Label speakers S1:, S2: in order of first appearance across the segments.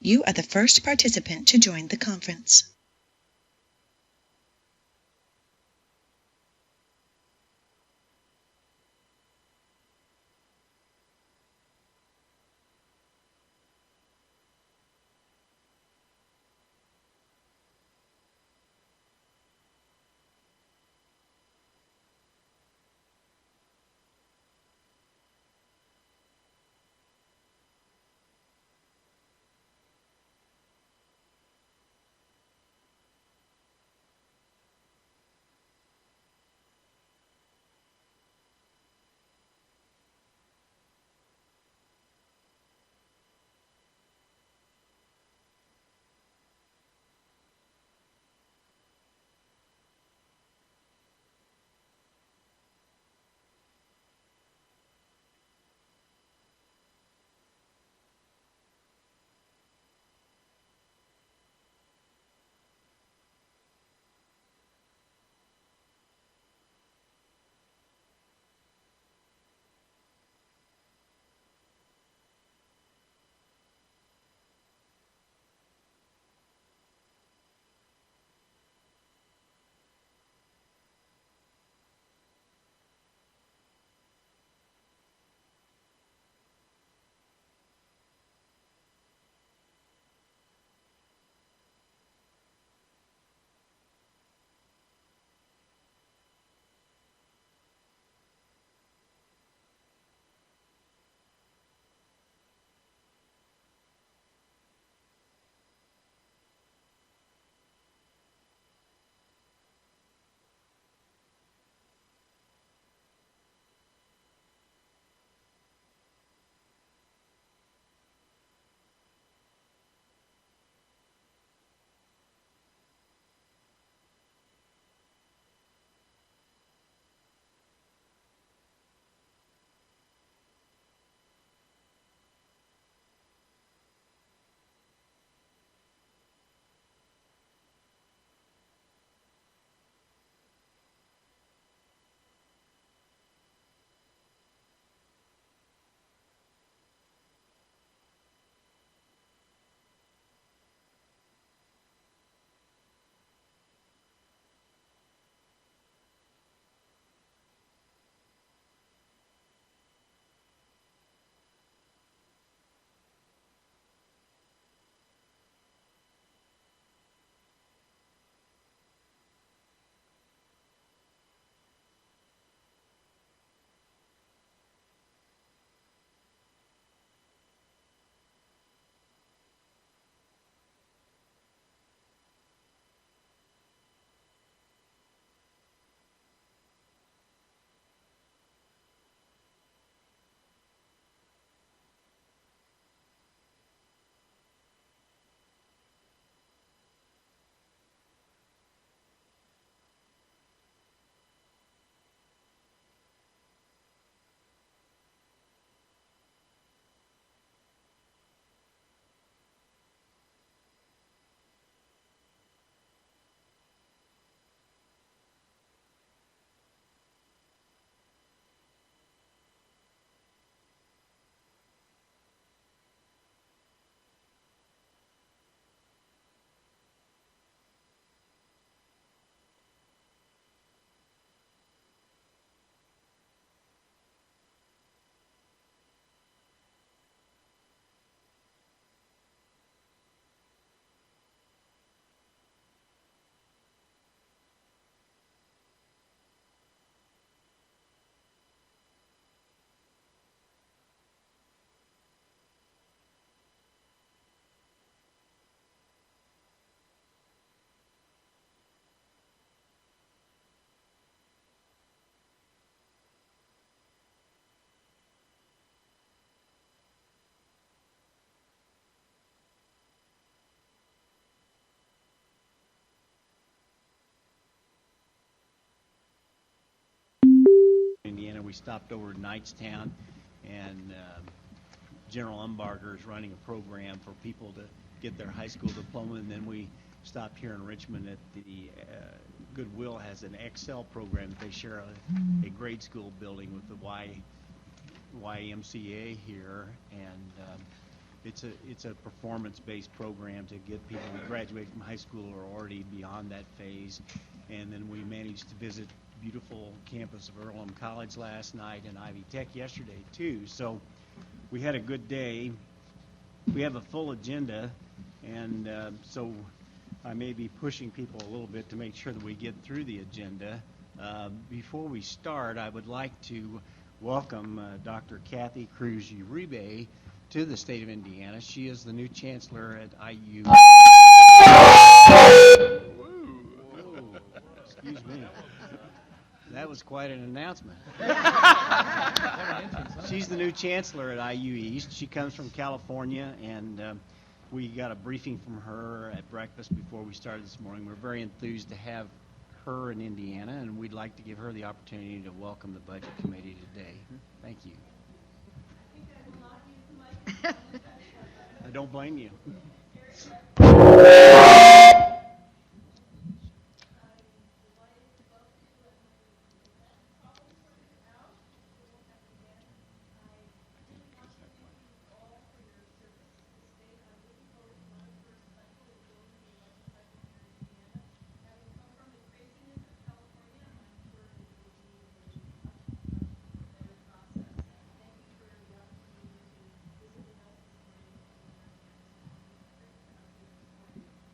S1: You are the first participant to join the conference.
S2: Indiana. We stopped over in Knightstown, and General Umbarger is running a program for people to get their high school diploma, and then we stopped here in Richmond at the Goodwill has an Excel program. They share a grade school building with the YMCA here, and it's a performance-based program to get people who graduate from high school or are already beyond that phase. And then we managed to visit beautiful campus of Earlham College last night and Ivy Tech yesterday too. So we had a good day. We have a full agenda, and so I may be pushing people a little bit to make sure that we get through the agenda. Before we start, I would like to welcome Dr. Kathy Cruz Uribe to the state of Indiana. She is the new chancellor at IU. Excuse me. That was quite an announcement. She's the new chancellor at IU East. She comes from California, and we got a briefing from her at breakfast before we started this morning. We're very enthused to have her in Indiana, and we'd like to give her the opportunity to welcome the Budget Committee today. Thank you. I don't blame you.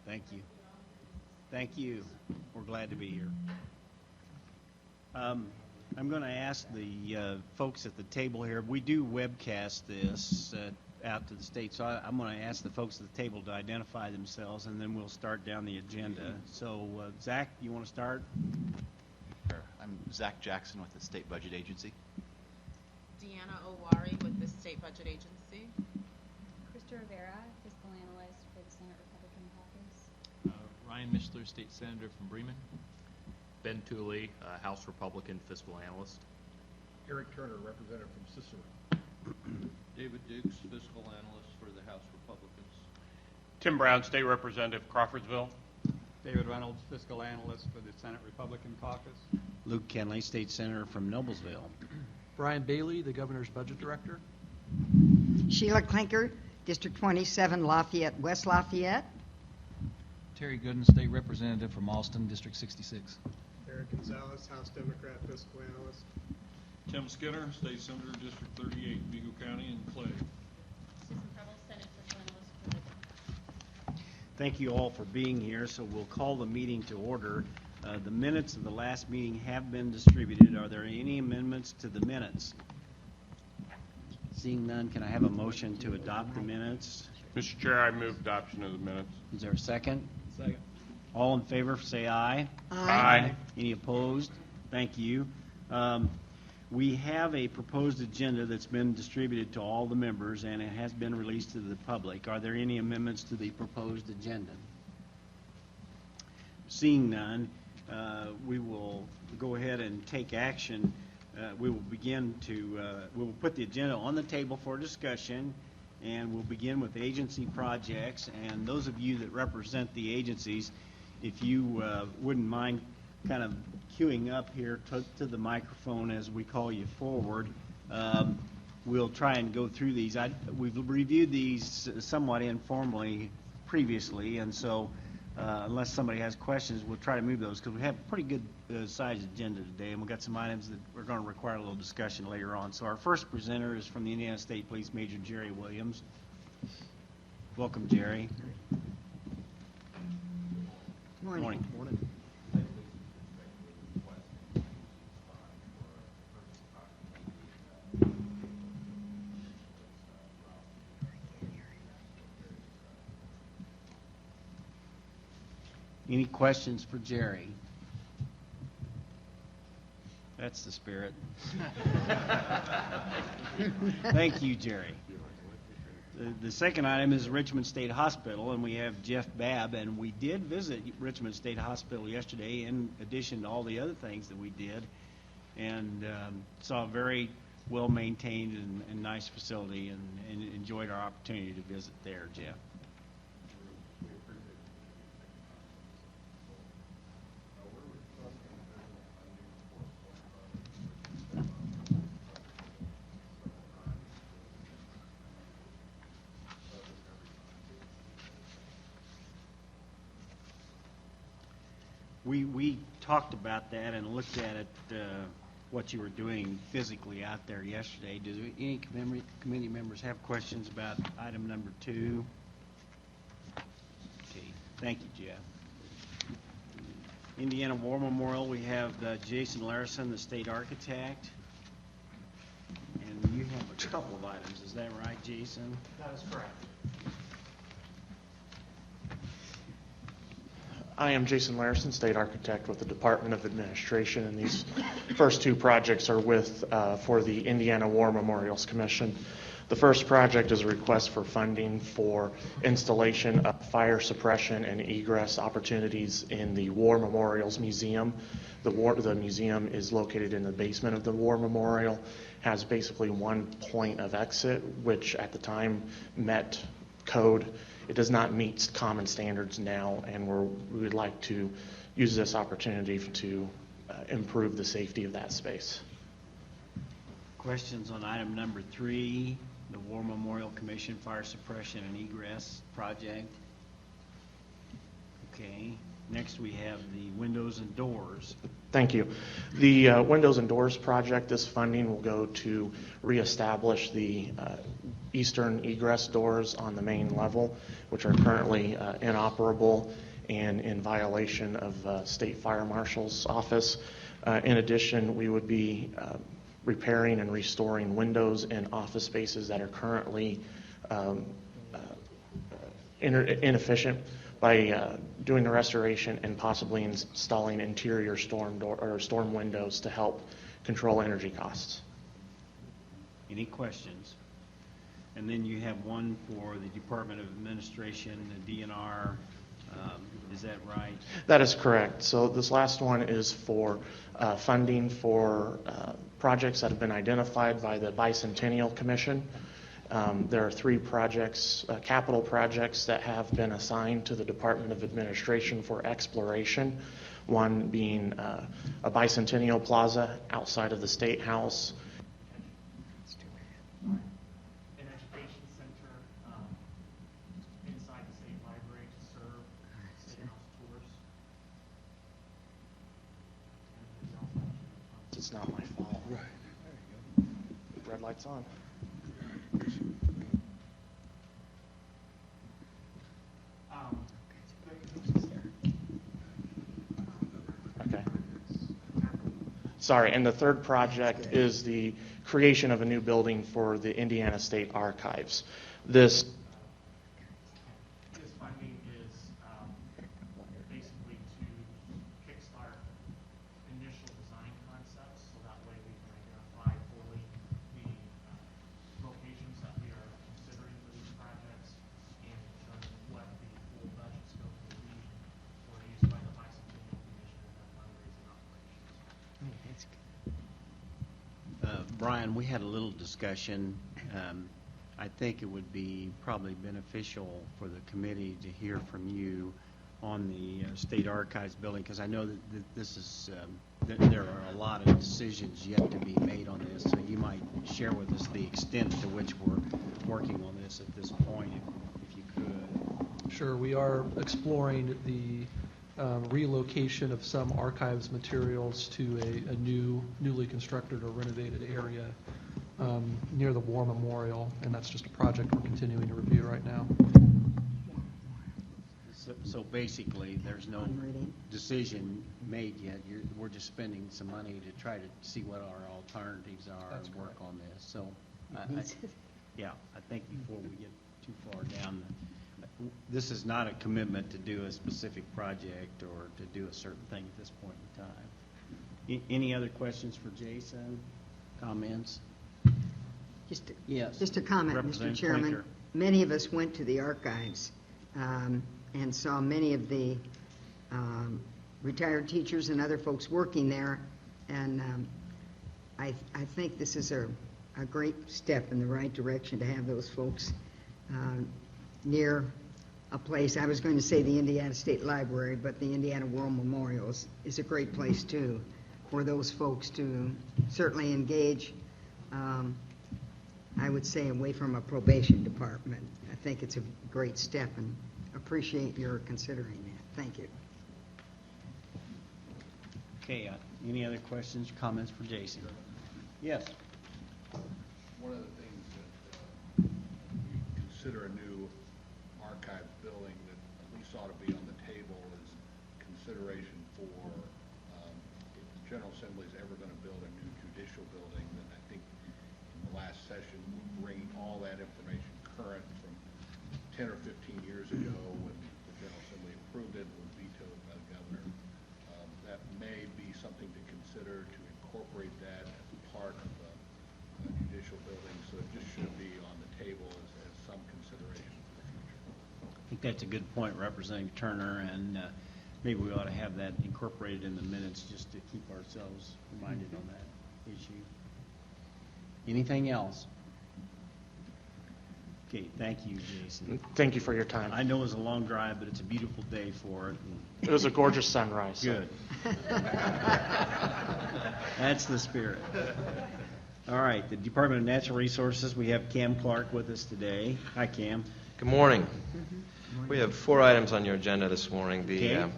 S2: Thank you. Thank you. We're glad to be here. I'm going to ask the folks at the table here. We do webcast this out to the state, so I'm going to ask the folks at the table to identify themselves, and then we'll start down the agenda. So, Zach, you want to start?
S3: Sure. I'm Zach Jackson with the State Budget Agency.
S4: Deanna Owari with the State Budget Agency.
S5: Krista Rivera, fiscal analyst for the Senate Republican Caucus.
S6: Ryan Mishler, State Senator from Bremen.
S7: Ben Tooley, House Republican Fiscal Analyst.
S8: Eric Turner, Representative from Cicero.
S9: David Dukes, Fiscal Analyst for the House Republicans.
S10: Tim Brown, State Representative, Crawfordsville.
S11: David Reynolds, Fiscal Analyst for the Senate Republican Caucus.
S2: Luke Kenley, State Senator from Noblesville.
S12: Brian Bailey, the Governor's Budget Director.
S13: Sheila Klinker, District 27, Lafayette, West Lafayette.
S14: Terry Gooden, State Representative from Austin, District 66.
S15: Eric Gonzalez, House Democrat, Fiscal Analyst.
S16: Tim Skinner, State Senator, District 38, Vigo County, and Clay.
S5: Susan Preble, Senate Fiscal Analyst for Lincoln.
S2: Thank you all for being here. So we'll call the meeting to order. The minutes of the last meeting have been distributed. Are there any amendments to the minutes? Seeing none, can I have a motion to adopt the minutes?
S10: Mr. Chair, I move adoption of the minutes.
S2: Is there a second?
S8: Second.
S2: All in favor, say aye.
S10: Aye.
S2: Any opposed? Thank you. We have a proposed agenda that's been distributed to all the members, and it has been released to the public. Are there any amendments to the proposed agenda? Seeing none, we will go ahead and take action. We will we will put the agenda on the table for discussion, and we'll begin with agency projects. And those of you that represent the agencies, if you wouldn't mind kind of queuing up here to the microphone as we call you forward, we'll try and go through these. We've reviewed these somewhat informally previously, and so unless somebody has questions, we'll try to move those because we have a pretty good sized agenda today, and we've got some items that we're going to require a little discussion later on. So our first presenter is from the Indiana State Police, Major Jerry Williams. Welcome, Jerry.
S13: Morning.
S2: Morning. Any questions for Jerry? That's the spirit. Thank you, Jerry. The second item is Richmond State Hospital, and we have Jeff Babb, and we did visit Richmond State Hospital yesterday in addition to all the other things that we did, and saw a very well-maintained and nice facility, and enjoyed our opportunity to visit there, Jeff. We talked about that and looked at it, what you were doing physically out there yesterday. Do any committee members have questions about item number 2? Okay, thank you, Jeff. Indiana War Memorial, we have Jason Larson, the state architect. And you have a couple of items, is that right, Jason?
S17: That is correct. I am Jason Larson, state architect with the Department of Administration, and these first 2 projects are for the Indiana War Memorials Commission. The first project is a request for funding for installation of fire suppression and egress opportunities in the War Memorials Museum. The museum is located in the basement of the War Memorial, has basically one point of exit, which at the time met code. It does not meet common standards now, and we would like to use this opportunity to improve the safety of that space.
S2: Questions on item number 3, the War Memorial Commission Fire Suppression and Egress Project? Okay. Next we have the windows and doors.
S17: Thank you. The windows and doors project, this funding will go to reestablish the eastern egress doors on the main level, which are currently inoperable and in violation of State Fire Marshal's office. In addition, we would be repairing and restoring windows in office spaces that are currently inefficient by doing the restoration and possibly installing interior storm windows to help control energy costs.
S2: Any questions? And then you have one for the Department of Administration, the DNR. Is that right?
S17: That is correct. So this last one is for funding for projects that have been identified by the Bicentennial Commission. There are 3 projects, capital projects, that have been assigned to the Department of Administration for exploration. One being a Bicentennial Plaza outside of the State House. An education center inside the State Library to serve State House tours. It's not my fault. Right. There you go. Red light's on. Okay. Sorry, and the third project is the creation of a new building for the Indiana State Archives. This funding is basically to kickstart initial design concepts, so that way we can identify fully the locations that we are considering for these projects and determine what the full budget scope will be for use by the Bicentennial Commission and their fundraising operations.
S2: Brian, we had a little discussion. I think it would be probably beneficial for the committee to hear from you on the State Archives building, because I know that this is there are a lot of decisions yet to be made on this. So you might share with us the extent to which we're working on this at this point, if you could.
S12: Sure. We are exploring the relocation of some archives materials to a newly constructed or renovated area near the War Memorial, and that's just a project we're continuing to review right now.
S2: So basically, there's no decision made yet. We're just spending some money to try to see what our alternatives are and work on this. So, yeah, I think before we get too far down, this is not a commitment to do a specific project or to do a certain thing at this point in time. Any other questions for Jason? Comments?
S13: Just a comment, Mr. Chairman.
S2: Clinker.
S13: Many of us went to the archives and saw many of the retired teachers and other folks working there, and I think this is a great step in the right direction to have those folks near a place. I was going to say the Indiana State Library, but the Indiana War Memorial is a great place too for those folks to certainly engage, I would say, away from a probation department. I think it's a great step and appreciate your considering that. Thank you.
S2: Okay, any other questions, comments for Jason? Yes.
S8: One of the things that we consider a new archives building that at least ought to be on the table is consideration for if the General Assembly is ever going to build a new judicial building, then I think in the last session we're bringing all that information current from 10 or 15 years ago when the General Assembly approved it and was vetoed by the governor. That may be something to consider to incorporate that as part of a judicial building, so it just should be on the table as some consideration for the future.
S2: I think that's a good point, Representative Turner, and maybe we ought to have that incorporated in the minutes just to keep ourselves reminded on that issue. Anything else? Okay, thank you, Jason.
S17: Thank you for your time.
S2: I know it was a long drive, but it's a beautiful day for it.
S17: It was a gorgeous sunrise.
S2: Good. That's the spirit. All right, the Department of Natural Resources, we have Cam Clark with us today. Hi, Cam.
S18: Good morning. We have 4 items on your agenda this morning. The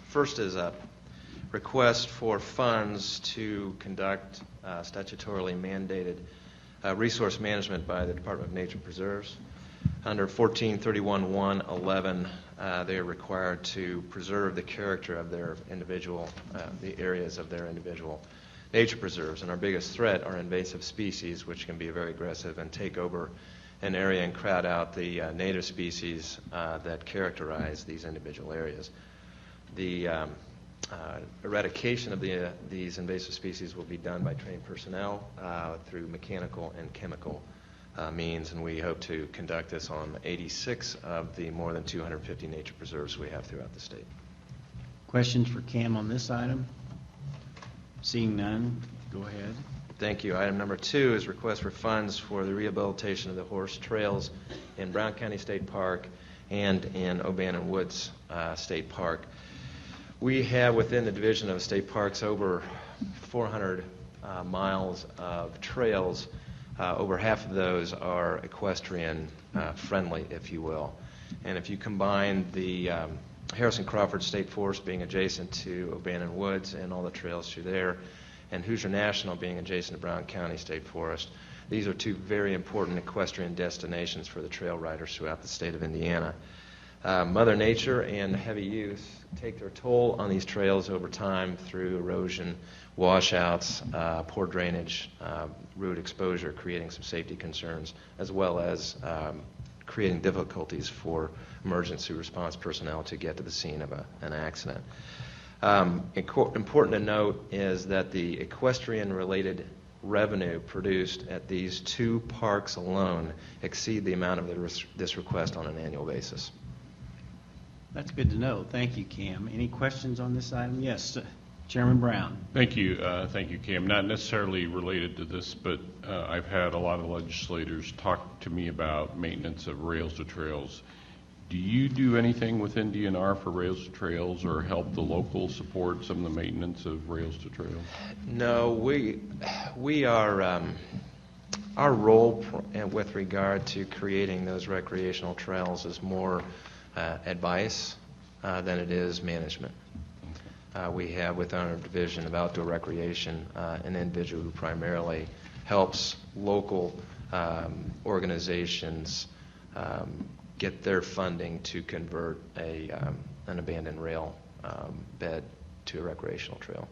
S18: first is a request for funds to conduct statutorily mandated resource management by the Department of Nature Preserves. Under 1431.1.11, they are required to preserve the character of their individual, the areas of their individual nature preserves. And our biggest threat are invasive species, which can be very aggressive and take over an area and crowd out the native species that characterize these individual areas. The eradication of these invasive species will be done by trained personnel through mechanical and chemical means, and we hope to conduct this on 86 of the more than 250 nature preserves we have throughout the state.
S2: Questions for Cam on this item? Seeing none, go ahead.
S18: Thank you. Item number 2 is request for funds for the rehabilitation of the horse trails in Brown County State Park and in O'Bannon Woods State Park. We have within the Division of State Parks over 400 miles of trails. Over half of those are equestrian friendly, if you will. And if you combine the Harrison Crawford State Forest being adjacent to O'Bannon Woods and all the trails through there, and Hoosier National being adjacent to Brown County State Forest, these are 2 very important equestrian destinations for the trail riders throughout the state of Indiana. Mother Nature and heavy use take their toll on these trails over time through erosion, washouts, poor drainage, root exposure, creating some safety concerns, as well as creating difficulties for emergency response personnel to get to the scene of an accident. Important to note is that the equestrian-related revenue produced at these 2 parks alone exceed the amount of this request on an annual basis.
S2: That's good to know. Thank you, Cam. Any questions on this item? Yes, Chairman Brown.
S10: Thank you, Cam. Not necessarily related to this, but I've had a lot of legislators talk to me about maintenance of rails to trails. Do you do anything within DNR for rails to trails or help the local support some of the maintenance of rails to trails?
S18: No, we are, our role with regard to creating those recreational trails is more advice than it is management. We have within our Division of Outdoor Recreation an individual who primarily helps local organizations get their funding to convert an abandoned rail bed to a recreational trail.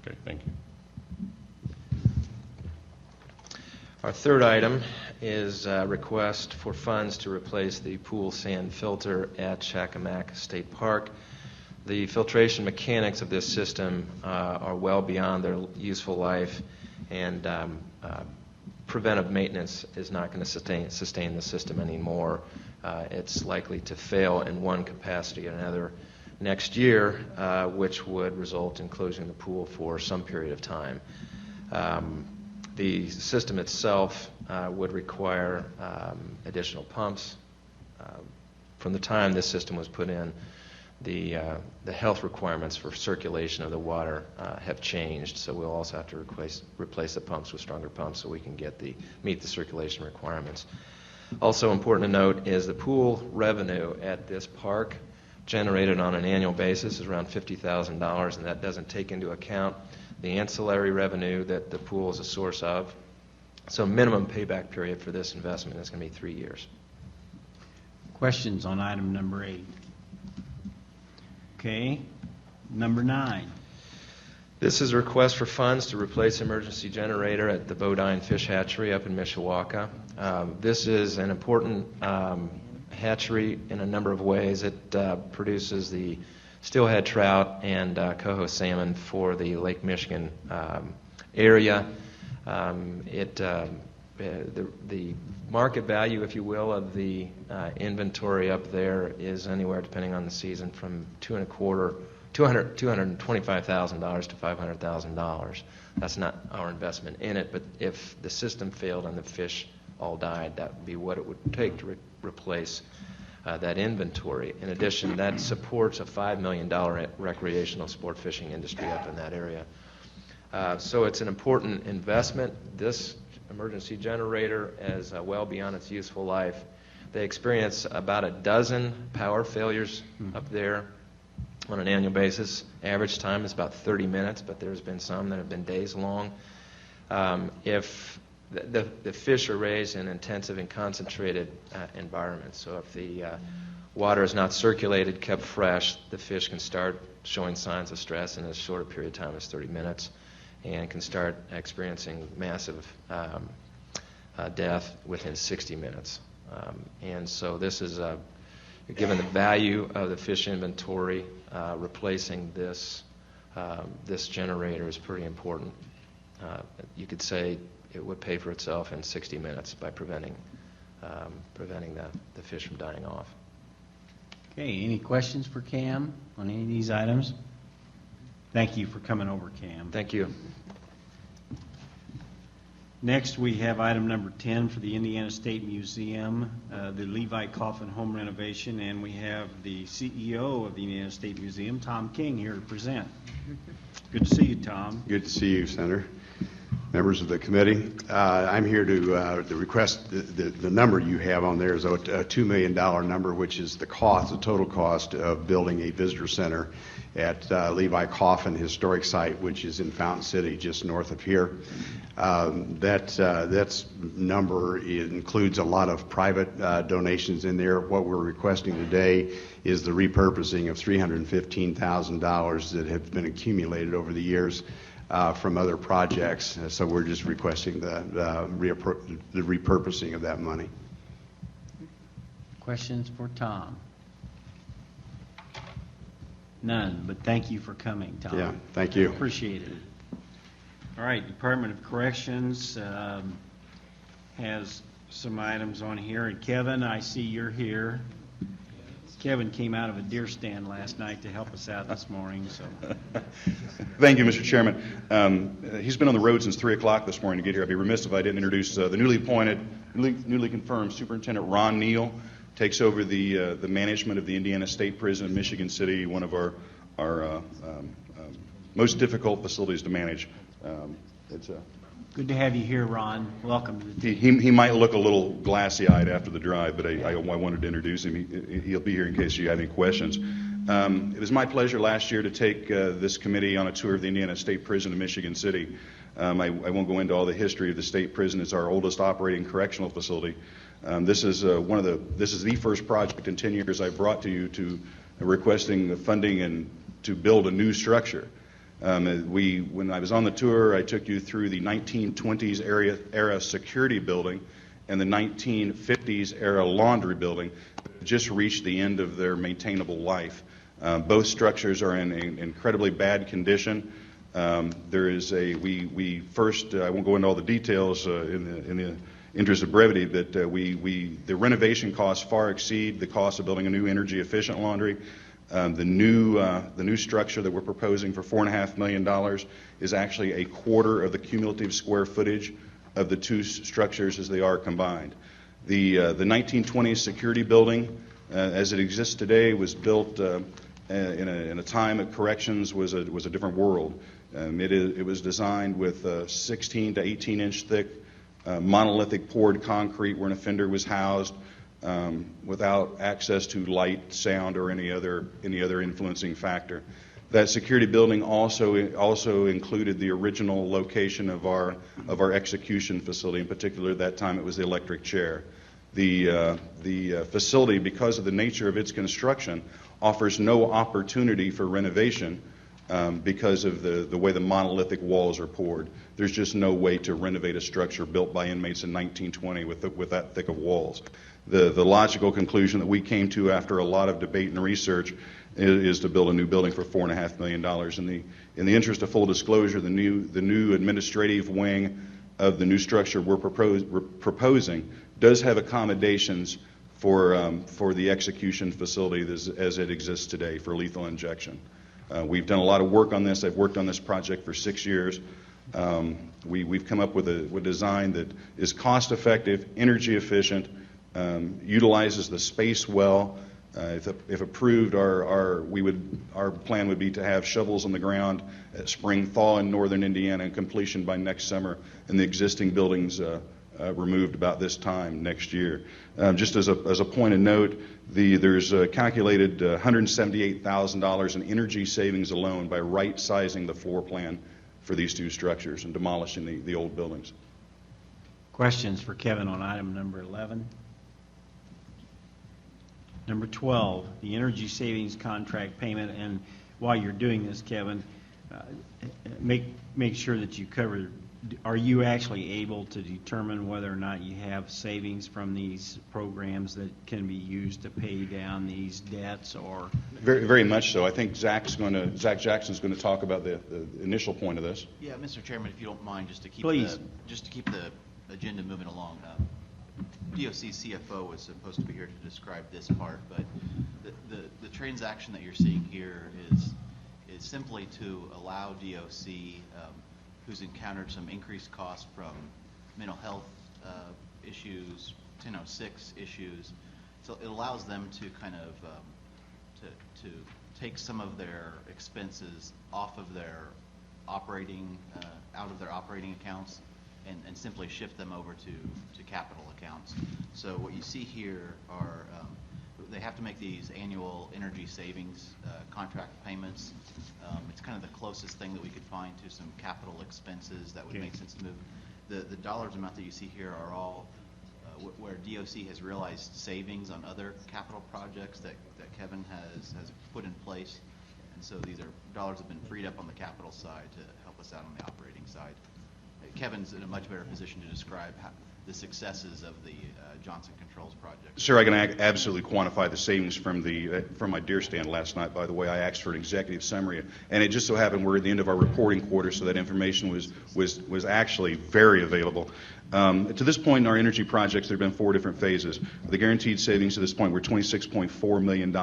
S10: Okay, thank you.
S18: Our third item is a request for funds to replace the pool sand filter at Chacamac State Park. The filtration mechanics of this system are well beyond their useful life, and preventive maintenance is not going to sustain the system anymore. It's likely to fail in one capacity or another next year, which would result in closing the pool for some period of time. The system itself would require additional pumps. From the time this system was put in, the health requirements for circulation of the water have changed, so we'll also have to replace the pumps with stronger pumps so we can meet the circulation requirements. Also important to note is the pool revenue at this park generated on an annual basis is around $50,000, and that doesn't take into account the ancillary revenue that the pool is a source of. So minimum payback period for this investment is going to be 3 years.
S2: Questions on item number 8? Okay. Number 9.
S18: This is a request for funds to replace emergency generator at the Bodine Fish Hatchery up in Mishawaka. This is an important hatchery in a number of ways. It produces the steelhead trout and coho salmon for the Lake Michigan area. The market value, if you will, of the inventory up there is anywhere, depending on the season, from $225,000 to $500,000. That's not our investment in it, but if the system failed and the fish all died, that would be what it would take to replace that inventory. In addition, that supports a $5 million recreational sport fishing industry up in that area. So it's an important investment. This emergency generator is well beyond its useful life. They experience about a dozen power failures up there on an annual basis. Average time is about 30 minutes, but there's been some that have been days long. If the fish are raised in intensive and concentrated environments, so if the water is not circulated, kept fresh, the fish can start showing signs of stress in as short a period of time as 30 minutes and can start experiencing massive death within 60 minutes. And so this is, given the value of the fish inventory, replacing this generator is pretty important. You could say it would pay for itself in 60 minutes by preventing the fish from dying off.
S2: Okay, any questions for Cam on any of these items? Thank you for coming over, Cam.
S18: Thank you.
S2: Next, we have item number 10 for the Indiana State Museum, the Levi Coffin home renovation, and we have the CEO of the Indiana State Museum, Tom King, here to present. Good to see you, Tom.
S19: Good to see you, Senator. Members of the committee, I'm here to request the number you have on there is a $2 million number, which is the total cost of building a visitor center at Levi Coffin Historic Site, which is in Fountain City, just north of here. That number includes a lot of private donations in there. What we're requesting today is the repurposing of $315,000 that have been accumulated over the years from other projects. So we're just requesting the repurposing of that money.
S2: Questions for Tom? None, but thank you for coming, Tom.
S19: Yeah, thank you.
S2: Appreciate it. All right, Department of Corrections has some items on here. And Kevin, I see you're here. Kevin came out of a deer stand last night to help us out this morning. So,
S20: thank you, Mr. Chairman. He's been on the road since 3 o'clock this morning to get here. I'd be remiss if I didn't introduce the newly confirmed Superintendent Ron Neal. Takes over the management of the Indiana State Prison in Michigan City, one of our most difficult facilities to manage. It's
S2: good to have you here, Ron. Welcome to the
S20: team. He might look a little glassy-eyed after the drive, but I wanted to introduce him. He'll be here in case you have any questions. It was my pleasure last year to take this committee on a tour of the Indiana State Prison in Michigan City. I won't go into all the history of the state prison. It's our oldest operating correctional facility. This is the first project in 10 years I've brought to you to requesting the funding and to build a new structure. When I was on the tour, I took you through the 1920s era security building and the 1950s era laundry building that just reached the end of their maintainable life. Both structures are in incredibly bad condition. There is I won't go into all the details in the interest of brevity, but the renovation costs far exceed the cost of building a new energy efficient laundry. The new structure that we're proposing for $4.5 million is actually a quarter of the cumulative square footage of the two structures as they are combined. The 1920s security building, as it exists today, was built in a time that corrections was a different world. It was designed with 16 to 18 inch thick monolithic poured concrete where an offender was housed. without access to light, sound, or any other influencing factor. That security building also included the original location of our execution facility. In particular, at that time it was the electric chair. The facility, because of the nature of its construction, offers no opportunity for renovation because of the way the monolithic walls are poured. There's just no way to renovate a structure built by inmates in 1920 with that thick of walls. The logical conclusion that we came to after a lot of debate and research is to build a new building for $4.5 million. In the interest of full disclosure, the new administrative wing of the new structure we're proposing does have accommodations for the execution facility as it exists today for lethal injection. We've done a lot of work on this. I've worked on this project for 6 years. We've come up with a design that is cost-effective, energy efficient, utilizes the space well. If approved, our plan would be to have shovels on the ground at spring thaw in northern Indiana and completion by next summer, and the existing buildings removed about this time next year. Just as a point of note, there's calculated $178,000 in energy savings alone by right-sizing the floor plan for these two structures and demolishing the old buildings.
S2: Questions for Kevin on item number 11? Number 12, the energy savings contract payment. And while you're doing this, Kevin, make sure that you cover, are you actually able to determine whether or not you have savings from these programs that can be used to pay down these debts? Or
S20: Very, very much so. I think Zach Jackson's going to talk about the initial point of this.
S3: Yeah, Mr. Chairman, if you don't mind, just to keep
S2: Please.
S3: the agenda moving along. DOC CFO was supposed to be here to describe this part, but the transaction that you're seeing here is simply to allow DOC, who's encountered some increased costs from mental health issues, 1006 issues, so it allows them to kind of to take some of their expenses off of their operating out of their operating accounts and simply shift them over to capital accounts. So what you see here are they have to make these annual energy savings contract payments. It's kind of the closest thing that we could find to some capital expenses that would make sense to move. The dollars amount that you see here are all where DOC has realized savings on other capital projects that Kevin has put in place. And so these dollars have been freed up on the capital side to help us out on the operating side. Kevin's in a much better position to describe the successes of the Johnson Controls project.
S20: Sir, I can absolutely quantify the savings from my deer stand last night. By the way, I asked for an executive summary, and it just so happened we're at the end of our reporting quarter, so that information was actually very available. To this point in our energy projects, there have been 4 different phases. The guaranteed savings to this point were $26.4 million.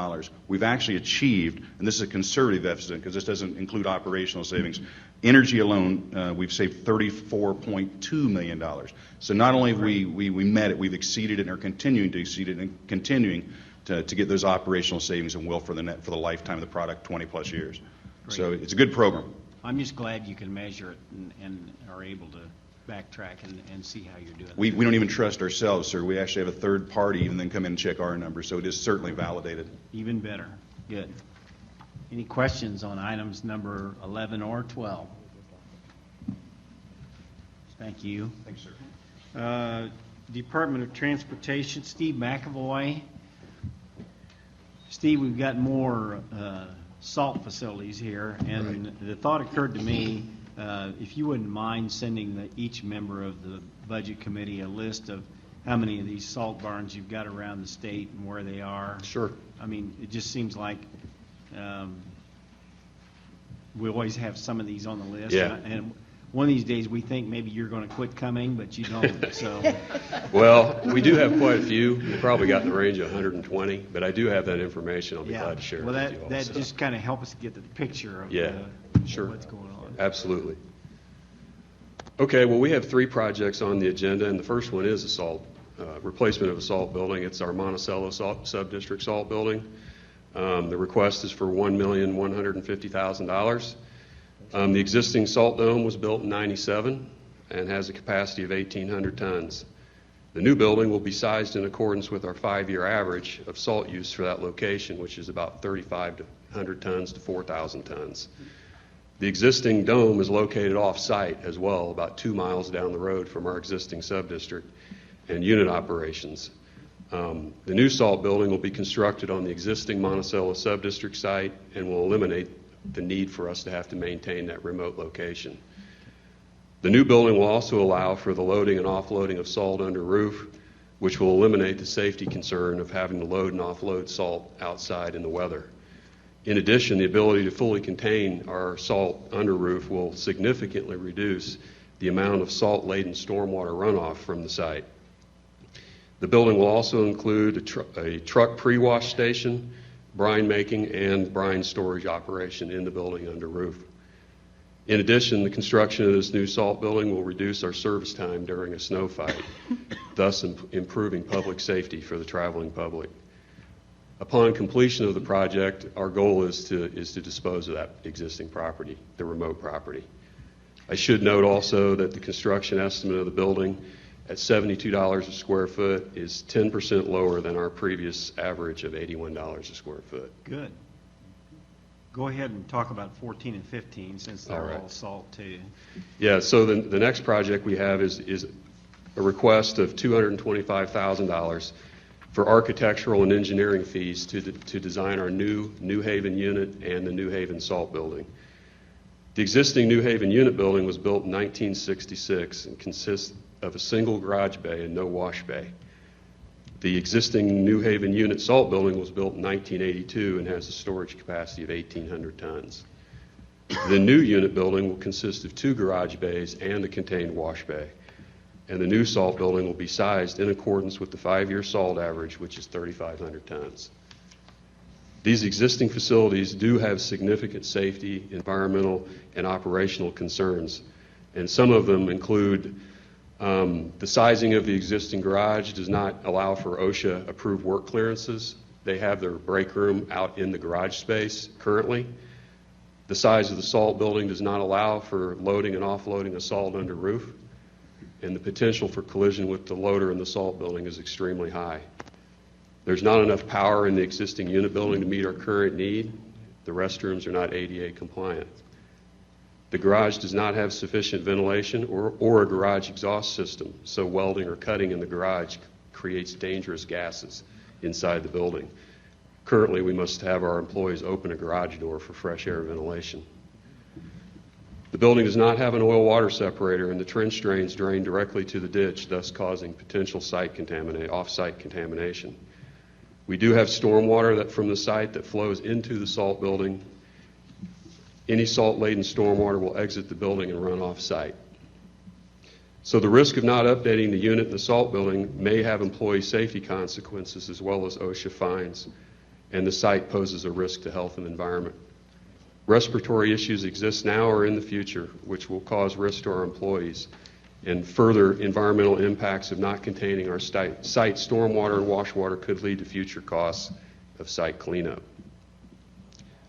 S20: We've actually achieved, and this is a conservative estimate because this doesn't include operational savings, energy alone, we've saved $34.2 million. So not only have we met it, we've exceeded it and are continuing to exceed it and continuing to get those operational savings and will for the lifetime of the product, 20 plus years.
S2: Great.
S20: So it's a good program.
S2: I'm just glad you can measure it and are able to backtrack and see how you're doing.
S20: We don't even trust ourselves, sir. We actually have a third party and then come in and check our numbers, so it is certainly validated.
S2: Even better. Good. Any questions on items number 11 or 12? Thank you.
S20: Thanks, sir.
S2: Department of Transportation, Steve McAvoy. Steve, we've got more salt facilities here, and right. The thought occurred to me, if you wouldn't mind sending each member of the Budget Committee a list of how many of these salt barns you've got around the state and where they are.
S10: Sure.
S2: I mean, it just seems like we always have some of these on the list.
S10: Yeah.
S2: And one of these days we think maybe you're going to quit coming, but you don't. So.
S21: Well, we do have quite a few. We probably got in the range of 120, but I do have that information. I'll be glad to share it with you also.
S2: That just kind of helps us get the picture of
S21: sure.
S2: what's going on.
S21: Absolutely. Okay, well, we have 3 projects on the agenda, and the first one is a salt replacement of a salt building. It's our Monticello Subdistrict Salt Building. The request is for $1,150,000. The existing salt dome was built in '97 and has a capacity of 1,800 tons. The new building will be sized in accordance with our 5-year average of salt use for that location, which is about 3,500 tons to 4,000 tons. The existing dome is located off-site as well, about 2 miles down the road from our existing subdistrict and unit operations. The new salt building will be constructed on the existing Monticello subdistrict site and will eliminate the need for us to have to maintain that remote location. The new building will also allow for the loading and offloading of salt under roof, which will eliminate the safety concern of having to load and offload salt outside in the weather. In addition, the ability to fully contain our salt under roof will significantly reduce the amount of salt-laden stormwater runoff from the site. The building will also include a truck pre-wash station, brine making, and brine storage operation in the building under roof. In addition, the construction of this new salt building will reduce our service time during a snow fight, thus improving public safety for the traveling public. Upon completion of the project, our goal is to dispose of that existing property, the remote property. I should note also that the construction estimate of the building at $72 a square foot is 10% lower than our previous average of $81 a square foot.
S2: Good. Go ahead and talk about 14 and 15 since they're all salt too.
S21: Yeah, so the next project we have is a request of $225,000 for architectural and engineering fees to design our New Haven unit and the New Haven salt building. The existing New Haven unit building was built in 1966 and consists of a single garage bay and no wash bay. The existing New Haven unit salt building was built in 1982 and has a storage capacity of 1,800 tons. The new unit building will consist of 2 garage bays and a contained wash bay. And the new salt building will be sized in accordance with the 5-year salt average, which is 3,500 tons. These existing facilities do have significant safety, environmental, and operational concerns, and some of them include the sizing of the existing garage does not allow for OSHA-approved work clearances. They have their break room out in the garage space currently. The size of the salt building does not allow for loading and offloading of salt under roof, and the potential for collision with the loader in the salt building is extremely high. There's not enough power in the existing unit building to meet our current need. The restrooms are not ADA compliant. The garage does not have sufficient ventilation or a garage exhaust system, so welding or cutting in the garage creates dangerous gases inside the building. Currently, we must have our employees open a garage door for fresh air ventilation. The building does not have an oil water separator, and the trench drains drain directly to the ditch, thus causing potential off-site contamination. We do have stormwater from the site that flows into the salt building. Any salt-laden stormwater will exit the building and run off-site. So the risk of not updating the unit in the salt building may have employee safety consequences as well as OSHA fines, and the site poses a risk to health and environment. Respiratory issues exist now or in the future, which will cause risk to our employees, and further environmental impacts of not containing our site stormwater and wash water could lead to future costs of site cleanup.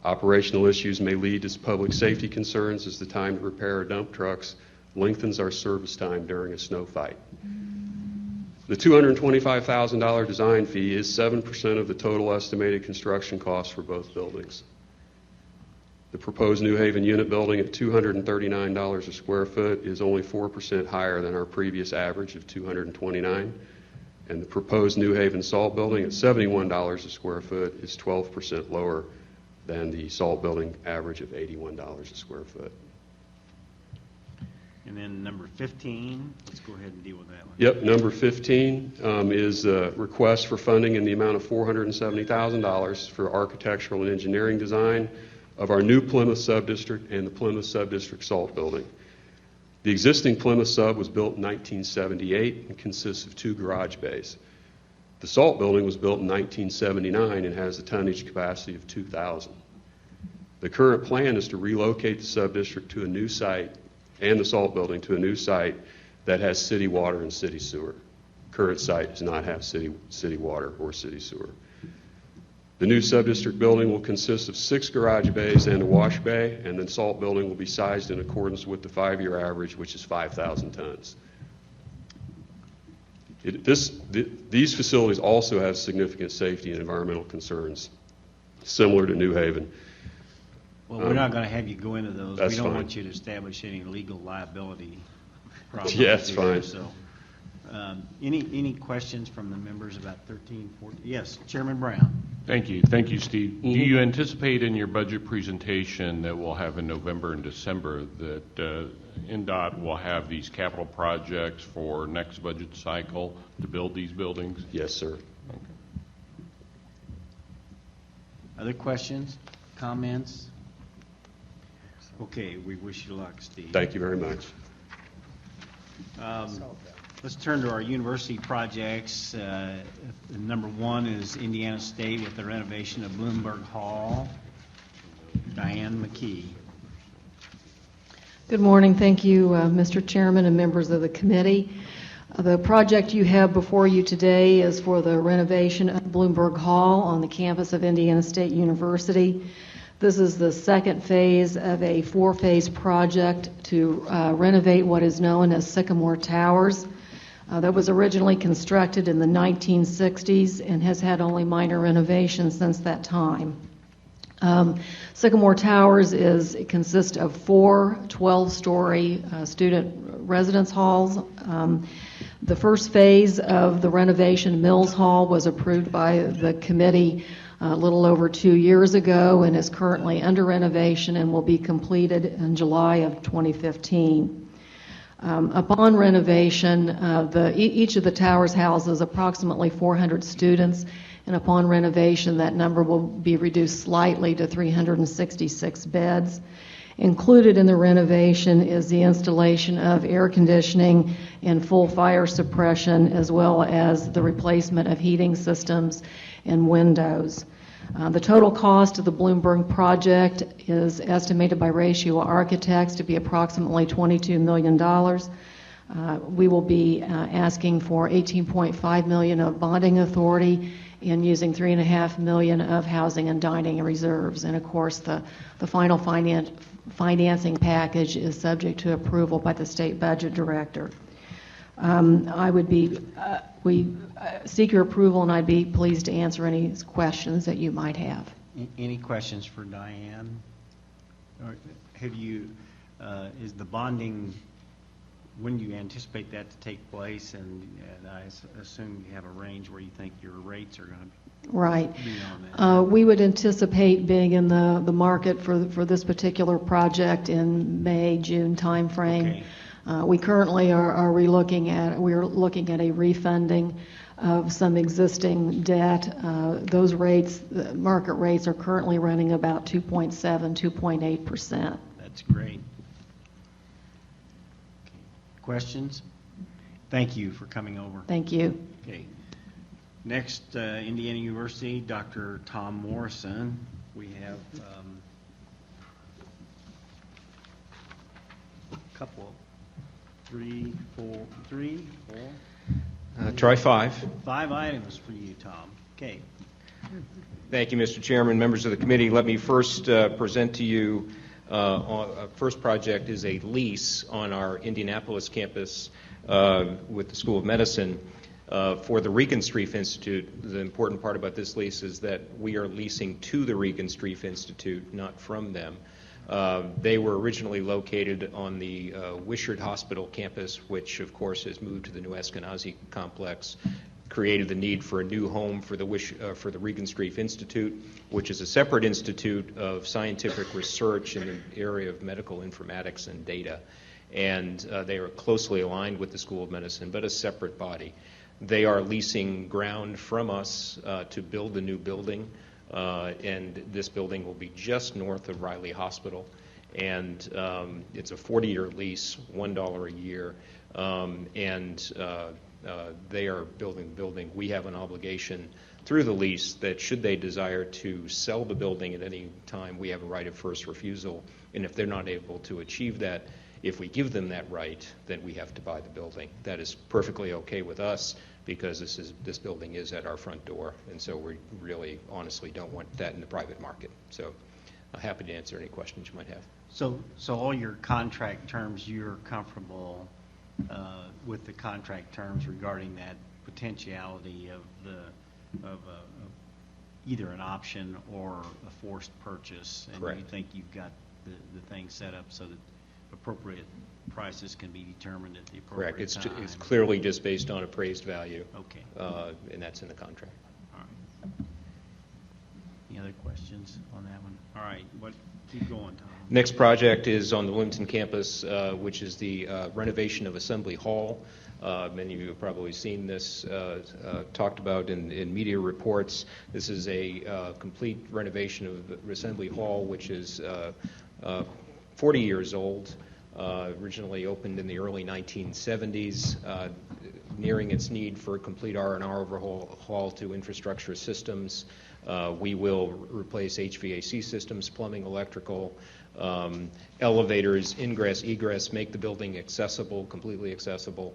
S21: Operational issues may lead to public safety concerns as the time to repair our dump trucks lengthens our service time during a snow fight. The $225,000 design fee is 7% of the total estimated construction costs for both buildings. The proposed New Haven unit building at $239 a square foot is only 4% higher than our previous average of $229, and the proposed New Haven salt building at $71 a square foot is 12% lower than the salt building average of $81 a square foot.
S2: And then number 15, let's go ahead and deal with that one.
S21: Yep, number 15 is a request for funding in the amount of $470,000 for architectural and engineering design of our new Plymouth Subdistrict and the Plymouth Subdistrict Salt Building. The existing Plymouth Sub was built in 1978 and consists of 2 garage bays. The Salt Building was built in 1979 and has a tonnage capacity of 2,000. The current plan is to relocate the subdistrict to a new site and the Salt Building to a new site that has city water and city sewer. Current site does not have city water or city sewer. The new subdistrict building will consist of 6 garage bays and a wash bay, and the salt building will be sized in accordance with the 5-year average, which is 5,000 tons. These facilities also have significant safety and environmental concerns, similar to New Haven.
S2: Well, we're not going to have you go into those.
S21: That's
S2: We don't
S21: fine.
S2: want you to establish any legal liability problems.
S21: Yeah, that's
S2: here,
S21: fine.
S2: So, any questions from the members about 13, 14? Yes, Chairman Brown.
S10: Thank you. Thank you, Steve. Do you anticipate in your budget presentation that we'll have in November and December that NDOT will have these capital projects for next budget cycle to build these buildings?
S21: Yes, sir.
S2: Other questions, comments? Okay, we wish you luck, Steve.
S21: Thank you very much.
S2: Let's turn to our university projects. Number one is Indiana State with the renovation of Bloomberg Hall. Diane McKee.
S1: Good morning. Thank you, Mr. Chairman and members of the committee. The project you have before you today is for the renovation of Bloomberg Hall on the campus of Indiana State University. This is the second phase of a four-phase project to renovate what is known as Sycamore Towers. That was originally constructed in the 1960s and has had only minor renovations since that time. Sycamore Towers consists of four 12-story student residence halls. The first phase of the renovation, Mills Hall, was approved by the committee a little over 2 years ago and is currently under renovation and will be completed in July of 2015. Upon renovation, each of the towers houses approximately 400 students, and upon renovation, that number will be reduced slightly to 366 beds. Included in the renovation is the installation of air conditioning and full fire suppression, as well as the replacement of heating systems and windows. The total cost of the Bloomberg project is estimated by Ratio Architects to be approximately $22 million. We will be asking for $18.5 million of bonding authority and using $3.5 million of housing and dining reserves. And of course, the final financing package is subject to approval by the state budget director. We seek your approval, and I'd be pleased to answer any questions that you might have.
S2: Any questions for Diane? Or have you, is the bonding, when do you anticipate that to take place? And I assume you have a range where you think your rates are going to be.
S1: Right. We would anticipate being in the market for this particular project in May, June timeframe. Okay. We currently are looking at a refunding of some existing debt. Those rates, the market rates, are currently running about 2.7%, 2.8%.
S2: That's great. Okay. Questions? Thank you for coming over.
S1: Thank you.
S2: Okay. Next, Indiana University, Dr. Tom Morrison. We have a couple, three, four.
S22: Try five.
S2: 5 items for you, Tom. Okay.
S22: Thank you, Mr. Chairman, members of the committee. Let me first present to you, first project is a lease on our Indianapolis campus with the School of Medicine for the Regenstrief Institute. The important part about this lease is that we are leasing to the Regenstrief Institute, not from them. They were originally located on the Wishart Hospital campus, which of course has moved to the New Eskenazi complex, created the need for a new home for the Regenstrief Institute, which is a separate institute of scientific research in the area of medical informatics and data. And they are closely aligned with the School of Medicine, but a separate body. They are leasing ground from us to build the new building. And this building will be just north of Riley Hospital, and it's a 40-year lease, $1 a year, and they are building the building. We have an obligation through the lease that should they desire to sell the building at any time, we have a right of first refusal, and if they're not able to achieve that, if we give them that right, then we have to buy the building. That is perfectly okay with us, because this building is at our front door, and so we really honestly don't want that in the private market. So I'm happy to answer any questions you might have.
S2: So all your contract terms, you're comfortable with the contract terms regarding potentiality of either an option or a forced purchase. And
S22: Correct.
S2: you think you've got the thing set up so that appropriate prices can be determined at the appropriate
S22: Correct.
S2: time.
S22: It's clearly just based on appraised value.
S2: Okay.
S22: And that's in the contract.
S2: All right. Any other questions on that one? All right. Keep going, Tom.
S22: Next project is on the Bloomington campus, which is the renovation of Assembly Hall. Many of you have probably seen this talked about in media reports. This is a complete renovation of Assembly Hall, which is 40 years old. Originally opened in the early 1970s, nearing its need for a complete R&R overhaul to infrastructure systems. We will replace HVAC systems, plumbing, electrical, elevators, ingress, egress, make the building accessible, completely accessible.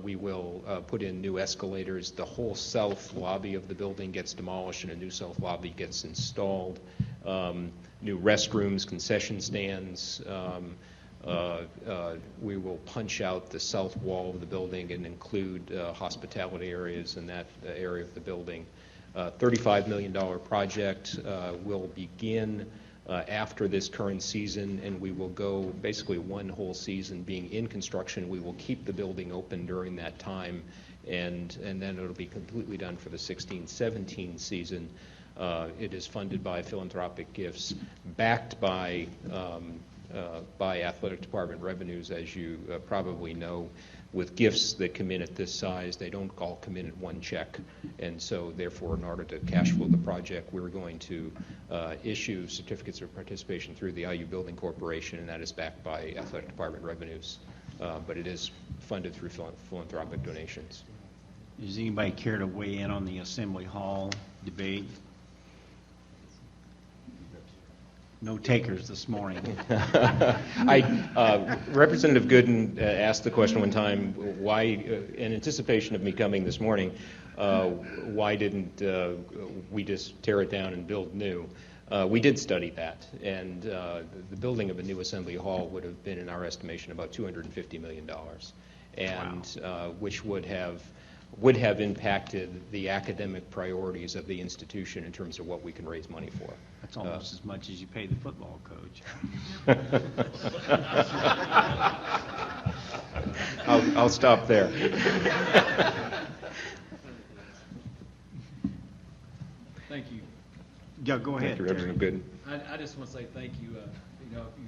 S22: We will put in new escalators. The whole south lobby of the building gets demolished and a new south lobby gets installed. New restrooms, concession stands. We will punch out the south wall of the building and include hospitality areas in that area of the building. $35 million project will begin after this current season, and we will go basically one whole season being in construction. We will keep the building open during that time, and then it'll be completely done for the 16-17 season. It is funded by philanthropic gifts, backed by athletic department revenues, as you probably know. With gifts that come in at this size, they don't all come in at one check, and so therefore, in order to cash flow the project, we're going to issue certificates of participation through the IU Building Corporation, and that is backed by athletic department revenues, but it is funded through philanthropic donations.
S2: Does anybody care to weigh in on the Assembly Hall debate? No takers this morning.
S22: Representative Gooden asked the question one time, why, in anticipation of me coming this morning, why didn't we just tear it down and build new? We did study that, and the building of a new Assembly Hall would have been, in our estimation, about $250 million, and wow. Which would have impacted the academic priorities of the institution in terms of what we can raise money for.
S2: That's almost as much as you pay the football coach.
S22: I'll stop there.
S14: Thank you.
S2: Yeah, go ahead.
S22: Thank you, Representative Gooden.
S14: I just want to say thank you.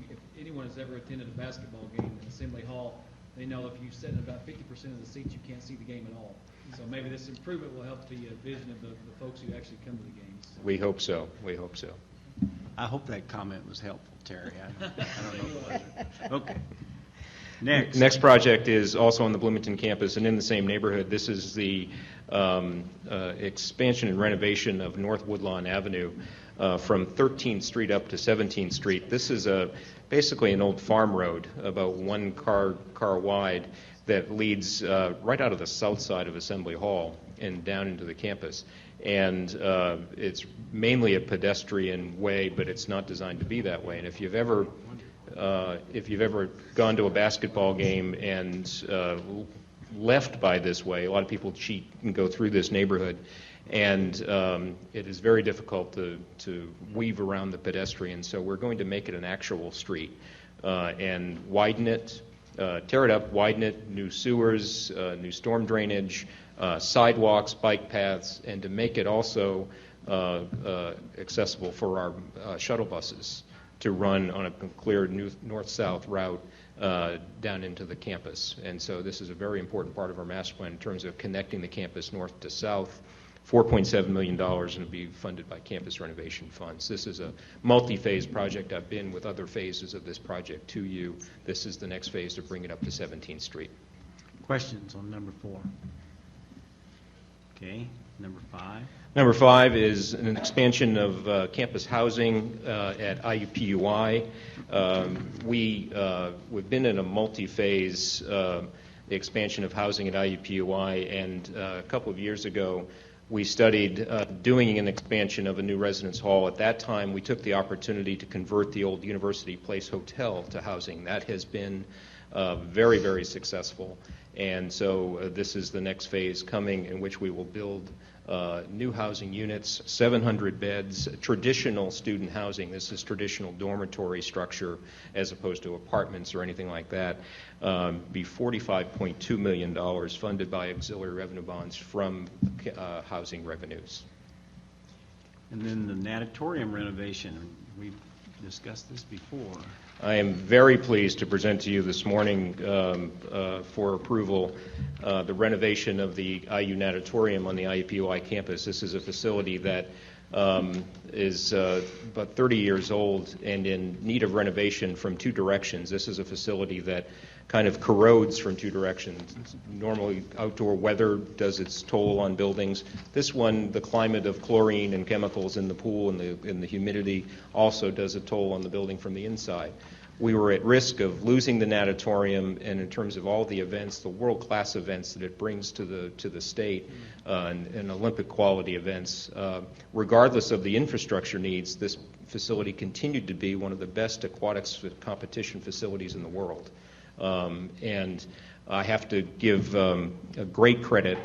S14: If anyone has ever attended a basketball game in Assembly Hall, they know if you sit in about 50% of the seats, you can't see the game at all. So maybe this improvement will help the vision of the folks who actually come to the games. So.
S22: We hope so. We hope so.
S2: I hope that comment was helpful, Terry. I don't know. Okay.
S22: Next project is also on the Bloomington campus and in the same neighborhood. This is the expansion and renovation of North Woodlawn Avenue from 13th Street up to 17th Street. This is basically an old farm road, about one car wide, that leads right out of the south side of Assembly Hall and down into the campus. And it's mainly a pedestrian way, but it's not designed to be that way. And if you've ever gone to a basketball game and left by this way, a lot of people cheat and go through this neighborhood, and it is very difficult to weave around the pedestrian. So we're going to make it an actual street and widen it, tear it up, widen it, new sewers, new storm drainage, sidewalks, bike paths, and to make it also accessible for our shuttle buses to run on a clear north-south route down into the campus. And so this is a very important part of our master plan in terms of connecting the campus north to south. $4.7 million and will be funded by campus renovation funds. This is a multi-phase project. I've been with other phases of this project to you. This is the next phase to bring it up to 17th Street.
S2: Questions on number 4? Okay, number 5.
S22: Number 5 is an expansion of campus housing at IUPUI. We've been in a multi-phase expansion of housing at IUPUI, and a couple of years ago we studied doing an expansion of a new residence hall. At that time, we took the opportunity to convert the old University Place Hotel to housing. That has been very, very successful. And so this is the next phase coming in which we will build new housing units, 700 beds, traditional student housing. This is traditional dormitory structure as opposed to apartments or anything like that. Be $45.2 million funded by auxiliary revenue bonds from housing revenues.
S2: And then the natatorium renovation, we've discussed this before.
S22: I am very pleased to present to you this morning for approval the renovation of the IU Natatorium on the IUPUI campus. This is a facility that is about 30 years old and in need of renovation from two directions. This is a facility that kind of corrodes from two directions. Normally, outdoor weather does its toll on buildings. This one, the climate of chlorine and chemicals in the pool and the humidity also does a toll on the building from the inside. We were at risk of losing the natatorium, and in terms of all the events, the world-class events that it brings to the state, and Olympic quality events, regardless of the infrastructure needs, this facility continued to be one of the best aquatics competition facilities in the world. And I have to give a great credit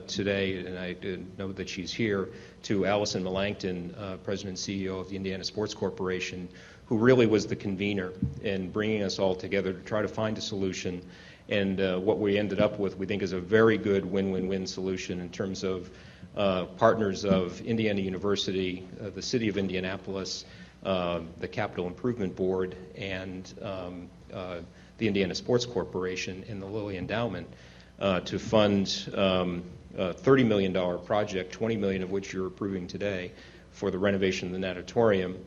S22: today, and I know that she's here, to Allison Melanchthon, President and CEO of the Indiana Sports Corporation, who really was the convener in bringing us all together to try to find a solution. And what we ended up with, we think, is a very good win-win-win solution in terms of partners of Indiana University, the City of Indianapolis, the Capital Improvement Board, and the Indiana Sports Corporation and the Lilly Endowment to fund a $30 million project, $20 million of which you're approving today, for the renovation of the natatorium.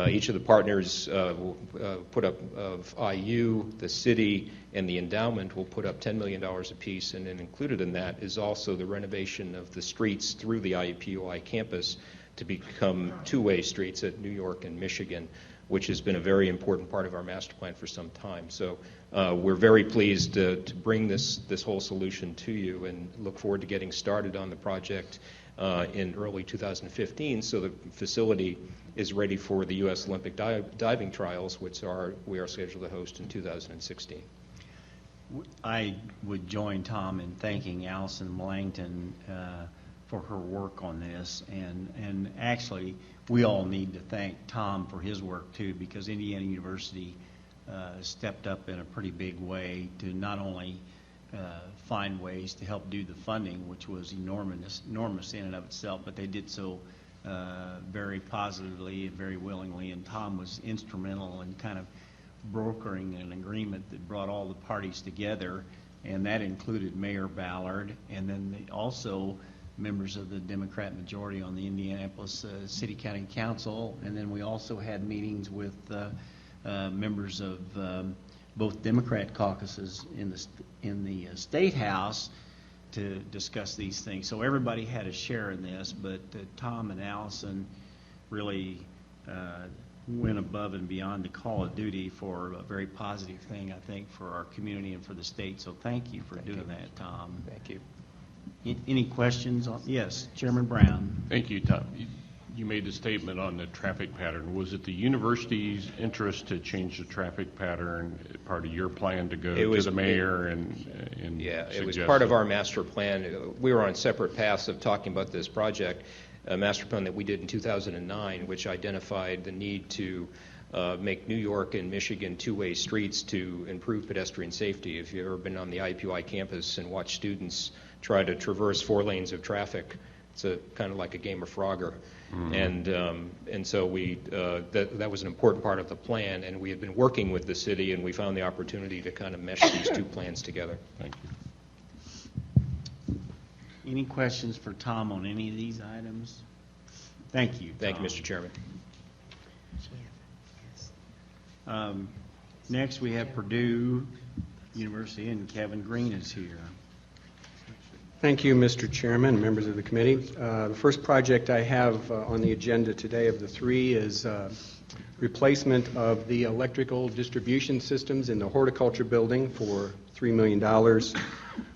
S22: Each of the partners will put up, of IU, the city, and the endowment will put up $10 million apiece, and then included in that is also the renovation of the streets through the IUPUI campus to become two-way streets at New York and Michigan, which has been a very important part of our master plan for some time. So we're very pleased to bring this whole solution to you and look forward to getting started on the project in early 2015, so the facility is ready for the U.S. Olympic diving trials, which we are scheduled to host in 2016.
S2: I would join Tom in thanking Allison Melanchthon for her work on this, and actually we all need to thank Tom for his work too, because Indiana University stepped up in a pretty big way to not only find ways to help do the funding, which was enormous in and of itself, but they did so very positively and very willingly, and Tom was instrumental in kind of brokering an agreement that brought all the parties together, and that included Mayor Ballard, and then also members of the Democrat majority on the Indianapolis City County Council, and then we also had meetings with members of both Democrat caucuses in the State House to discuss these things. So everybody had a share in this, but Tom and Allison really went above and beyond the call of duty for a very positive thing, I think, for our community and for the state. So thank you for doing that, Tom.
S22: Thank you.
S2: Any questions? Yes, Chairman Brown.
S10: Thank you, Tom. You made the statement on the traffic pattern. Was it the university's interest to change the traffic pattern, part of your plan to go to the mayor and
S22: yeah, it was
S10: suggest
S22: part of our master plan. We were on separate paths of talking about this project, a master plan that we did in 2009, which identified the need to make New York and Michigan two-way streets to improve pedestrian safety. If you've ever been on the IUPUI campus and watched students try to traverse 4 lanes of traffic, it's kind of like a game of Frogger. And so that was an important part of the plan, and we had been working with the city, and we found the opportunity to kind of mesh these two plans together.
S10: Thank you.
S2: Any questions for Tom on any of these items? Thank you, Tom.
S22: Thank you, Mr. Chairman.
S2: Next, we have Purdue University, and Kevin Green is here.
S4: Thank you, Mr. Chairman, members of the committee. The first project I have on the agenda today of the 3 is replacement of the electrical distribution systems in the horticulture building for $3 million.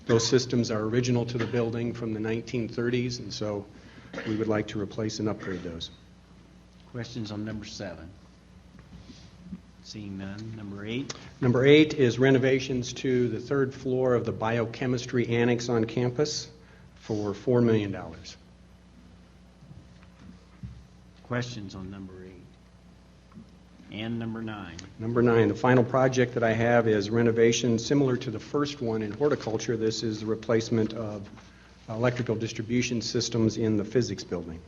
S4: Those systems are original to the building from the 1930s, and so we would like to replace and upgrade those.
S2: Questions on number 7? Seeing none. Number 8.
S4: Number 8 is renovations to the third floor of the biochemistry annex on campus for $4 million.
S2: Questions on number 8? And number 9.
S4: Number 9, the final project that I have is renovation similar to the first one in horticulture. This is the replacement of electrical distribution systems in the physics building.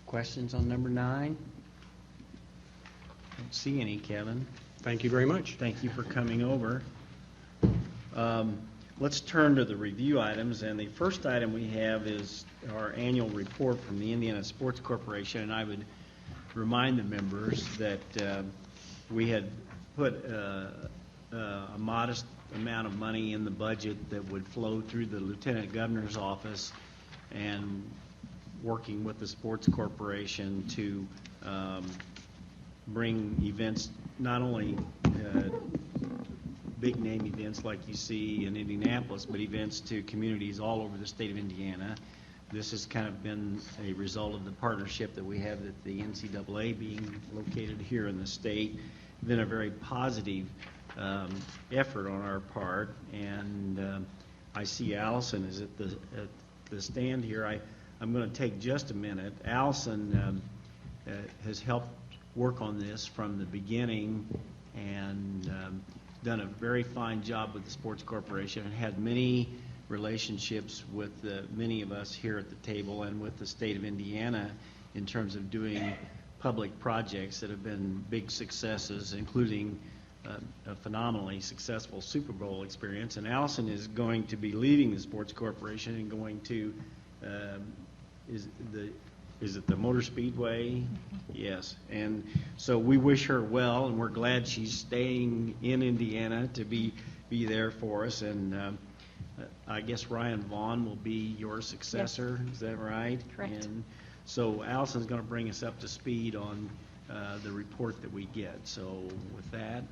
S2: Questions on number 9? Don't see any, Kevin.
S4: Thank you very much.
S2: Thank you for coming over. Let's turn to the review items, and the first item we have is our annual report from the Indiana Sports Corporation, and I would remind the members that we had put a modest amount of money in the budget that would flow through the Lieutenant Governor's office and working with the Sports Corporation to bring events, not only big name events like you see in Indianapolis, but events to communities all over the state of Indiana. This has kind of been a result of the partnership that we have at the NCAA being located here in the state. Been a very positive effort on our part, and I see Allison is at the stand here. I'm going to take just a minute. Allison has helped work on this from the beginning and done a very fine job with the Sports Corporation and had many relationships with many of us here at the table and with the state of Indiana in terms of doing public projects that have been big successes, including a phenomenally successful Super Bowl experience. And Allison is going to be leaving the Sports Corporation and going to, is it the Motor Speedway? Yes. And so we wish her well, and we're glad she's staying in Indiana to be there for us. And I guess Ryan Vaughn will be your successor. Yes. Is that right?
S6: Correct.
S2: And so Allison's going to bring us up to speed on the report that we get. So with that,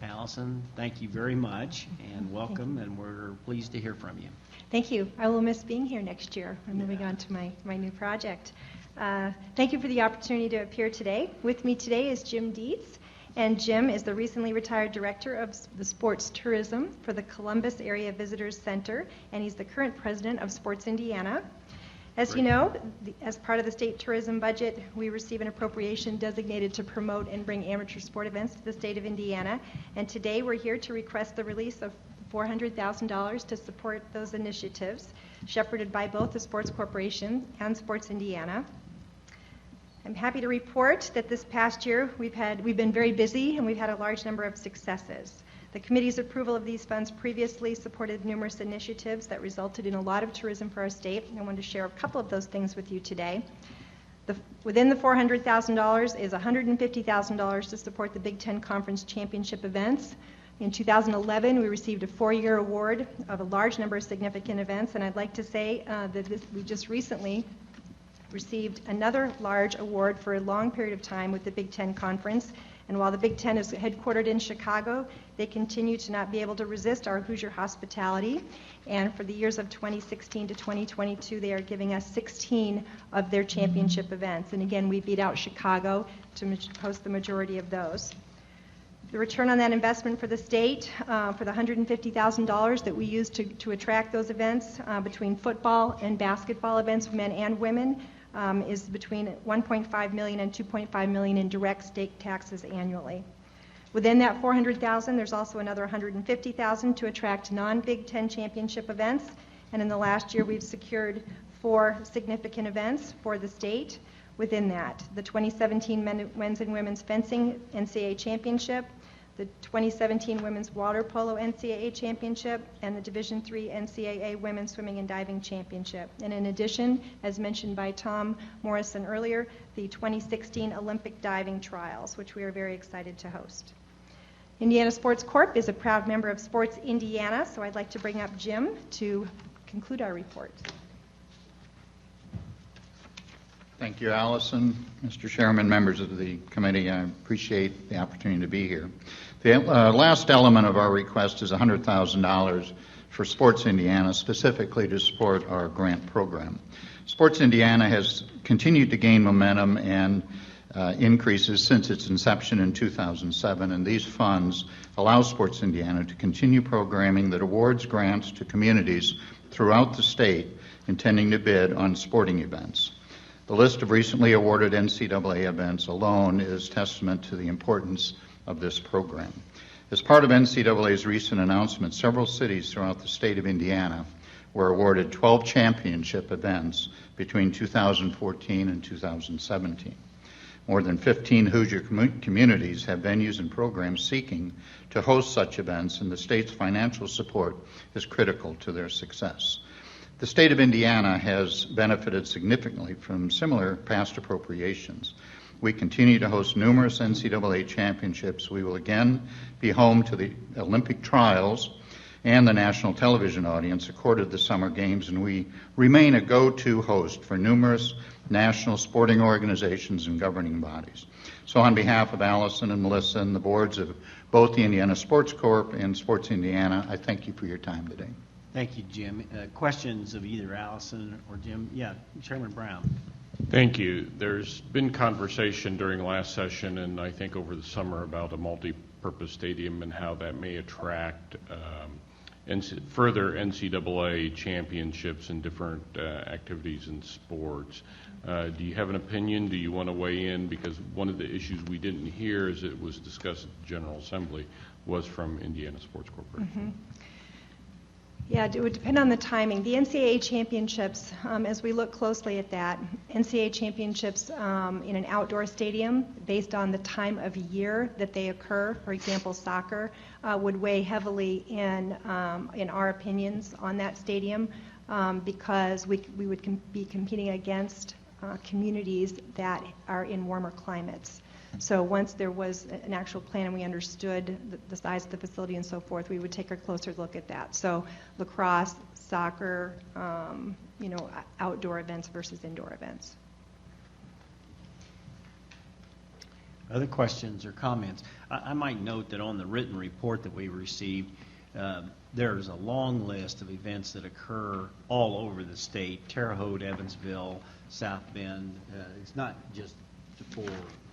S2: Allison, thank you very much, and welcome, and we're pleased to hear from you.
S6: Thank you. I will miss being here next year. I'm moving on to my new project. Thank you for the opportunity to appear today. With me today is Jim Dietz, and Jim is the recently retired director of the sports tourism for the Columbus Area Visitors Center, and he's the current president of Sports Indiana. As you know, as part of the state tourism budget, we receive an appropriation designated to promote and bring amateur sport events to the state of Indiana, and today we're here to request the release of $400,000 to support those initiatives, shepherded by both the Sports Corporation and Sports Indiana. I'm happy to report that this past year we've been very busy and we've had a large number of successes. The committee's approval of these funds previously supported numerous initiatives that resulted in a lot of tourism for our state, and I wanted to share a couple of those things with you today. Within the $400,000 is $150,000 to support the Big Ten Conference Championship events. In 2011, we received a 4-year award of a large number of significant events, and I'd like to say that we just recently received another large award for a long period of time with the Big Ten Conference. And while the Big Ten is headquartered in Chicago, they continue to not be able to resist our Hoosier hospitality. And for the years of 2016 to 2022, they are giving us 16 of their championship events. And again, we beat out Chicago to host the majority of those. The return on that investment for the state, for the $150,000 that we use to attract those events between football and basketball events, men and women, is between $1.5 million and $2.5 million in direct state taxes annually. Within that $400,000, there's also another $150,000 to attract non-Big Ten championship events, and in the last year we've secured 4 significant events for the state. Within that, the 2017 men's and women's fencing NCAA championship, the 2017 Women's Water Polo NCAA Championship, and the Division III NCAA Women's Swimming and Diving Championship. And in addition, as mentioned by Tom Morrison earlier, the 2016 Olympic Diving Trials, which we are very excited to host. Indiana Sports Corp is a proud member of Sports Indiana, so I'd like to bring up Jim to conclude our report.
S7: Thank you, Allison. Mr. Chairman, members of the committee, I appreciate the opportunity to be here. The last element of our request is $100,000 for Sports Indiana, specifically to support our grant program. Sports Indiana has continued to gain momentum, and increases since its inception in 2007, and these funds allow Sports Indiana to continue programming that awards grants to communities throughout the state intending to bid on sporting events. The list of recently awarded NCAA events alone is testament to the importance of this program. As part of NCAA's recent announcement, several cities throughout the state of Indiana were awarded 12 championship events between 2014 and 2017. More than 15 Hoosier communities have venues and programs seeking to host such events, and the state's financial support is critical to their success. The state of Indiana has benefited significantly from similar past appropriations. We continue to host numerous NCAA championships. We will again be home to the Olympic trials and the national television audience accorded the Summer Games, and we remain a go-to host for numerous national sporting organizations and governing bodies. So on behalf of Allison and Melissa and the boards of both the Indiana Sports Corp and Sports Indiana, I thank you for your time today.
S2: Thank you, Jim. Questions of either Allison or Jim? Yeah, Chairman Brown.
S10: Thank you. There's been conversation during last session and I think over the summer about a multi-purpose stadium and how that may attract further NCAA championships and different activities and sports. Do you have an opinion? Do you want to weigh in? Because one of the issues we didn't hear as it was discussed at the General Assembly was from Indiana Sports Corporation.
S6: Yeah, it would depend on the timing. The NCAA championships, as we look closely at that, NCAA championships in an outdoor stadium, based on the time of year that they occur, for example, soccer, would weigh heavily in our opinions on that stadium because we would be competing against communities that are in warmer climates. So once there was an actual plan and we understood the size of the facility and so forth, we would take a closer look at that. So lacrosse, soccer, outdoor events versus indoor events.
S2: Other questions or comments? I might note that on the written report that we received, there's a long list of events that occur all over the state: Terre Haute, Evansville, South Bend. It's not just for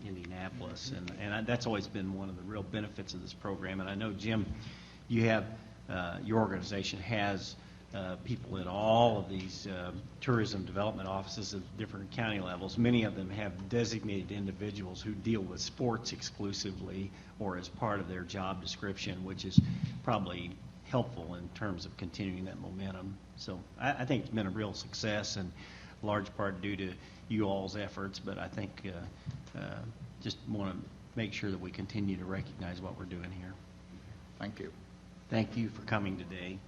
S2: Indianapolis, and that's always been one of the real benefits of this program. And I know, Jim, you have your organization has people in all of these tourism development offices at different county levels. Many of them have designated individuals who deal with sports exclusively or as part of their job description, which is probably helpful in terms of continuing that momentum. So I think it's been a real success, and large part due to you all's efforts, but I think just want to make sure that we continue to recognize what we're doing here.
S7: Thank you.
S2: Thank you for coming today.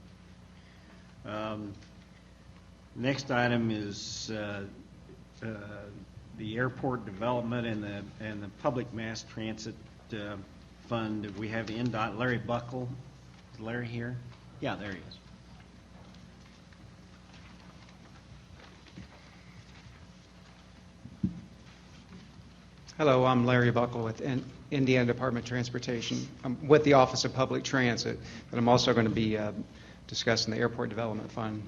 S2: Next item is the airport development and the public mass transit fund. We have NDOT Larry Buckle. Is Larry here? Yeah, there he is.
S9: Hello, I'm Larry Buckle with Indiana Department of Transportation. I'm with the Office of Public Transit, but I'm also going to be discussing the Airport Development Fund.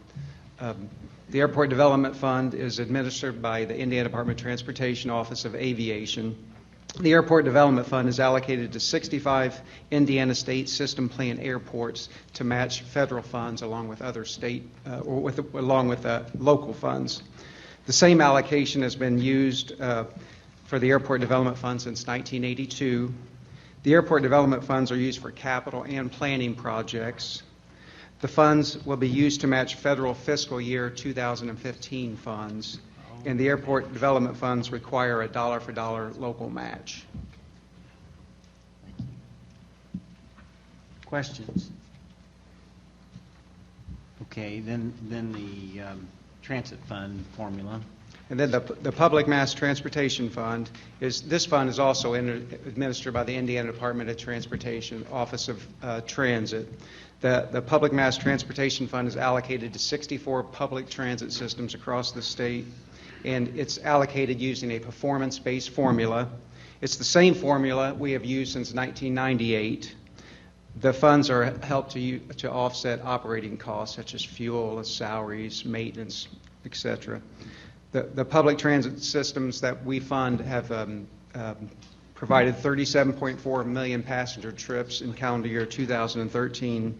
S9: The Airport Development Fund is administered by the Indiana Department of Transportation Office of Aviation. The Airport Development Fund is allocated to 65 Indiana State System Plan airports to match federal funds along with other state along with local funds. The same allocation has been used for the Airport Development Fund since 1982. The Airport Development Funds are used for capital and planning projects. The funds will be used to match federal fiscal year 2015 funds, and the Airport Development Funds require a dollar-for-dollar local match.
S2: Thank you. Questions? Okay, then the transit fund formula.
S9: And then the Public Mass Transportation Fund this fund is also administered by the Indiana Department of Transportation Office of Transit. The Public Mass Transportation Fund is allocated to 64 public transit systems across the state, and it's allocated using a performance-based formula. It's the same formula we have used since 1998. The funds are helped to offset operating costs such as fuel, salaries, maintenance, etc. The public transit systems that we fund have provided 37.4 million passenger trips in calendar year 2013.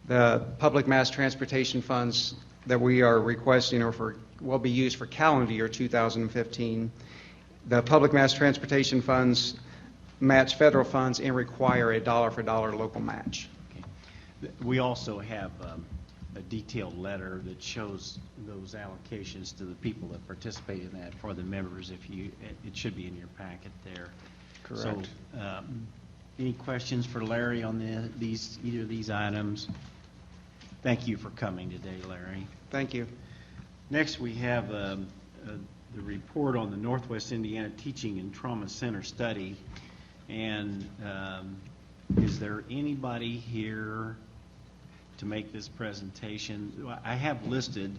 S9: The public mass transportation funds that we are requesting will be used for calendar year 2015. The public mass transportation funds match federal funds and require a dollar-for-dollar local match.
S2: We also have a detailed letter that shows those allocations to the people that participate in that for the members. It should be in your packet there.
S9: Correct.
S2: So, any questions for Larry on either of these items? Thank you for coming today, Larry.
S9: Thank you.
S2: Next, we have the report on the Northwest Indiana Teaching and Trauma Center study. And is there anybody here to make this presentation? I have listed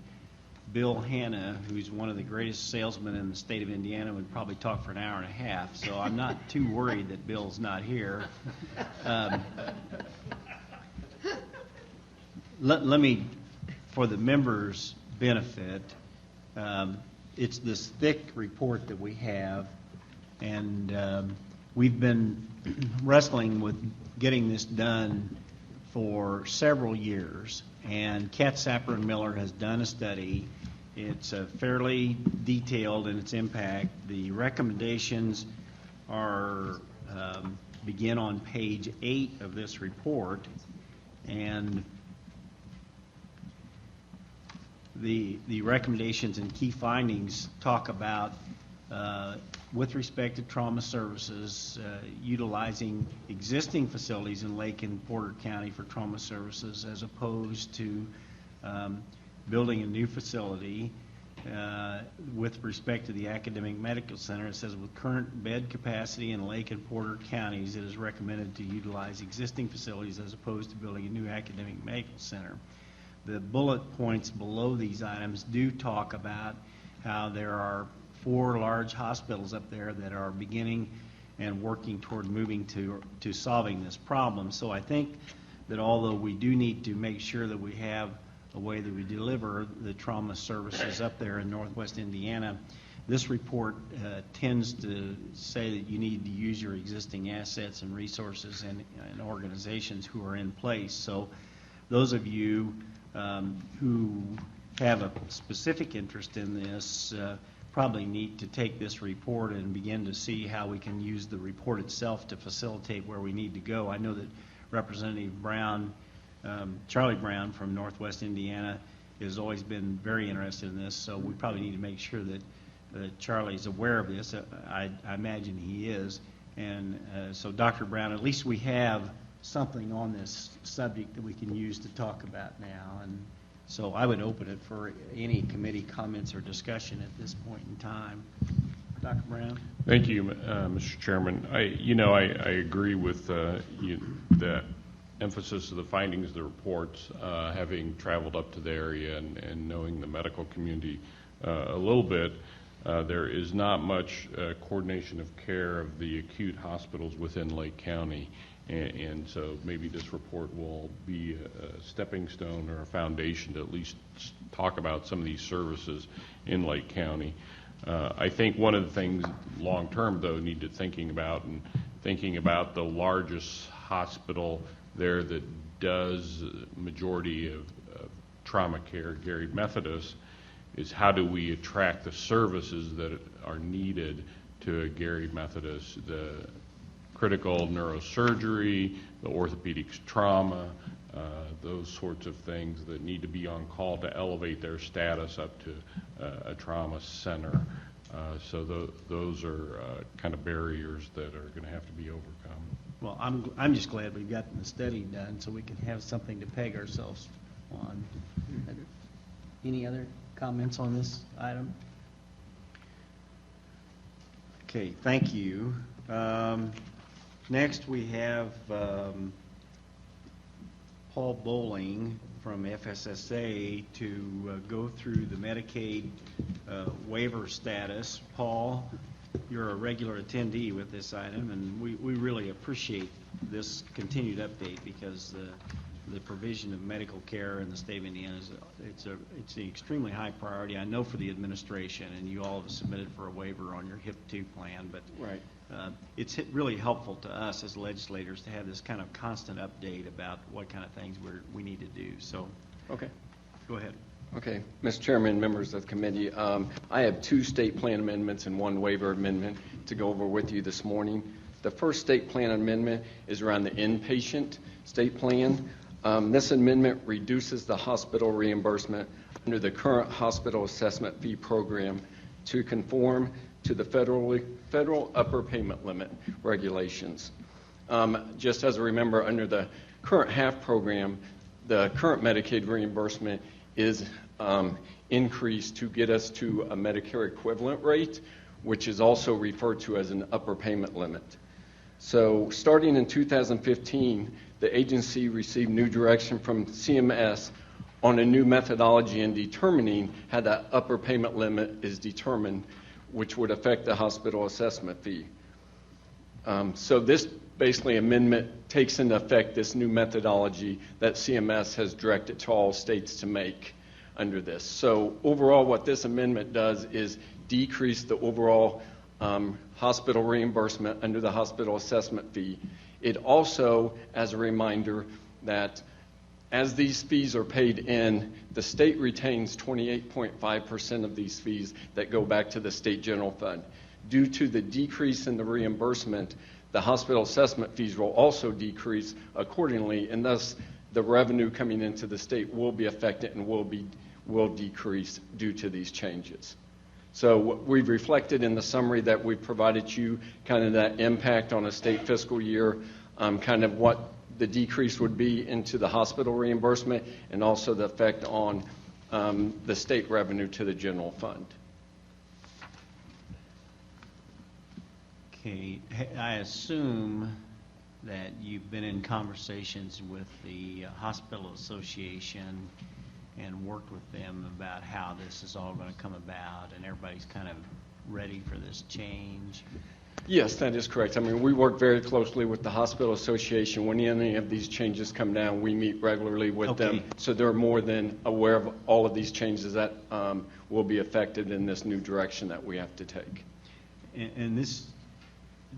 S2: Bill Hanna, who's one of the greatest salesmen in the state of Indiana, would probably talk for an hour and a half, so I'm not too worried that Bill's not here. Let me, for the members' benefit, it's this thick report that we have, and we've been wrestling with getting this done for several years, and Katz Sapper and Miller has done a study. It's fairly detailed in its impact. The recommendations are begin on page 8 of this report, and the recommendations and key findings talk about with respect to trauma services, utilizing existing facilities in Lake and Porter County for trauma services as opposed to building a new facility. With respect to the Academic Medical Center, it says with current bed capacity in Lake and Porter counties, it is recommended to utilize existing facilities as opposed to building a new academic medical center. The bullet points below these items do talk about how there are 4 large hospitals up there that are beginning and working toward moving to solving this problem. So I think that although we do need to make sure that we have a way that we deliver the trauma services up there in Northwest Indiana, this report tends to say that you need to use your existing assets and resources and organizations who are in place. So those of you who have a specific interest in this probably need to take this report and begin to see how we can use the report itself to facilitate where we need to go. I know that Representative Brown, Charlie Brown from Northwest Indiana, has always been very interested in this, so we probably need to make sure that Charlie's aware of this. I imagine he is. And so, Dr. Brown, at least we have something on this subject that we can use to talk about now. And so I would open it for any committee comments or discussion at this point in time. Dr. Brown?
S10: Thank you, Mr. Chairman. I agree with the emphasis of the findings of the reports, having traveled up to the area and knowing the medical community a little bit. There is not much coordination of care of the acute hospitals within Lake County. And so maybe this report will be a stepping stone or a foundation to at least talk about some of these services in Lake County. I think one of the things long term, though, need to thinking about the largest hospital there that does majority of trauma care, Gary Methodist, is how do we attract the services that are needed to a Gary Methodist, the critical neurosurgery, the orthopedics trauma, those sorts of things that need to be on call to elevate their status up to a trauma center. So those are kind of barriers that are going to have to be overcome.
S2: Well, I'm just glad we've gotten the study done so we can have something to peg ourselves on. Any other comments on this item? Okay, thank you. Next, we have Paul Bowling from FSSA to go through the Medicaid waiver status. Paul, you're a regular attendee with this item, and we really appreciate this continued update because the provision of medical care in the state of Indiana is it's an extremely high priority. I know for the administration, and you all have submitted for a waiver on your HIP 2 plan, but
S4: Right.
S2: It's really helpful to us as legislators to have this kind of constant update about what kind of things we need to do. So,
S11: Okay.
S2: go ahead.
S11: Okay. Mr. Chairman, members of the committee, I have 2 state plan amendments and 1 waiver amendment to go over with you this morning. The first state plan amendment is around the inpatient state plan. This amendment reduces the hospital reimbursement under the current hospital assessment fee program to conform to the federal upper payment limit regulations. Just as a remember, under the current HAF program, the current Medicaid reimbursement is increased to get us to a Medicare equivalent rate, which is also referred to as an upper payment limit. So starting in 2015, the agency received new direction from CMS on a new methodology in determining how that upper payment limit is determined, which would affect the hospital assessment fee. So this basically amendment takes into effect this new methodology that CMS has directed to all states to make under this. So overall, what this amendment does is decrease the overall hospital reimbursement under the hospital assessment fee. It also, as a reminder, that as these fees are paid in, the state retains 28.5% of these fees that go back to the state general fund. Due to the decrease in the reimbursement, the hospital assessment fees will also decrease accordingly, and thus the revenue coming into the state will be affected and will decrease due to these changes. So we've reflected in the summary that we've provided you kind of that impact on a state fiscal year, kind of what the decrease would be into the hospital reimbursement, and also the effect on the state revenue to the general fund.
S2: Okay, I assume that you've been in conversations with the Hospital Association and worked with them about how this is all going to come about, and everybody's kind of ready for this change.
S11: Yes, that is correct. I mean, we work very closely with the Hospital Association. When any of these changes come down, we meet regularly with them. So they're more than aware of all of these changes that will be affected in this new direction that we have to take.
S2: And this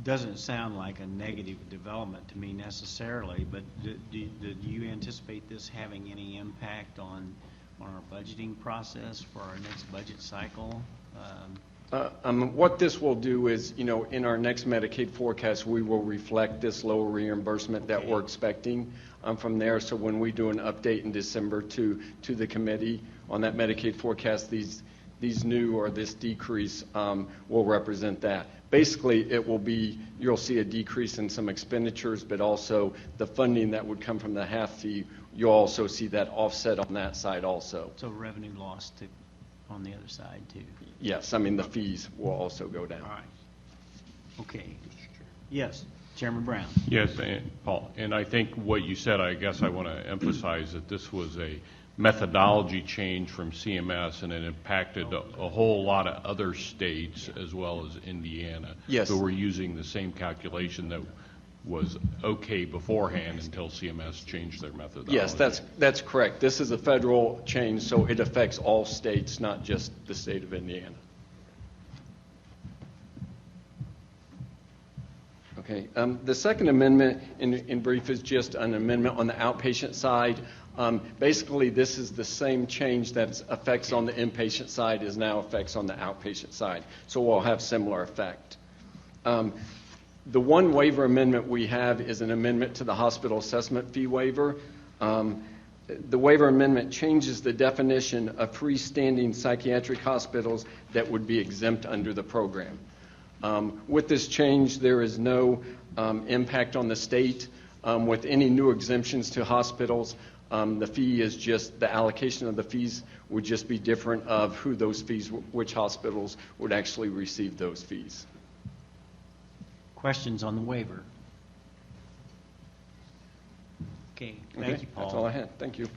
S2: doesn't sound like a negative development to me necessarily, but do you anticipate this having any impact on our budgeting process for our next budget cycle?
S11: What this will do is, in our next Medicaid forecast, we will reflect this lower reimbursement that we're expecting from there. So when we do an update in December to the committee on that Medicaid forecast, these new or this decrease will represent that. Basically, it will be, you'll see a decrease in some expenditures, but also the funding that would come from the HAF fee, you'll also see that offset on that side also.
S2: So revenue loss on the other side too?
S11: Yes, I mean the fees will also go down.
S2: All right. Okay. Yes, Chairman Brown.
S10: Yes, Paul, and I think what you said, I guess I want to emphasize that this was a methodology change from CMS, and it impacted a whole lot of other states as well as Indiana.
S11: Yes.
S10: So we're using the same calculation that was okay beforehand until CMS changed their methodology.
S11: Yes, that's correct. This is a federal change, so it affects all states, not just the state of Indiana. Okay. The second amendment, in brief, is just an amendment on the outpatient side. Basically, this is the same change that affects on the inpatient side as now affects on the outpatient side. So we'll have similar effect. The one waiver amendment we have is an amendment to the hospital assessment fee waiver. The waiver amendment changes the definition of freestanding psychiatric hospitals that would be exempt under the program. With this change, there is no impact on the state. With any new exemptions to hospitals, the fee is just, the allocation of the fees would just be different of who those fees, which hospitals would actually receive those fees.
S2: Questions on the waiver? Okay, thank you, Paul.
S11: That's all I had. Thank you.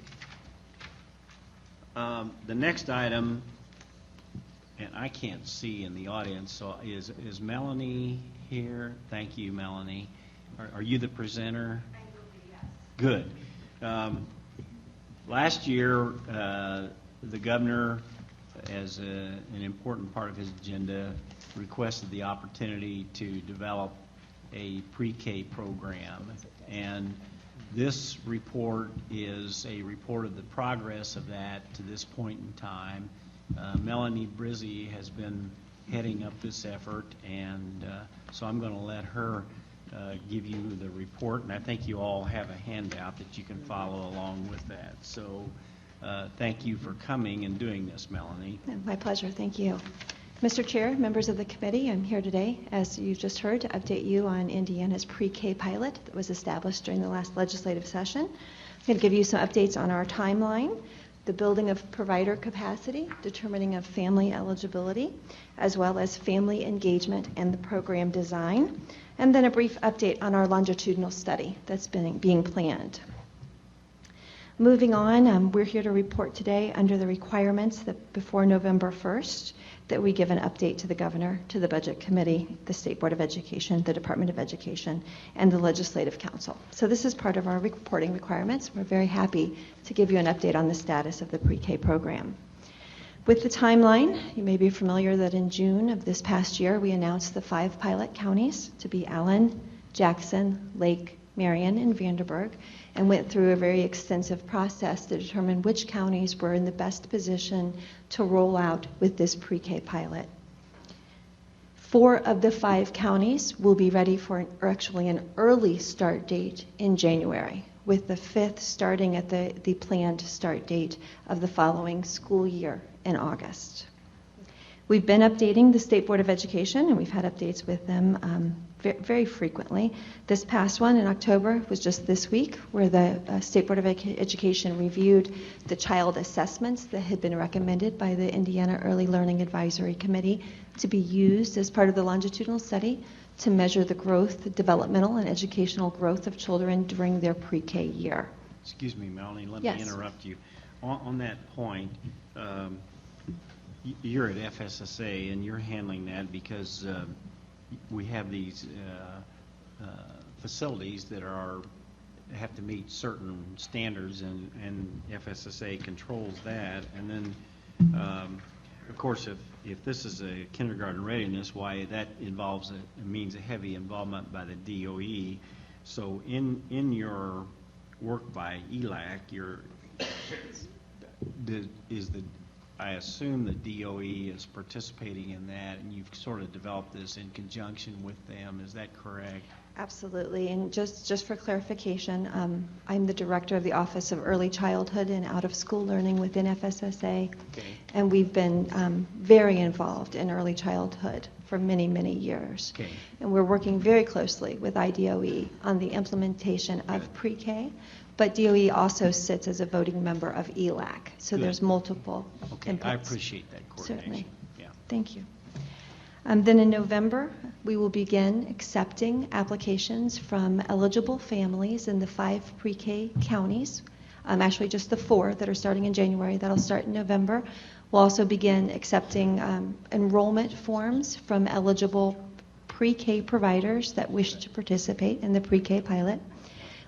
S2: The next item, and I can't see in the audience, so is Melanie here? Thank you, Melanie. Are you the presenter? I will be, yes. Good. Last year, the governor, as an important part of his agenda, requested the opportunity to develop a pre-K program. And this report is a report of the progress of that to this point in time. Melanie Brizzi has been heading up this effort, and so I'm going to let her give you the report, and I think you all have a handout that you can follow along with that. So thank you for coming and doing this, Melanie.
S15: My pleasure. Thank you. Mr. Chair, members of the committee, I'm here today, as you just heard, to update you on Indiana's pre-K pilot that was established during the last legislative session. I'm going to give you some updates on our timeline, the building of provider capacity, determining of family eligibility, as well as family engagement and the program design, and then a brief update on our longitudinal study that's being planned. Moving on, we're here to report today under the requirements that before November 1st that we give an update to the governor, to the Budget Committee, the State Board of Education, the Department of Education, and the Legislative Council. So this is part of our reporting requirements. We're very happy to give you an update on the status of the pre-K program. With the timeline, you may be familiar that in June of this past year, we announced the 5 pilot counties to be Allen, Jackson, Lake, Marion, and Vanderburgh, and went through a very extensive process to determine which counties were in the best position to roll out with this pre-K pilot. 4 of the 5 counties will be ready for an early start date in January, with the 5th starting at the planned start date of the following school year in August. We've been updating the State Board of Education, and we've had updates with them very frequently. This past one in October was just this week, where the State Board of Education reviewed the child assessments that had been recommended by the Indiana Early Learning Advisory Committee to be used as part of the longitudinal study to measure the growth, the developmental and educational growth of children during their pre-K year.
S2: Excuse me, Melanie, let
S15: Yes.
S2: me interrupt you. On that point, you're at FSSA and you're handling that because we have these facilities that have to meet certain standards, and FSSA controls that. And then, of course, if this is a kindergarten readiness, why that means a heavy involvement by the DOE. So in your work by ELAC, I assume the DOE is participating in that, and you've sort of developed this in conjunction with them. Is that correct?
S15: Absolutely. And just for clarification, I'm the director of the Office of Early Childhood and Out-of-School Learning within FSSA.
S2: Okay.
S15: And we've been very involved in early childhood for many, many years.
S2: Okay.
S15: And we're working very closely with IDOE on the implementation of pre-K. But DOE also sits as a voting member of ELAC. So
S2: Good.
S15: there's multiple
S2: Okay,
S15: inputs.
S2: I appreciate that coordination.
S15: Certainly.
S2: Yeah.
S15: Thank you. Then in November, we will begin accepting applications from eligible families in the 5 pre-K counties. Actually, just the 4 that are starting in January. That'll start in November. We'll also begin accepting enrollment forms from eligible pre-K providers that wish to participate in the pre-K pilot.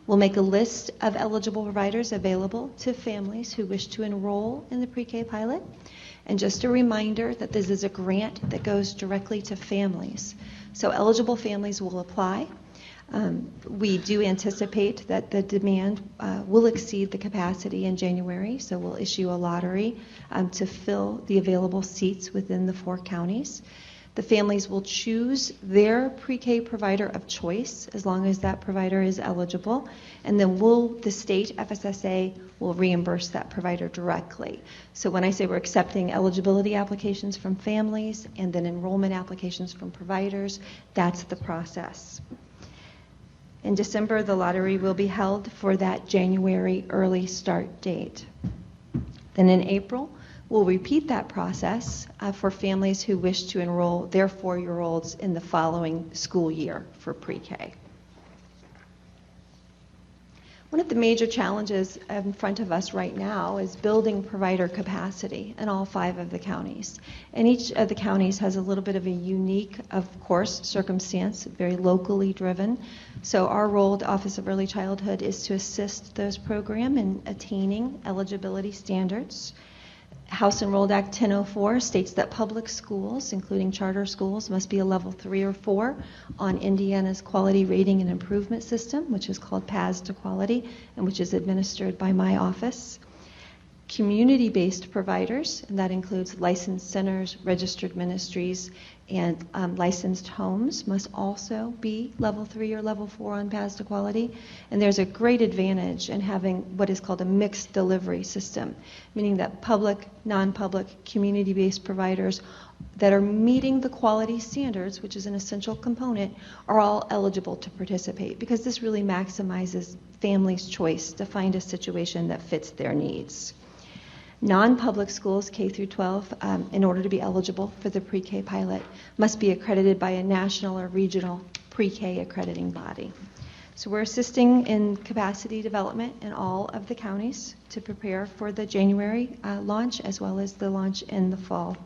S15: We'll make a list of eligible providers available to families who wish to enroll in the pre-K pilot. And just a reminder that this is a grant that goes directly to families. So eligible families will apply. We do anticipate that the demand will exceed the capacity in January, so we'll issue a lottery to fill the available seats within the 4 counties. The families will choose their pre-K provider of choice as long as that provider is eligible, and then the state, FSSA, will reimburse that provider directly. So when I say we're accepting eligibility applications from families and then enrollment applications from providers, that's the process. In December, the lottery will be held for that January early start date. Then in April, we'll repeat that process for families who wish to enroll their 4-year-olds in the following school year for pre-K. One of the major challenges in front of us right now is building provider capacity in all 5 of the counties. And each of the counties has a little bit of a unique, of course, circumstance, very locally driven. So our role at the Office of Early Childhood is to assist those programs in attaining eligibility standards. House Enrolled Act 1004 states that public schools, including charter schools, must be a level 3 or 4 on Indiana's Quality Rating and Improvement System, which is called PAS to Quality, and which is administered by my office. Community-based providers, and that includes licensed centers, registered ministries, and licensed homes, must also be level 3 or level 4 on PAS to Quality. And there's a great advantage in having what is called a mixed delivery system, meaning that public, non-public, community-based providers that are meeting the quality standards, which is an essential component, are all eligible to participate, because this really maximizes families' choice to find a situation that fits their needs. Non-public schools, K through 12, in order to be eligible for the pre-K pilot, must be accredited by a national or regional pre-K accrediting body. So we're assisting in capacity development in all of the counties to prepare for the January launch, as well as the launch in the fall.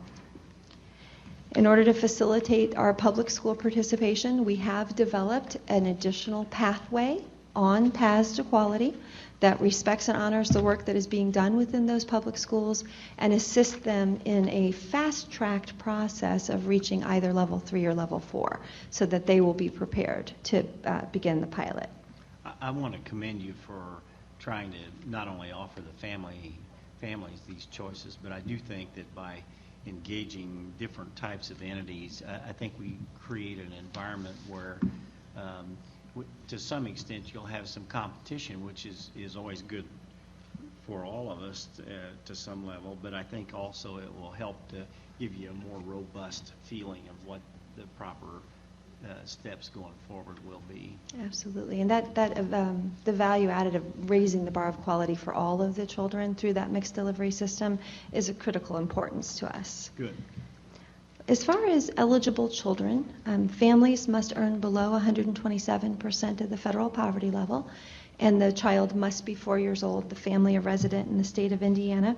S15: In order to facilitate our public school participation, we have developed an additional pathway on PAS to Quality that respects and honors the work that is being done within those public schools and assists them in a fast-tracked process of reaching either level 3 or level 4, so that they will be prepared to begin the pilot.
S2: I want to commend you for trying to not only offer the families these choices, but I do think that by engaging different types of entities, I think we create an environment where to some extent you'll have some competition, which is always good for all of us to some level, but I think also it will help to give you a more robust feeling of what the proper steps going forward will be.
S15: Absolutely, and the value added of raising the bar of quality for all of the children through that mixed delivery system is of critical importance to us.
S2: Good.
S15: As far as eligible children, families must earn below 127% of the federal poverty level, and the child must be 4 years old, the family a resident in the state of Indiana.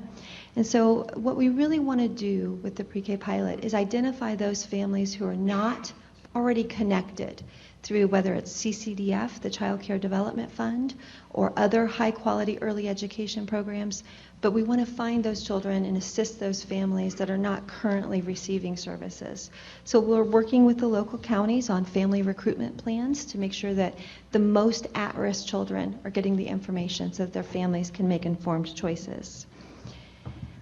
S15: And so what we really want to do with the pre-K pilot is identify those families who are not already connected through whether it's CCDF, the Child Care Development Fund, or other high-quality early education programs, but we want to find those children and assist those families that are not currently receiving services. So we're working with the local counties on family recruitment plans to make sure that the most at-risk children are getting the information so that their families can make informed choices.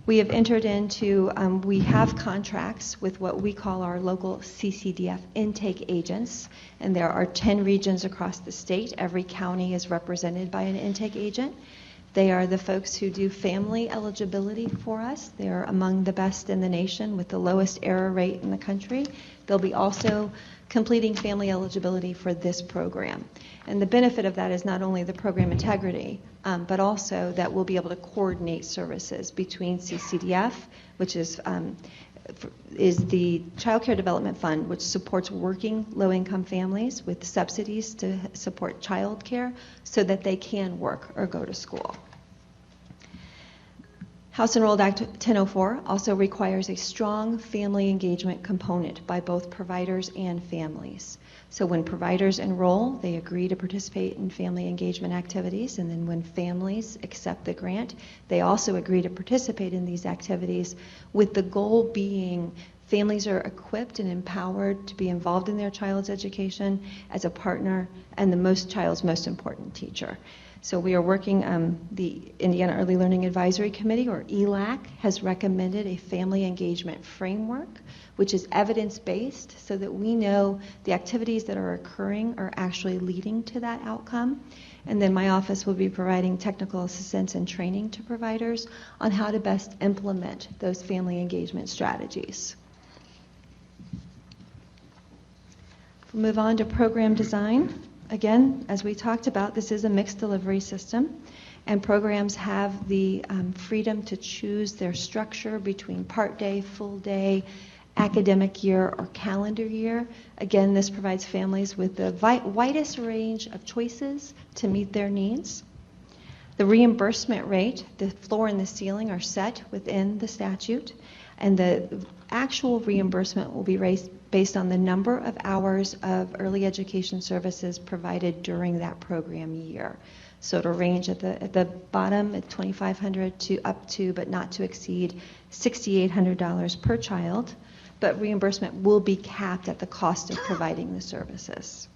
S15: We have entered into, we have contracts with what we call our local CCDF intake agents, and there are 10 regions across the state. Every county is represented by an intake agent. They are the folks who do family eligibility for us. They are among the best in the nation with the lowest error rate in the country. They'll be also completing family eligibility for this program. And the benefit of that is not only the program integrity, but also that we'll be able to coordinate services between CCDF, which is the Child Care Development Fund, which supports working low-income families with subsidies to support child care so that they can work or go to school. House Enrolled Act 1004 also requires a strong family engagement component by both providers and families. So when providers enroll, they agree to participate in family engagement activities, and then when families accept the grant, they also agree to participate in these activities, with the goal being families are equipped and empowered to be involved in their child's education as a partner and the child's most important teacher. So we are working, the Indiana Early Learning Advisory Committee, or ELAC, has recommended a family engagement framework, which is evidence-based, so that we know the activities that are occurring are actually leading to that outcome. And then my office will be providing technical assistance and training to providers on how to best implement those family engagement strategies. We'll move on to program design. Again, as we talked about, this is a mixed delivery system, and programs have the freedom to choose their structure between part day, full day, academic year, or calendar year. Again, this provides families with the widest range of choices to meet their needs. The reimbursement rate, the floor and the ceiling are set within the statute, and the actual reimbursement will be raised based on the number of hours of early education services provided during that program year. So it'll range at the bottom at $2,500 to up to, but not to exceed, $6,800 per child, but reimbursement will be capped at the cost of providing the services.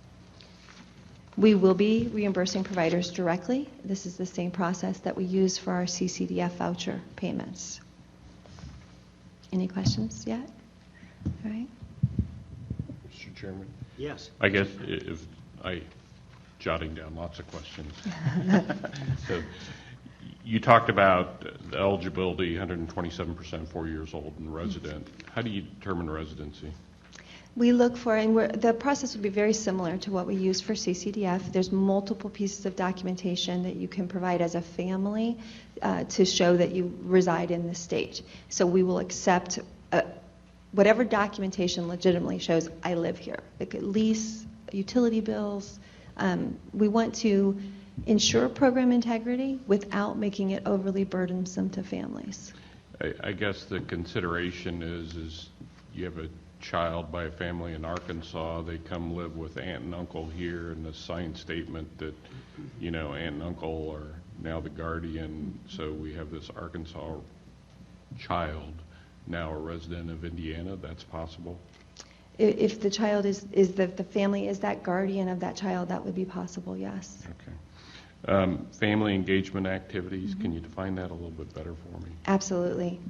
S15: We will be reimbursing providers directly. This is the same process that we use for our CCDF voucher payments. Any questions yet? All right.
S10: Mr. Chairman?
S2: Yes.
S10: I guess if jotting down lots of questions. So you talked about the eligibility, 127%, 4 years old and resident. How do you determine residency?
S15: We look for, and the process would be very similar to what we use for CCDF. There's multiple pieces of documentation that you can provide as a family to show that you reside in the state. So we will accept whatever documentation legitimately shows I live here. Like lease, utility bills. We want to ensure program integrity without making it overly burdensome to families.
S10: I guess the consideration is you have a child by a family in Arkansas, they come live with aunt and uncle here, and the signed statement that, aunt and uncle are now the guardian, so we have this Arkansas child now a resident of Indiana. That's possible?
S15: If the child is the family is that guardian of that child, that would be possible, yes.
S10: Okay. Family engagement activities, can you define that a little bit better for me?
S15: Absolutely.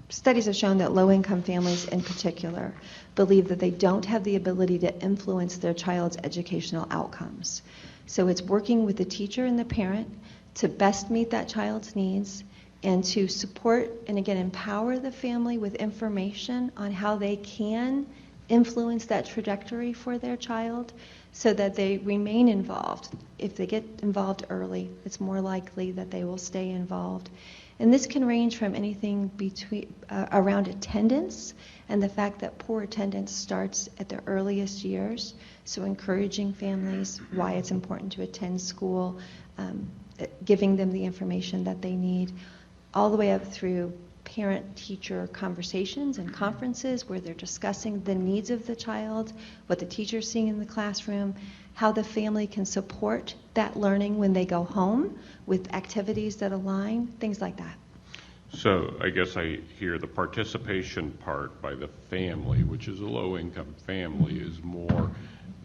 S15: Studies have shown that low-income families in particular believe that they don't have the ability to influence their child's educational outcomes. So it's working with the teacher and the parent to best meet that child's needs and to support and, again, empower the family with information on how they can influence that trajectory for their child so that they remain involved. If they get involved early, it's more likely that they will stay involved. And this can range from anything between around attendance and the fact that poor attendance starts at the earliest years, so encouraging families why it's important to attend school, giving them the information that they need, all the way up through parent-teacher conversations and conferences where they're discussing the needs of the child, what the teacher's seeing in the classroom, how the family can support that learning when they go home with activities that align, things like that.
S10: So I guess I hear the participation part by the family, which is a low-income family, is more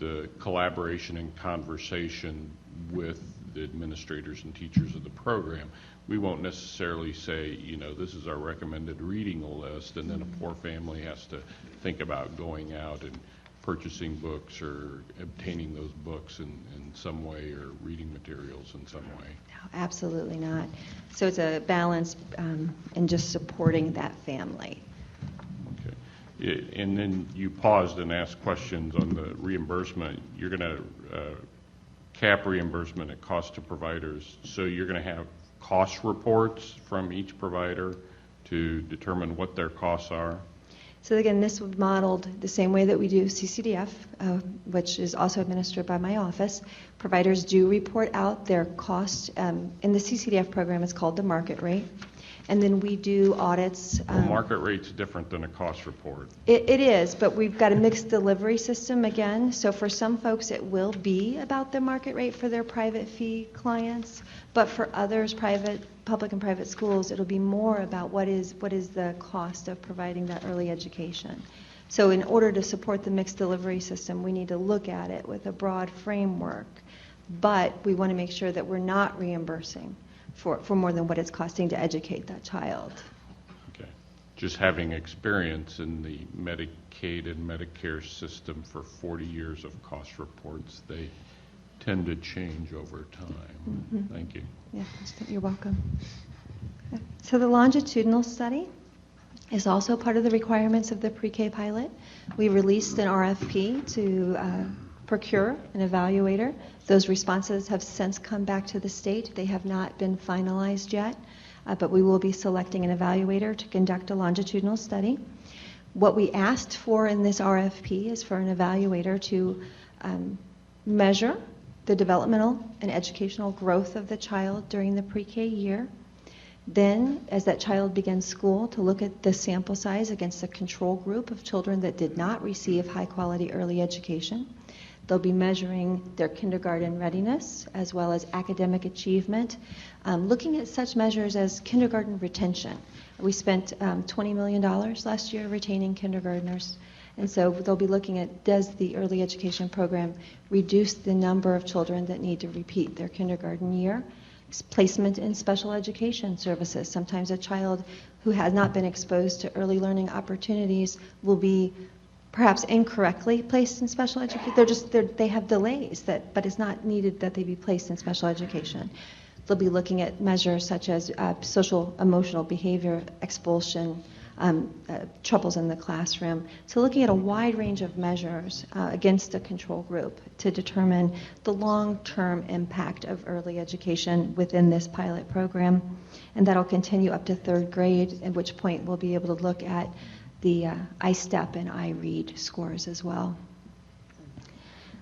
S10: the collaboration and conversation with the administrators and teachers of the program. We won't necessarily say, this is our recommended reading list, and then a poor family has to think about going out and purchasing books or obtaining those books in some way or reading materials in some way.
S15: No, absolutely not. So it's a balance in just supporting that family.
S10: Okay. And then you paused and asked questions on the reimbursement. You're going to cap reimbursement at cost to providers. So you're going to have cost reports from each provider to determine what their costs are?
S15: So again, this was modeled the same way that we do CCDF, which is also administered by my office. Providers do report out their cost. In the CCDF program, it's called the market rate. And then we do audits.
S10: Well, market rate's different than a cost report.
S15: It is, but we've got a mixed delivery system again. So for some folks, it will be about the market rate for their private fee clients. But for others, public and private schools, it'll be more about what is the cost of providing that early education. So in order to support the mixed delivery system, we need to look at it with a broad framework. But we want to make sure that we're not reimbursing for more than what it's costing to educate that child.
S10: Okay. Just having experience in the Medicaid and Medicare system for 40 years of cost reports, they tend to change over time.
S15: Mm-hmm.
S10: Thank you.
S15: Yeah, you're welcome. So the longitudinal study is also part of the requirements of the pre-K pilot. We released an RFP to procure an evaluator. Those responses have since come back to the state. They have not been finalized yet, but we will be selecting an evaluator to conduct a longitudinal study. What we asked for in this RFP is for an evaluator to measure the developmental and educational growth of the child during the pre-K year. Then, as that child begins school, to look at the sample size against a control group of children that did not receive high-quality early education. They'll be measuring their kindergarten readiness as well as academic achievement, looking at such measures as kindergarten retention. We spent $20 million last year retaining kindergartners. And so they'll be looking at, does the early education program reduce the number of children that need to repeat their kindergarten year? Placement in special education services. Sometimes a child who has not been exposed to early learning opportunities will be perhaps incorrectly placed in special education. They have delays, but it's not needed that they be placed in special education. They'll be looking at measures such as social emotional behavior, expulsion, troubles in the classroom. So looking at a wide range of measures against a control group to determine the long-term impact of early education within this pilot program. And that'll continue up to third grade, at which point we'll be able to look at the iStep and iRead scores as well.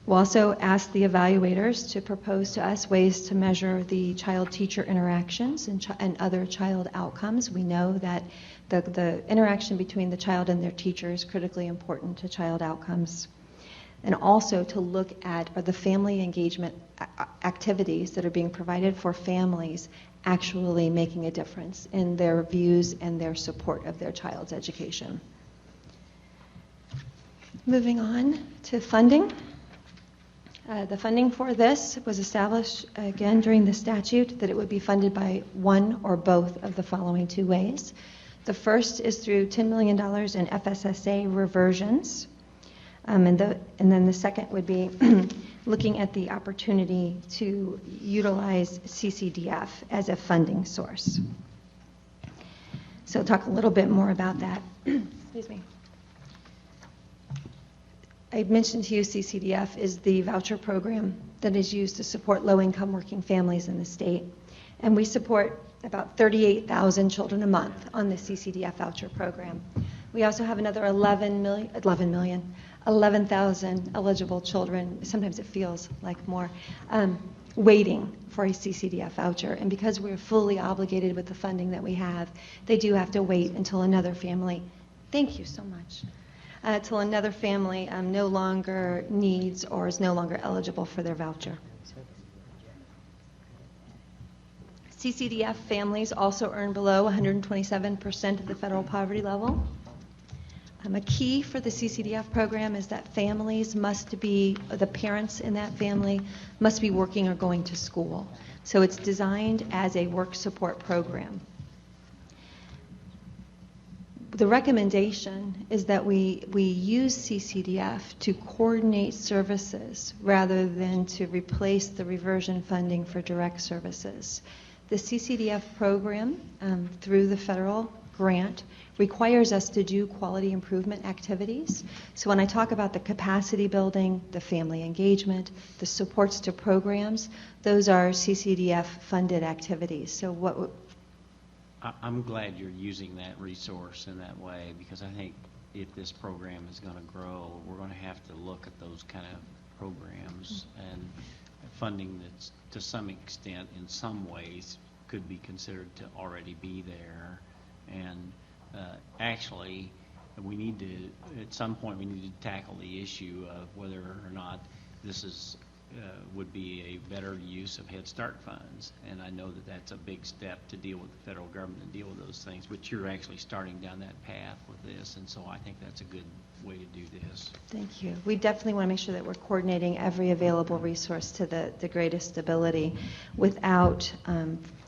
S15: We'll also ask the evaluators to propose to us ways to measure the child-teacher interactions and other child outcomes. We know that the interaction between the child and their teacher is critically important to child outcomes. And also to look at are the family engagement activities that are being provided for families actually making a difference in their views and their support of their child's education. Moving on to funding. The funding for this was established, again, during the statute that it would be funded by one or both of the following two ways. The first is through $10 million in FSSA reversions, and then the second would be looking at the opportunity to utilize CCDF as a funding source. So I'll talk a little bit more about that. Excuse me. I mentioned to you CCDF is the voucher program that is used to support low-income working families in the state. And we support about 38,000 children a month on the CCDF voucher program. We also have another 11,000 eligible children, sometimes it feels like more, waiting for a CCDF voucher. And because we're fully obligated with the funding that we have, they do have to wait until another family, thank you so much, till another family no longer needs or is no longer eligible for their voucher. CCDF families also earn below 127% of the federal poverty level. A key for the CCDF program is that families must be, the parents in that family must be working or going to school. So it's designed as a work support program. The recommendation is that we use CCDF to coordinate services rather than to replace the reversion funding for direct services. The CCDF program, through the federal grant, requires us to do quality improvement activities. So when I talk about the capacity building, the family engagement, the supports to programs, those are CCDF funded activities. So what
S2: I'm glad you're using that resource in that way, because I think if this program is going to grow, we're going to have to look at those kind of programs, and funding that's to some extent in some ways could be considered to already be there. And actually, we need to, at some point, we need to tackle the issue of whether or not this is would be a better use of Head Start funds. And I know that that's a big step to deal with the federal government and deal with those things, but you're actually starting down that path with this, and so I think that's a good way to do this.
S15: Thank you. We definitely want to make sure that we're coordinating every available resource to the greatest ability without,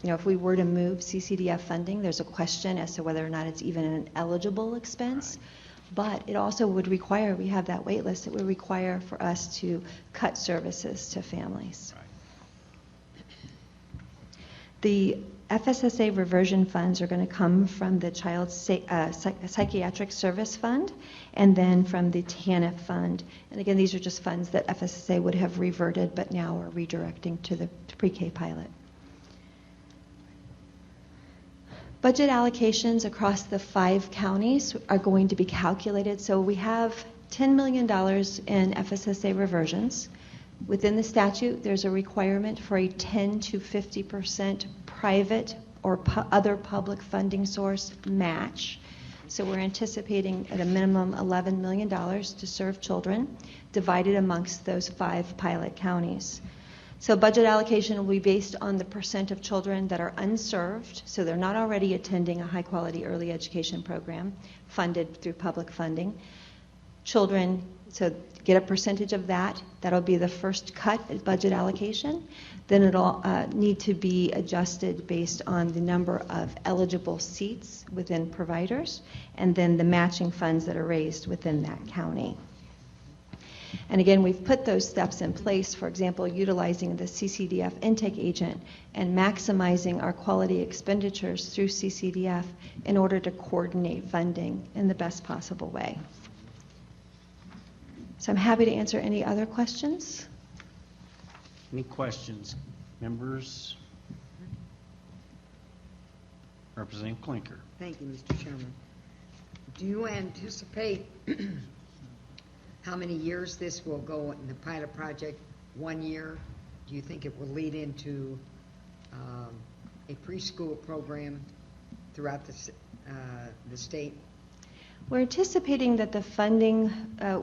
S15: if we were to move CCDF funding, there's a question as to whether or not it's even an eligible expense. Right. But it also would require, we have that wait list, it would require for us to cut services to families. Right. The FSSA reversion funds are going to come from the Child Psychiatric Service Fund and then from the TANF Fund. And again, these are just funds that FSSA would have reverted but now are redirecting to the pre-K pilot. Budget allocations across the 5 counties are going to be calculated. So we have $10 million in FSSA reversions, Within the statute, there's a requirement for a 10 to 50% private or other public funding source match. So we're anticipating at a minimum $11 million to serve children, divided amongst those 5 pilot counties. So budget allocation will be based on the percent of children that are unserved, so they're not already attending a high-quality early education program funded through public funding. Children, so get a percentage of that. That'll be the first cut at budget allocation. Then it'll need to be adjusted based on the number of eligible seats within providers, and then the matching funds that are raised within that county. And again, we've put those steps in place, for example, utilizing the CCDF intake agent and maximizing our quality expenditures through CCDF in order to coordinate funding in the best possible way. So I'm happy to answer any other questions.
S2: Any questions, members? Representative Klinker.
S13: Thank you, Mr. Chairman. Do you anticipate how many years this will go in the pilot project? 1 year? Do you think it will lead into a preschool program throughout the state?
S15: We're anticipating that the funding,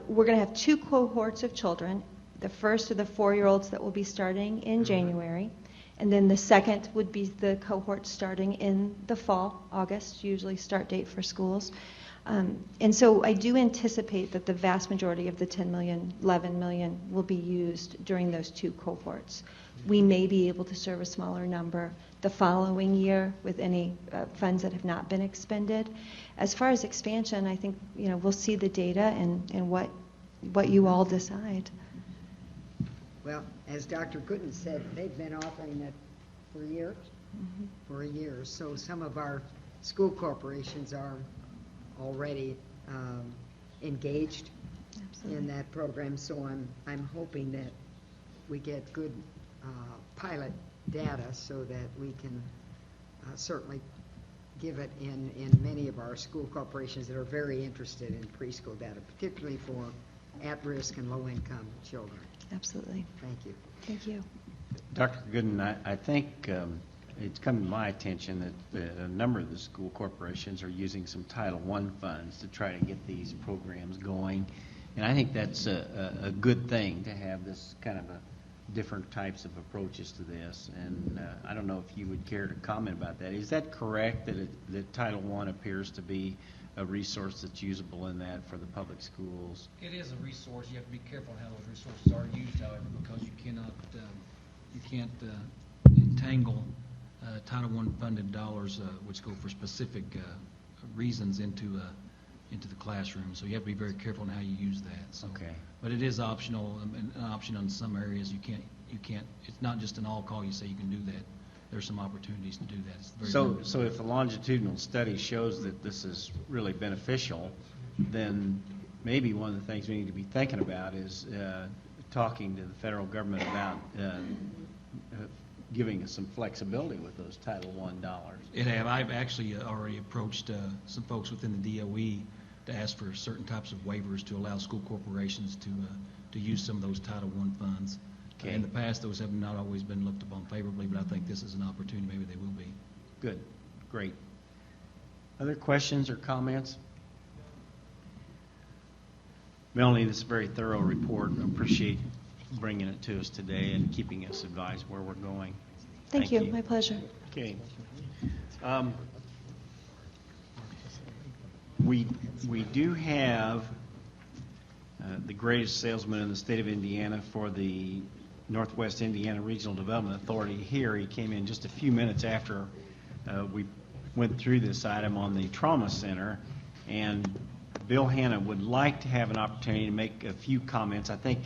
S15: we're going to have 2 cohorts of children. The first are the 4-year-olds that will be starting in January, and then the second would be the cohort starting in the fall, August, usually start date for schools. And so I do anticipate that the vast majority of the $10 million, $11 million will be used during those 2 cohorts. We may be able to serve a smaller number the following year with any funds that have not been expended. As far as expansion, I think we'll see the data and what you all decide.
S13: Well, as Dr. Gooden said, they've been offering it for years. Mm-hmm. For years. So some of our school corporations are already engaged Absolutely. In that program. So I'm hoping that we get good pilot data so that we can certainly give it in many of our school corporations that are very interested in preschool data, particularly for at-risk and low-income children.
S15: Absolutely.
S13: Thank you.
S15: Thank you.
S2: Dr. Gooden, I think it's come to my attention that a number of the school corporations are using some Title I funds to try to get these programs going. And I think that's a good thing to have this kind of a different types of approaches to this. And I don't know if you would care to comment about that. Is that correct that Title I appears to be a resource that's usable in that for the public schools?
S14: It is a resource. You have to be careful how those resources are used, however, because you can't entangle Title I funded dollars, which go for specific reasons into the classroom. So you have to be very careful on how you use that. So,
S2: okay.
S14: But it is optional, an option in some areas. You can't. It's not just an all call. You say you can do that. There's some opportunities to do that. It's very
S2: so if a longitudinal study shows that this is really beneficial, then maybe one of the things we need to be thinking about is talking to the federal government about giving us some flexibility with those Title I dollars.
S14: I've actually already approached some folks within the DOE to ask for certain types of waivers to allow school corporations to use some of those Title I funds. Okay. In the past, those have not always been looked upon favorably, but I think this is an opportunity. Maybe they will be.
S2: Good. Great. Other questions or comments? Melanie, this is a very thorough report. I appreciate bringing it to us today and keeping us advised where we're going.
S15: Thank you. My pleasure.
S2: Okay. We do have the greatest salesman in the state of Indiana for the Northwest Indiana Regional Development Authority here. He came in just a few minutes after we went through this item on the Trauma Center, and Bill Hanna would like to have an opportunity to make a few comments, I think,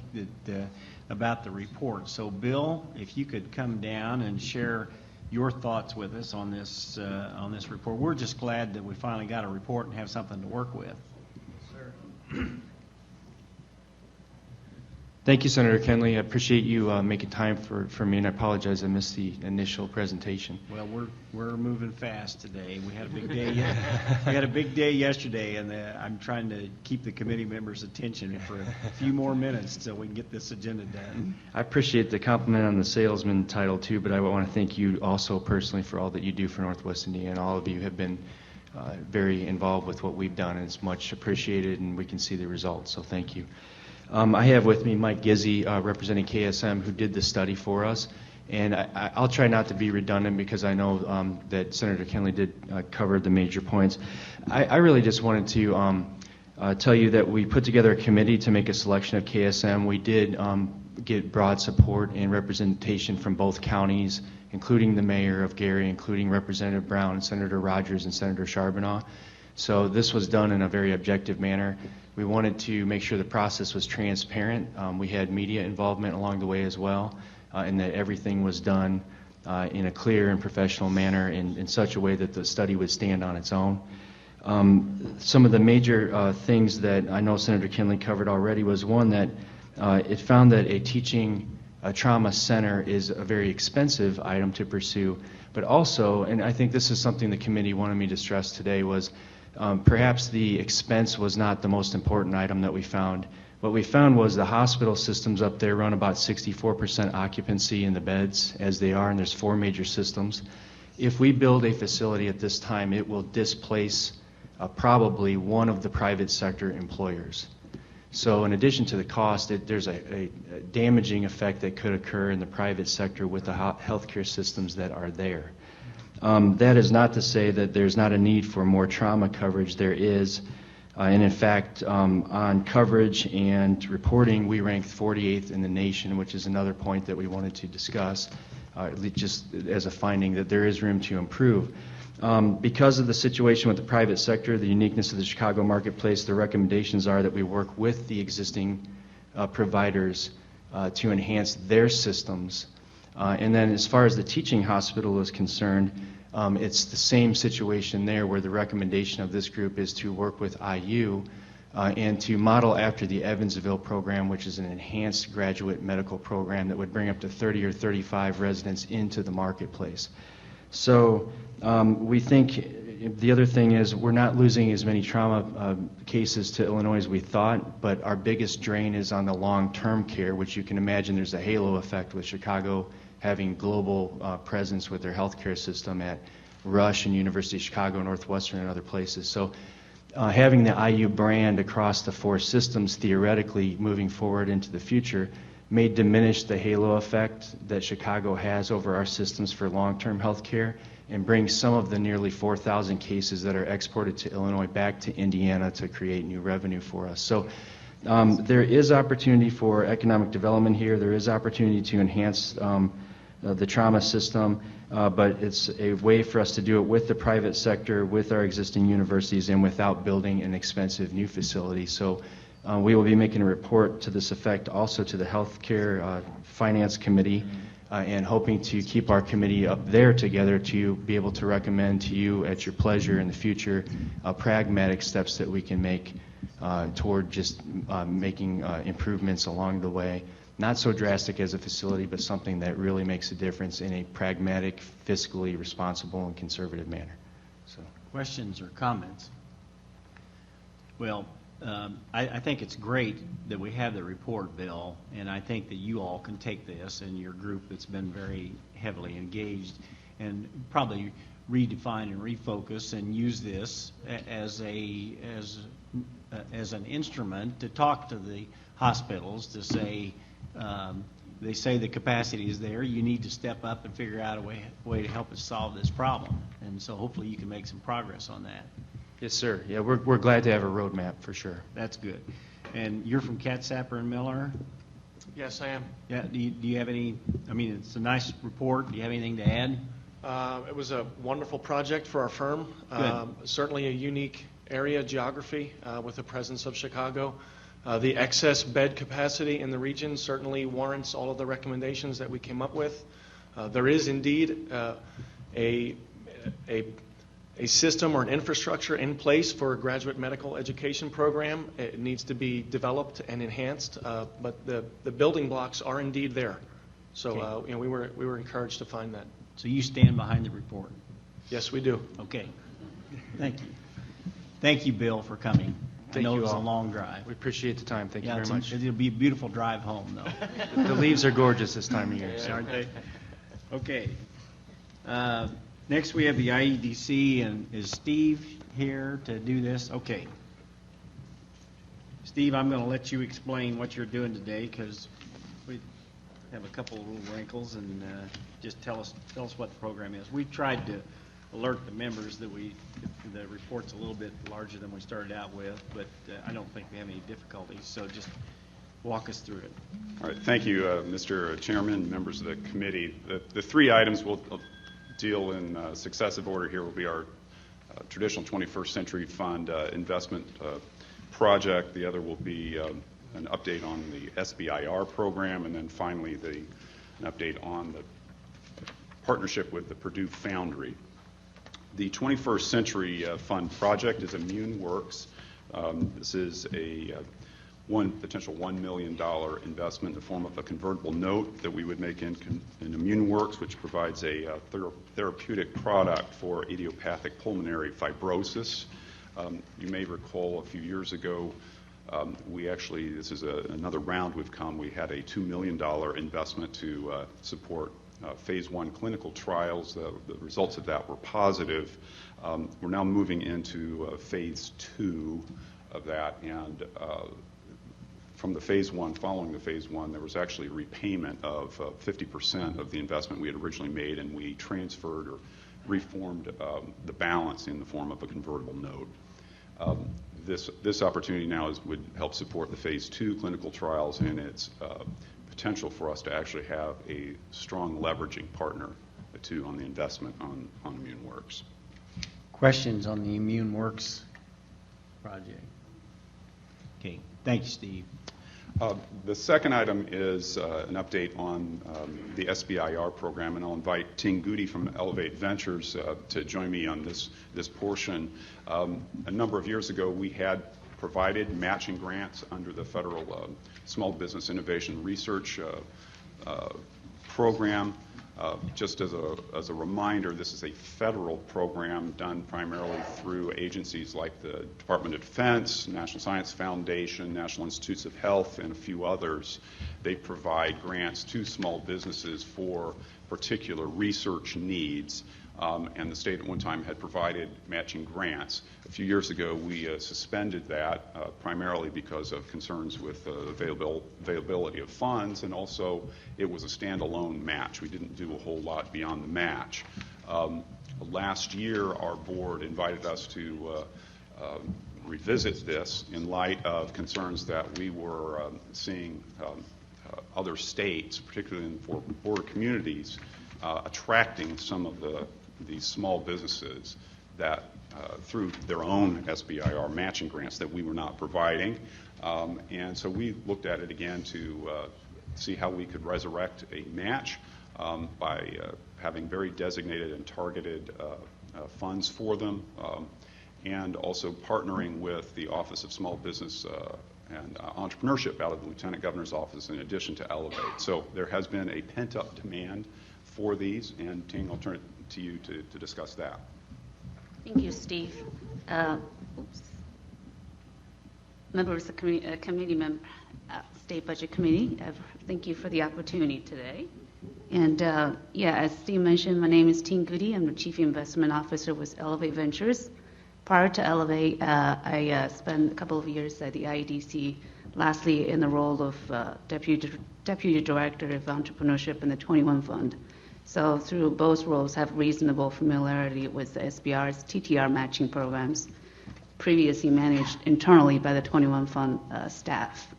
S2: that about the report. So, Bill, if you could come down and share your thoughts with us on this report. We're just glad that we finally got a report and have something to work with.
S14: Sir.
S5: Thank you, Senator Kenley. I appreciate you making time for me, and I apologize I missed the initial presentation.
S2: Well, we're moving fast today. We had a big day. We had a big day yesterday, and I'm trying to keep the committee members' attention for a few more minutes so we can get this agenda done.
S5: I appreciate the compliment on the salesman title too, but I want to thank you also personally for all that you do for Northwest Indiana. All of you have been very involved with what we've done, and it's much appreciated, and we can see the results. So thank you. I have with me Mike Gizzi, representing KSM, who did the study for us. And I'll try not to be redundant because I know that Senator Kenley did cover the major points. I really just wanted to tell you that we put together a committee to make a selection of KSM. We did get broad support and representation from both counties, including the mayor of Gary, including Representative Brown, Senator Rogers, and Senator Charbonneau. So this was done in a very objective manner. We wanted to make sure the process was transparent. We had media involvement along the way as well, and that everything was done in a clear and professional manner in such a way that the study would stand on its own. Some of the major things that I know Senator Kenley covered already was one that it found that a teaching trauma center is a very expensive item to pursue, but also, and I think this is something the committee wanted me to stress today, was perhaps the expense was not the most important item that we found. What we found was the hospital systems up there run about 64% occupancy in the beds as they are, and there's 4 major systems. If we build a facility at this time, it will displace probably one of the private sector employers. So in addition to the cost, there's a damaging effect that could occur in the private sector with the healthcare systems that are there. That is not to say that there's not a need for more trauma coverage. There is. And in fact, on coverage and reporting, we ranked 48th in the nation, which is another point that we wanted to discuss, just as a finding that there is room to improve. Because of the situation with the private sector, the uniqueness of the Chicago marketplace, the recommendations are that we work with the existing providers to enhance their systems. And then as far as the teaching hospital is concerned, it's the same situation there where the recommendation of this group is to work with IU and to model after the Evansville program, which is an enhanced graduate medical program that would bring up to 30 or 35 residents into the marketplace. So we think the other thing is we're not losing as many trauma cases to Illinois as we thought, but our biggest drain is on the long-term care, which you can imagine there's a halo effect with Chicago having global presence with their healthcare system at Rush and University of Chicago, Northwestern, and other places. So having the IU brand across the 4 systems theoretically moving forward into the future may diminish the halo effect that Chicago has over our systems for long-term health care and bring some of the nearly 4,000 cases that are exported to Illinois back to Indiana to create new revenue for us. So there is opportunity for economic development here. There is opportunity to enhance the trauma system, but it's a way for us to do it with the private sector, with our existing universities, and without building an expensive new facility. So we will be making a report to this effect also to the Healthcare Finance Committee and hoping to keep our committee up there together to be able to recommend to you at your pleasure in the future pragmatic steps that we can make toward just making improvements along the way. Not so drastic as a facility, but something that really makes a difference in a pragmatic, fiscally responsible, and conservative manner. So,
S2: questions or comments? Well, I think it's great that we have the report, Bill, and I think that you all can take this and your group that's been very heavily engaged and probably redefine and refocus and use this as an instrument to talk to the hospitals to say, they say the capacity is there, you need to step up and figure out a way to help us solve this problem. And so hopefully you can make some progress on that.
S5: yes, sir. Yeah, we're glad to have a roadmap for sure.
S2: That's good. And you're from Katzapper and Miller?
S17: Yes, I am.
S2: Yeah. Do you have any, I mean, it's a nice report. Do you have anything to add?
S17: It was a wonderful project for our firm. Certainly a unique area, geography, with the presence of Chicago. The excess bed capacity in the region certainly warrants all of the recommendations that we came up with. There is indeed a a system or an infrastructure in place for a graduate medical education program. It needs to be developed and enhanced, but the building blocks are indeed there. So we were encouraged to find that.
S2: So you stand behind the report?
S17: Yes, we do.
S2: Okay. Thank you. Thank you, Bill, for coming.
S5: Thank
S2: I know
S5: you
S2: it was
S5: all.
S2: a long drive.
S5: We appreciate the time. Thank you very much.
S2: It'll be a beautiful drive home, though.
S5: The leaves are gorgeous this time of year. So.
S2: Aren't they? Okay. Next, we have the IEDC, and is Steve here to do this? Okay. Steve, I'm going to let you explain what you're doing today, because we have a couple of little wrinkles, and just tell us what the program is. We tried to alert the members that the report's a little bit larger than we started out with, but I don't think we have any difficulties, so just walk us through it.
S20: All right, thank you, Mr. Chairman, members of the committee. The three items we'll deal in successive order here will be our traditional 21st Century Fund investment project. The other will be an update on the SBIR program, and then finally an update on the partnership with the Purdue Foundry. The 21st Century Fund project is ImmuneWorks. This is a potential $1 million investment in the form of a convertible note that we would make in ImmuneWorks, which provides a therapeutic product for idiopathic pulmonary fibrosis. You may recall a few years ago, this is another round we've come, we had a $2 million investment to support phase 1 clinical trials. The results of that were positive. We're now moving into phase 2 of that, and from the phase 1, following the phase 1, there was actually a repayment of 50% of the investment we had originally made, and we transferred or reformed the balance in the form of a convertible note. This opportunity now would help support the phase 2 clinical trials, and its potential for us to actually have a strong leveraging partner too on the investment on ImmuneWorks.
S2: Questions on the ImmuneWorks project? Okay, thank you, Steve.
S20: The second item is an update on the SBIR program, and I'll invite Ting Goody from Elevate Ventures to join me on this portion. A number of years ago, we had provided matching grants under the federal Small Business Innovation Research program. Just as a reminder, this is a federal program done primarily through agencies like the Department of Defense, National Science Foundation, National Institutes of Health, and a few others. They provide grants to small businesses for particular research needs. And the state at one time had provided matching grants. A few years ago, we suspended that primarily because of concerns with availability of funds, and also it was a standalone match. We didn't do a whole lot beyond the match. Last year, our board invited us to revisit this in light of concerns that we were seeing other states, particularly in the border communities, attracting some of these small businesses that through their own SBIR matching grants that we were not providing. And so we looked at it again to see how we could resurrect a match by having very designated and targeted funds for them, and also partnering with the Office of Small Business and Entrepreneurship out of the Lieutenant Governor's Office in addition to Elevate. So there has been a pent-up demand for these, and Ting, I'll turn it to you to discuss that.
S12: Thank you, Steve. Members of the committee, State Budget Committee, thank you for the opportunity today. And as Steve mentioned, my name is Ting Goody. I'm the Chief Investment Officer with Elevate Ventures. Prior to Elevate, I spent a couple of years at the IEDC, lastly in the role of Deputy Director of Entrepreneurship in the 21 Fund. So through both roles, have reasonable familiarity with the SBR's TTR matching programs, previously managed internally by the 21 Fund staff.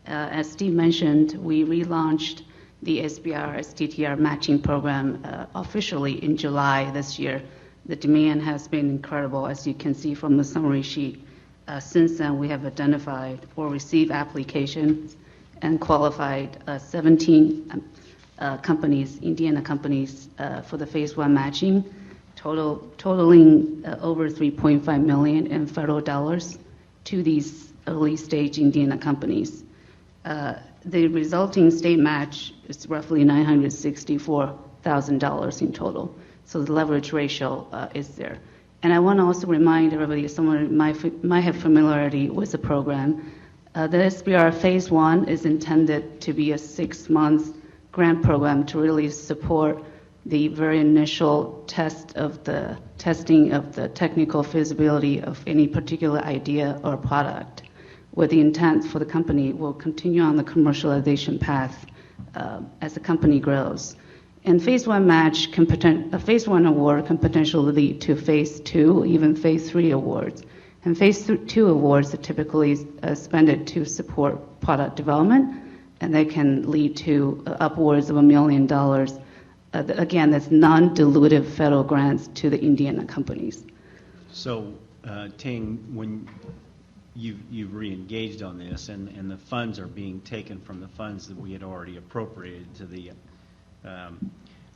S12: As Steve mentioned, we relaunched the SBR's TTR matching program officially in July this year. The demand has been incredible, as you can see from the summary sheet. Since then, we have identified or received applications and qualified 17 companies, Indiana companies, for the phase 1 matching, totaling over $3.5 million in federal dollars to these early-stage Indiana companies. The resulting state match is roughly $964,000 in total. So the leverage ratio is there. And I want to also remind everybody, someone might have familiarity with the program. The SBR Phase 1 is intended to be a 6-month grant program to really support the very initial testing of the technical feasibility of any particular idea or product, with the intent for the company will continue on the commercialization path as the company grows. And Phase 1 match a Phase 1 award can potentially lead to Phase 2, even Phase 3 awards. And Phase 2 awards are typically spent to support product development, and they can lead to upwards of $1 million. Again, that's non-dilutive federal grants to the Indiana companies.
S2: So, Ting, when you've re-engaged on this, and the funds are being taken from the funds that we had already appropriated to the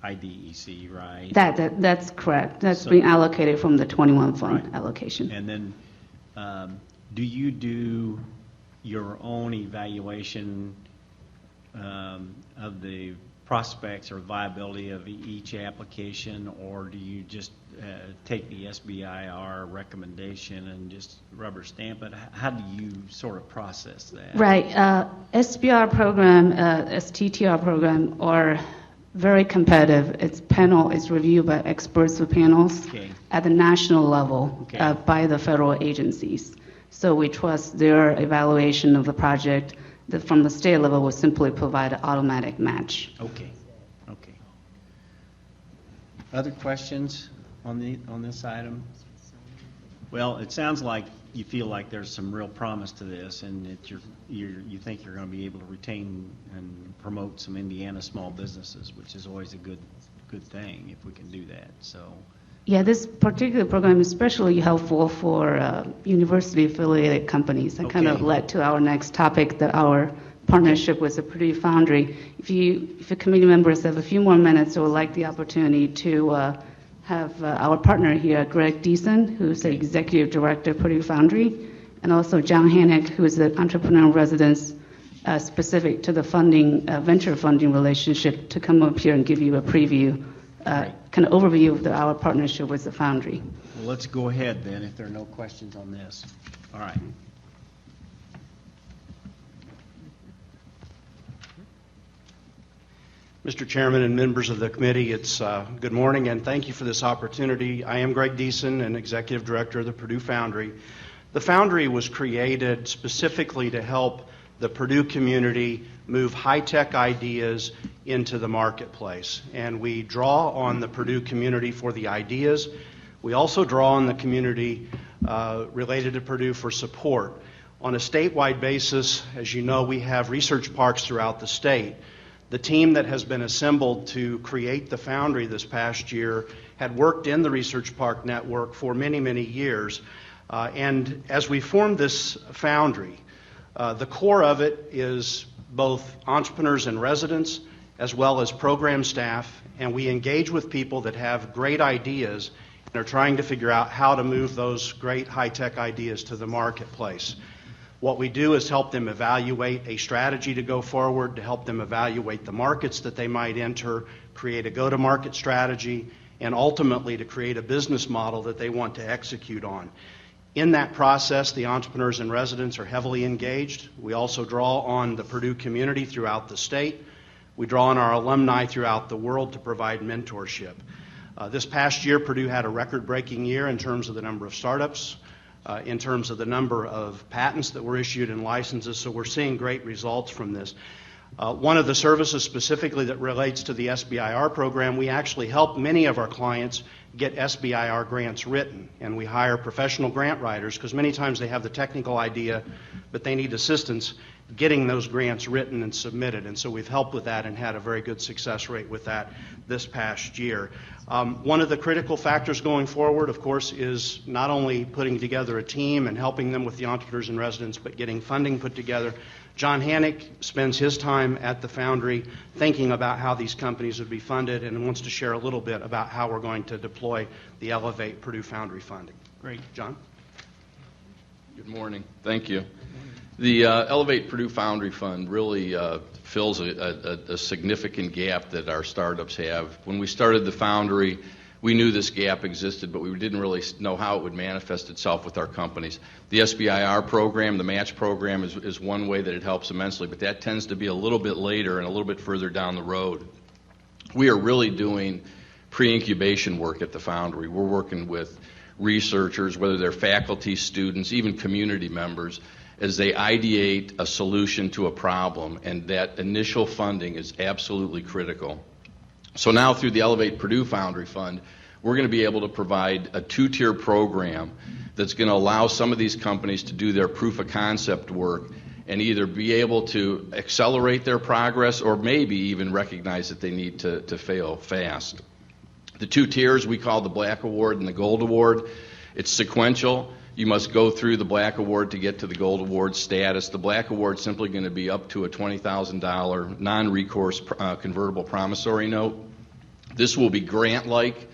S2: IDEC, right?
S12: That's correct. That's being allocated from the 21 fund allocation.
S2: And then, do you do your own evaluation of the prospects or viability of each application, or do you just take the SBIR recommendation and just rubber stamp it? How do you sort of process that?
S12: Right. SBR program, STTR program are very competitive. It's reviewed by experts with panels at the national level by the federal agencies. So we trust their evaluation of the project. That from the state level will simply provide an automatic match.
S2: Okay. Other questions on this item? Well, it sounds like you feel like there's some real promise to this, and that you think you're going to be able to retain and promote some Indiana small businesses, which is always a good thing if we can do that. So.
S12: Yeah, this particular program is especially helpful for university-affiliated companies. That kind of led to our next topic, our partnership with the Purdue Foundry. If committee members have a few more minutes, I would like the opportunity to have our partner here, Greg Deason, who's the Executive Director of Purdue Foundry, and also John Hannock, who is the Entrepreneur in Residence specific to the venture funding relationship, to come up here and give you a preview. Kind of overview of our partnership with the Foundry.
S2: Well, let's go ahead then if there are no questions on this. All right.
S8: Mr. Chairman and members of the committee, it's good morning and thank you for this opportunity. I am Greg Deason, and Executive Director of the Purdue Foundry. The Foundry was created specifically to help the Purdue community move high-tech ideas into the marketplace. And we draw on the Purdue community for the ideas. We also draw on the community related to Purdue for support. On a statewide basis, as you know, we have research parks throughout the state. The team that has been assembled to create the Foundry this past year had worked in the research park network for many, many years. And as we formed this Foundry, the core of it is both entrepreneurs and residents, as well as program staff, and we engage with people that have great ideas and are trying to figure out how to move those great high-tech ideas to the marketplace. What we do is help them evaluate a strategy to go forward, to help them evaluate the markets that they might enter, create a go-to-market strategy, and ultimately to create a business model that they want to execute on. In that process, the entrepreneurs and residents are heavily engaged. We also draw on the Purdue community throughout the state. We draw on our alumni throughout the world to provide mentorship. This past year, Purdue had a record-breaking year in terms of the number of startups, in terms of the number of patents that were issued and licenses, so we're seeing great results from this. One of the services specifically that relates to the SBIR program, we actually help many of our clients get SBIR grants written, and we hire professional grant writers because many times they have the technical idea, but they need assistance, getting those grants written and submitted. And so we've helped with that and had a very good success rate with that this past year. One of the critical factors going forward, of course, is not only putting together a team and helping them with the entrepreneurs in residence, but getting funding put together. John Hannick spends his time at the Foundry thinking about how these companies would be funded and wants to share a little bit about how we're going to deploy the Elevate Purdue Foundry funding. Great. John?
S16: Good morning. Thank you. The Elevate Purdue Foundry Fund really fills a significant gap that our startups have. When we started the Foundry, we knew this gap existed, but we didn't really know how it would manifest itself with our companies. The SBIR program, the match program, is one way that it helps immensely, but that tends to be a little bit later and a little bit further down the road. We are really doing pre-incubation work at the Foundry. We're working with researchers, whether they're faculty, students, even community members, as they ideate a solution to a problem, and that initial funding is absolutely critical. So now through the Elevate Purdue Foundry Fund, we're going to be able to provide a two-tier program that's going to allow some of these companies to do their proof of concept work and either be able to accelerate their progress or maybe even recognize that they need to fail fast. The two tiers we call the Black Award and the Gold Award. It's sequential. You must go through the Black Award to get to the Gold Award status. The Black Award is simply going to be up to a $20,000 non-recourse convertible promissory note. This will be grant-like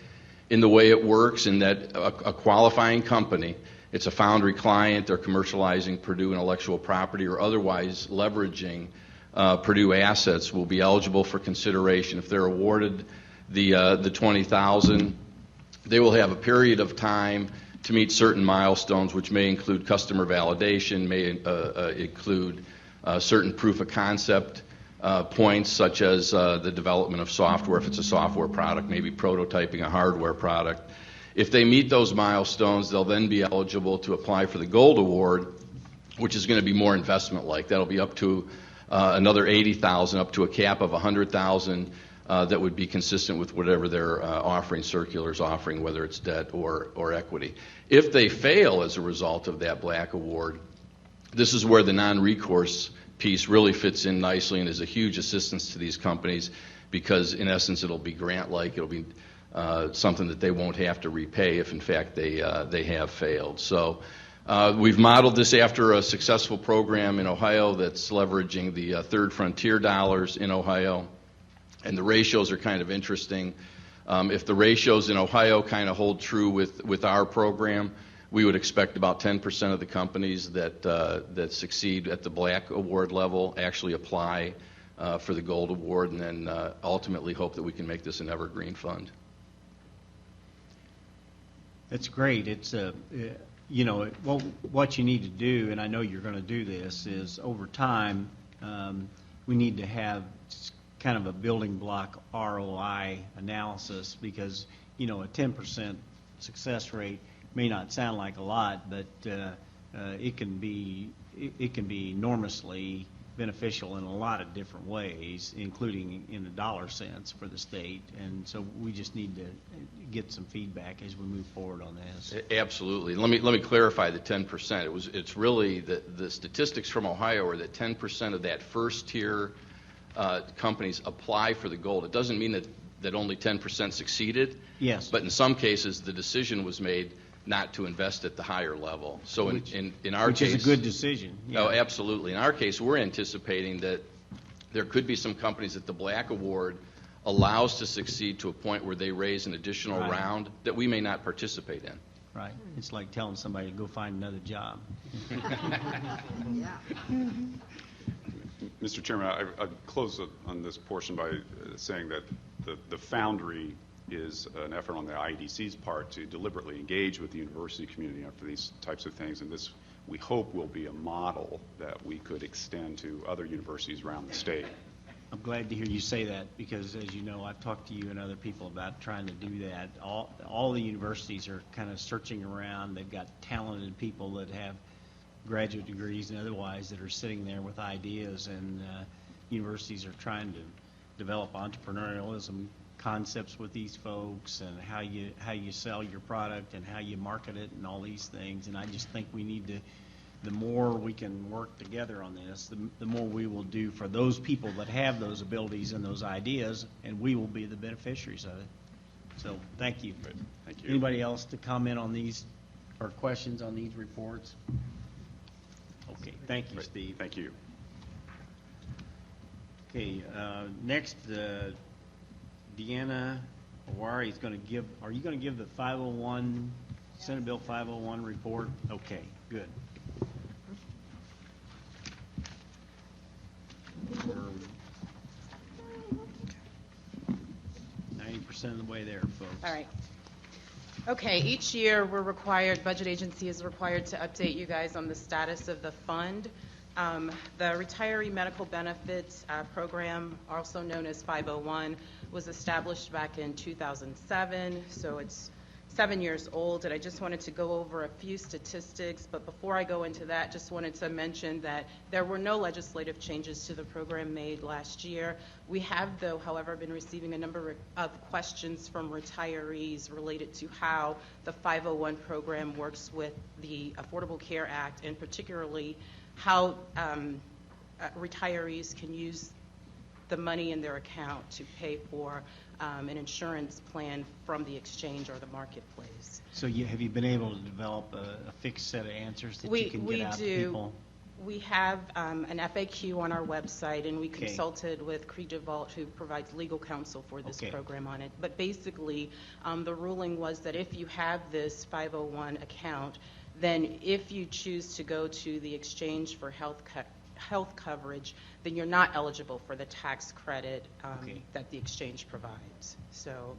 S16: in the way it works, in that a qualifying company, it's a Foundry client, they're commercializing Purdue intellectual property or otherwise leveraging Purdue assets, will be eligible for consideration. If they're awarded the $20,000, they will have a period of time to meet certain milestones, which may include customer validation, may include certain proof of concept points, such as the development of software, if it's a software product, maybe prototyping a hardware product. If they meet those milestones, they'll then be eligible to apply for the Gold Award, which is going to be more investment-like. That'll be up to another $80,000, up to a cap of $100,000. That would be consistent with whatever their offering circulars offering, whether it's debt or equity. If they fail as a result of that Black Award, this is where the non-recourse piece really fits in nicely and is a huge assistance to these companies, because in essence it'll be grant-like. It'll be something that they won't have to repay if in fact they have failed. So we've modeled this after a successful program in Ohio that's leveraging the Third Frontier dollars in Ohio. And the ratios are kind of interesting. If the ratios in Ohio kind of hold true with our program, we would expect about 10% of the companies that succeed at the Black Award level actually apply for the Gold Award, and then ultimately hope that we can make this an evergreen fund.
S2: That's great. It's what you need to do, and I know you're going to do this, is over time we need to have kind of a building block ROI analysis, because a 10% success rate may not sound like a lot, but it can be enormously beneficial in a lot of different ways, including in the dollar sense for the state. And so we just need to get some feedback as we move forward on this.
S16: Absolutely. Let me clarify the 10%. It's really the statistics from Ohio are that 10% of that first tier companies apply for the Gold. It doesn't mean that only 10% succeeded.
S2: Yes.
S16: But in some cases, the decision was made not to invest at the higher level. So in our case,
S2: which is a good decision. Yeah.
S16: Oh, absolutely. In our case, we're anticipating that there could be some companies that the Black Award allows to succeed to a point where they raise an additional round that we may not participate in.
S2: Right. It's like telling somebody to go find another job.
S13: Yeah.
S21: Mr. Chairman, I'd close on this portion by saying that the Foundry is an effort on the IEDC's part to deliberately engage with the university community for these types of things, and this, we hope, will be a model that we could extend to other universities around the state.
S2: I'm glad to hear you say that, because as you know, I've talked to you and other people about trying to do that. All the universities are kind of searching around. They've got talented people that have graduate degrees and otherwise that are sitting there with ideas, and universities are trying to develop entrepreneurialism concepts with these folks, and how you sell your product and how you market it and all these things. And I just think we need to the more we can work together on this, the more we will do for those people that have those abilities and those ideas, and we will be the beneficiaries of it. So, thank you.
S21: Thank you.
S2: Anybody else to comment on these or questions on these reports? Okay, thank you, Steve.
S21: Thank you.
S2: Okay, next, Deanna Awari is going to give, are you going to give the 501, Senate Bill 501 report? Okay, good. We're 90% of the way there, folks.
S18: All right. Okay, each year we're required, budget agency is required to update you guys on the status of the fund. The Retiree Medical Benefits Program, also known as 501, was established back in 2007, so it's 7 years old, and I just wanted to go over a few statistics, but before I go into that, just wanted to mention that there were no legislative changes to the program made last year. We have, though, however, been receiving a number of questions from retirees related to how the 501 program works with the Affordable Care Act, and particularly how retirees can use the money in their account to pay for an insurance plan from the exchange or the marketplace.
S2: So have you been able to develop a fixed set of answers that you can get out to people?
S18: We have an FAQ on our website, and we
S2: Okay.
S18: consulted with Creed DeVault, who provides legal counsel for this
S2: Okay.
S18: program on it. But basically, the ruling was that if you have this 501 account, then if you choose to go to the exchange for health coverage, then you're not eligible for the tax credit that the exchange provides. So,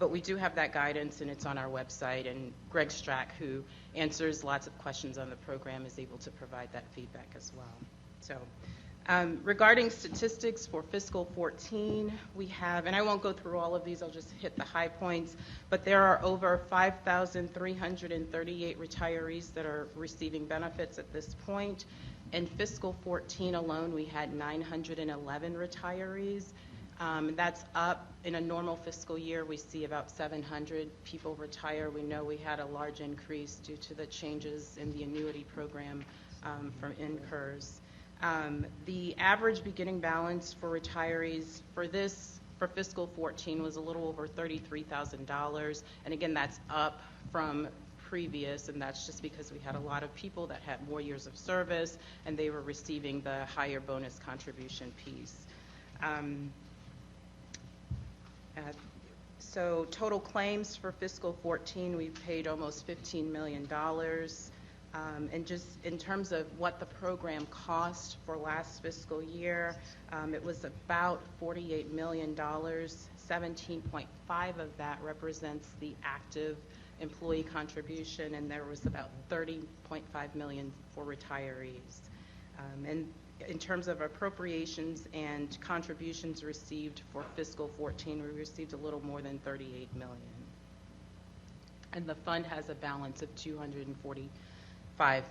S18: but we do have that guidance, and it's on our website, and Greg Strack, who answers lots of questions on the program, is able to provide that feedback as well. So, regarding statistics for fiscal 14, we have, and I won't go through all of these, I'll just hit the high points, but there are over 5,338 retirees that are receiving benefits at this point. In fiscal 14 alone, we had 911 retirees. That's up. In a normal fiscal year, we see about 700 people retire. We know we had a large increase due to the changes in the annuity program from NCURS. The average beginning balance for retirees for fiscal 14 was a little over $33,000, and again, that's up from previous, and that's just because we had a lot of people that had more years of service, and they were receiving the higher bonus contribution piece. So total claims for fiscal 14, we paid almost $15 million. And just in terms of what the program cost for last fiscal year, it was about $48 million. 17.5 of that represents the active employee contribution, and there was about $30.5 million for retirees. And in terms of appropriations and contributions received for fiscal 14, we received a little more than $38 million. And the fund has a balance of $245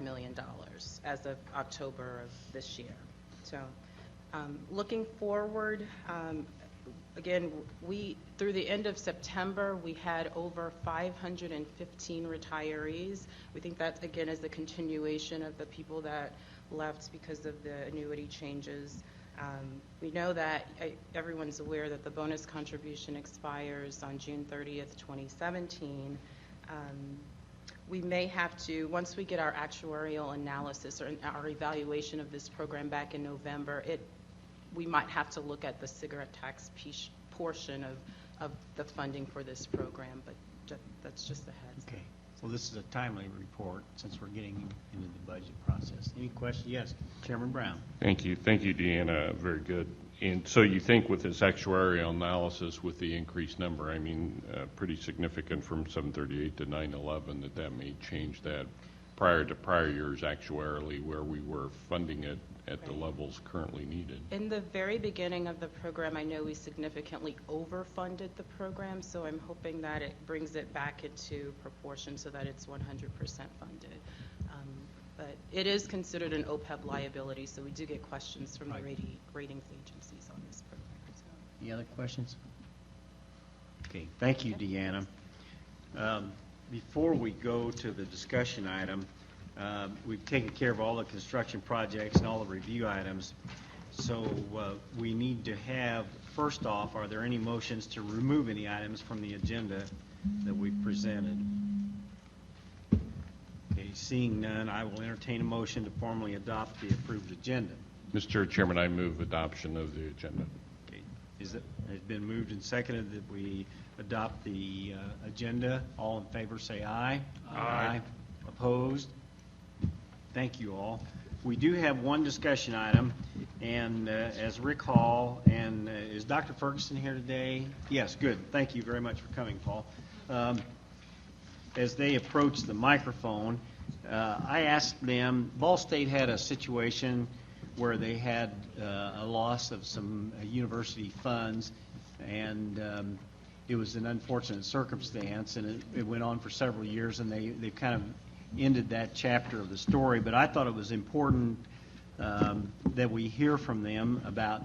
S18: million as of October of this year. So looking forward, again, through the end of September, we had over 515 retirees. We think that, again, is the continuation of the people that left because of the annuity changes. We know that everyone's aware that the bonus contribution expires on June 30th, 2017. We may have to, once we get our actuarial analysis or our evaluation of this program back in November, we might have to look at the cigarette tax portion of the funding for this program, but that's just a heads up.
S2: Okay. Well, this is a timely report since we're getting into the budget process. Any questions? Yes, Chairman Brown.
S10: Thank you. Thank you, Deanna. Very good. And so you think with this actuarial analysis with the increased number, I mean, pretty significant from 738 to 911, that may change that prior to prior years actuarially where we were funding it at the levels currently needed?
S18: In the very beginning of the program, I know we significantly overfunded the program, so I'm hoping that it brings it back into proportion so that it's 100% funded. But it is considered an OPEB liability, so we do get questions from the ratings agencies on this program. So.
S2: Any other questions? Okay, thank you, Deanna. Before we go to the discussion item, We've taken care of all the construction projects and all the review items. So we need to have, first off, are there any motions to remove any items from the agenda that we've presented? Okay, seeing none, I will entertain a motion to formally adopt the approved agenda.
S10: Mr. Chairman, I move adoption of the agenda.
S2: Okay, it's been moved and seconded that we adopt the agenda. All in favor say aye.
S10: Aye.
S2: Opposed? Thank you all. We do have one discussion item, and as Rick Hall, and is Dr. Ferguson here today? Yes, good. Thank you very much for coming, Paul. As they approach the microphone, I asked them, Ball State had a situation where they had a loss of some university funds, and it was an unfortunate circumstance, and it went on for several years, and they kind of ended that chapter of the story. But I thought it was important that we hear from them about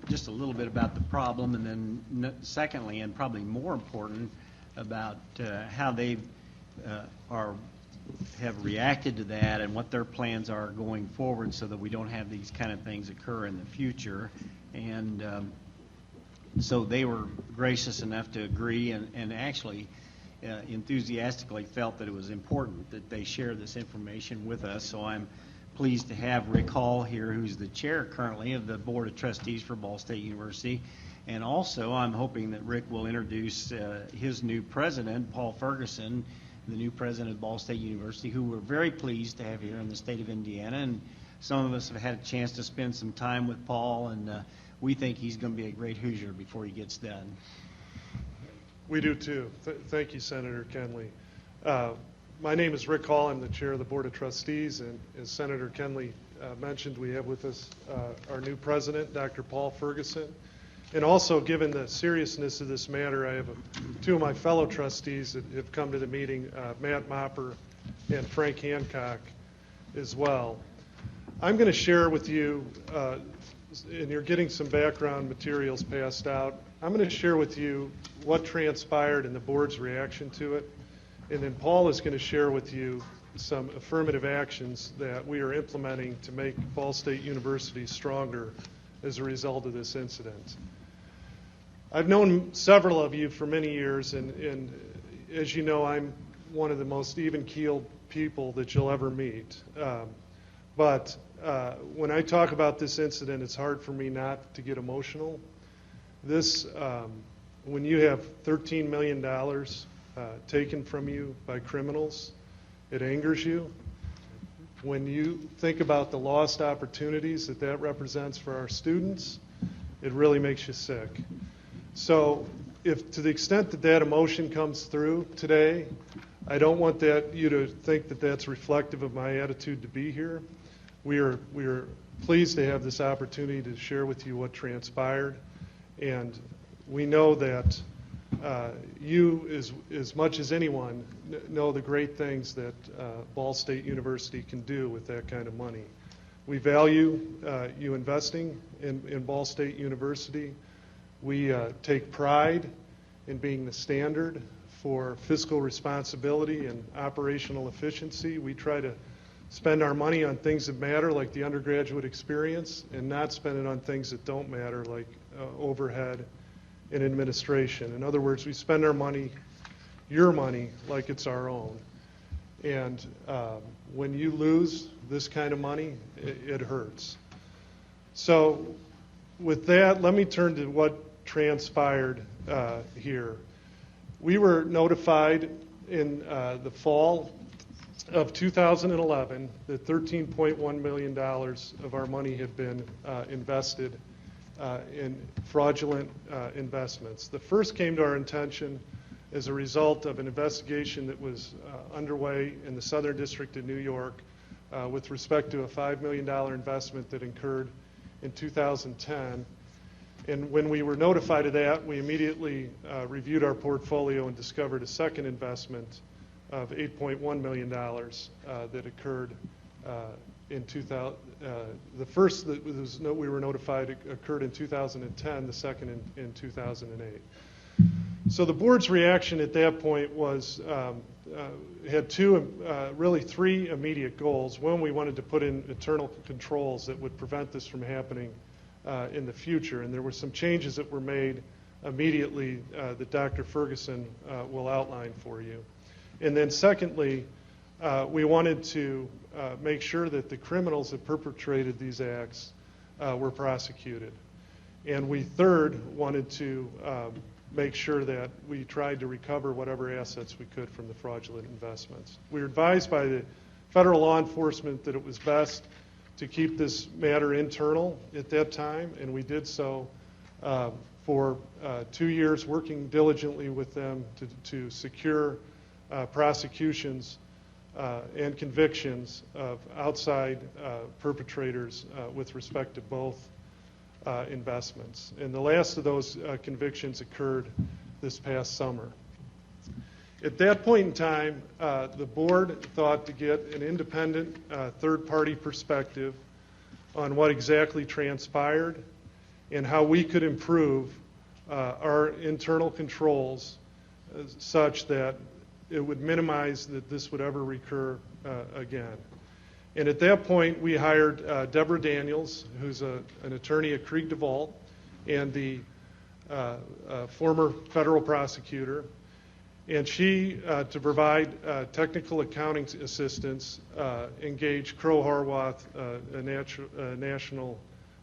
S2: just a little bit about the problem, and then secondly, and probably more important, about how they have reacted to that and what their plans are going forward so that we don't have these kind of things occur in the future. And so they were gracious enough to agree and actually enthusiastically felt that it was important that they share this information with us. So I'm pleased to have Rick Hall here, who's the chair currently of the Board of Trustees for Ball State University. And also I'm hoping that Rick will introduce his new president, Paul Ferguson, the new president of Ball State University, who we're very pleased to have here in the state of Indiana. And some of us have had a chance to spend some time with Paul, and we think he's going to be a great Hoosier before he gets done.
S3: We do too. Thank you, Senator Kenley. My name is Rick Hall. I'm the chair of the Board of Trustees, and as Senator Kenley mentioned, we have with us our new president, Dr. Paul Ferguson. And also, given the seriousness of this matter, I have two of my fellow trustees that have come to the meeting, Matt Mopper and Frank Hancock as well. I'm going to share with you, and you're getting some background materials passed out, I'm going to share with you what transpired and the board's reaction to it. And then Paul is going to share with you some affirmative actions that we are implementing to make Ball State University stronger as a result of this incident. I've known several of you for many years, and as you know, I'm one of the most even-keeled people that you'll ever meet. But when I talk about this incident, it's hard for me not to get emotional. This, when you have $13 million taken from you by criminals, it angers you. When you think about the lost opportunities that represents for our students, it really makes you sick. So if to the extent that emotion comes through today, I don't want you to think that that's reflective of my attitude to be here. We are pleased to have this opportunity to share with you what transpired, and we know that you, as much as anyone, know the great things that Ball State University can do with that kind of money. We value you investing in Ball State University. We take pride in being the standard for fiscal responsibility and operational efficiency. We try to spend our money on things that matter, like the undergraduate experience, and not spend it on things that don't matter, like overhead and administration. In other words, we spend our money, your money, like it's our own. And when you lose this kind of money, it hurts. So with that, let me turn to what transpired here. We were notified in the fall of 2011 that $13.1 million of our money had been invested in fraudulent investments. The first came to our attention as a result of an investigation that was underway in the Southern District of New York with respect to a $5 million investment that occurred in 2010. And when we were notified of that, we immediately reviewed our portfolio and discovered a second investment of $8.1 million that occurred in 2000. The first that we were notified occurred in 2010, the second in 2008. So the board's reaction at that point was had really three immediate goals. One, we wanted to put in internal controls that would prevent this from happening in the future, and there were some changes that were made immediately that Dr. Ferguson will outline for you. And then secondly, we wanted to make sure that the criminals that perpetrated these acts were prosecuted. And we third wanted to make sure that we tried to recover whatever assets we could from the fraudulent investments. We were advised by the federal law enforcement that it was best to keep this matter internal at that time, and we did so for 2 years, working diligently with them to secure prosecutions and convictions of outside perpetrators with respect to both investments. And the last of those convictions occurred this past summer. At that point in time, the board thought to get an independent third-party perspective on what exactly transpired and how we could improve our internal controls such that it would minimize that this would ever recur again. And at that point, we hired Deborah Daniels, who's an attorney at Krieg DeVault, and the former federal prosecutor. And she, to provide technical accounting assistance, engaged Crowe Horwath, a national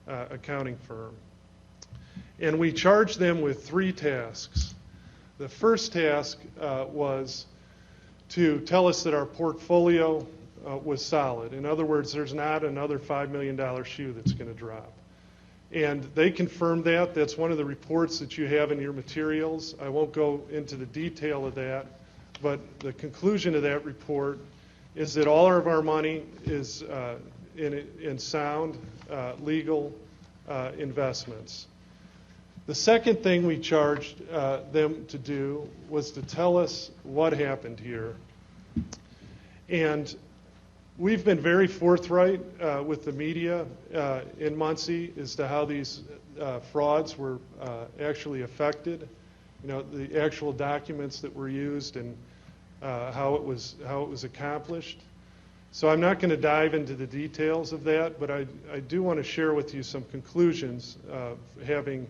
S3: accounting firm. And we charged them with 3 tasks. The first task was to tell us that our portfolio was solid. In other words, there's not another $5 million shoe that's going to drop. And they confirmed that. That's one of the reports that you have in your materials. I won't go into the detail of that, but the conclusion of that report is that all of our money is in sound, legal investments. The second thing we charged them to do was to tell us what happened here. And we've been very forthright with the media in Muncie as to how these frauds were actually affected, the actual documents that were used and how it was accomplished. So I'm not going to dive into the details of that, but I do want to share with you some conclusions having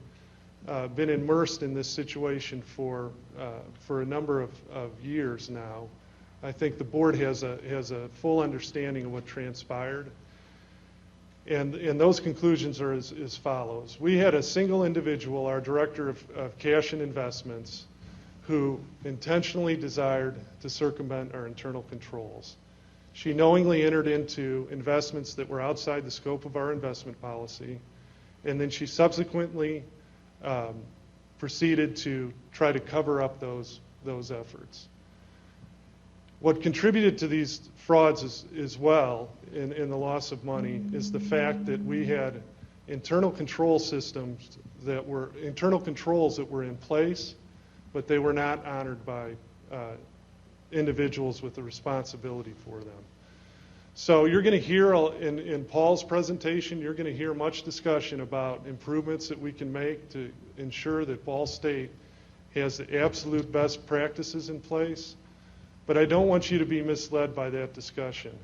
S3: been immersed in this situation for a number of years now. I think the board has a full understanding of what transpired. And those conclusions are as follows. We had a single individual, our director of cash and investments, who intentionally desired to circumvent our internal controls. She knowingly entered into investments that were outside the scope of our investment policy, and then she subsequently proceeded to try to cover up those efforts. What contributed to these frauds as well in the loss of money is the fact that we had internal controls that were in place, but they were not honored by individuals with the responsibility for them. So you're going to hear in Paul's presentation, you're going to hear much discussion about improvements that we can make to ensure that Ball State has the absolute best practices in place. But I don't want you to be misled by that discussion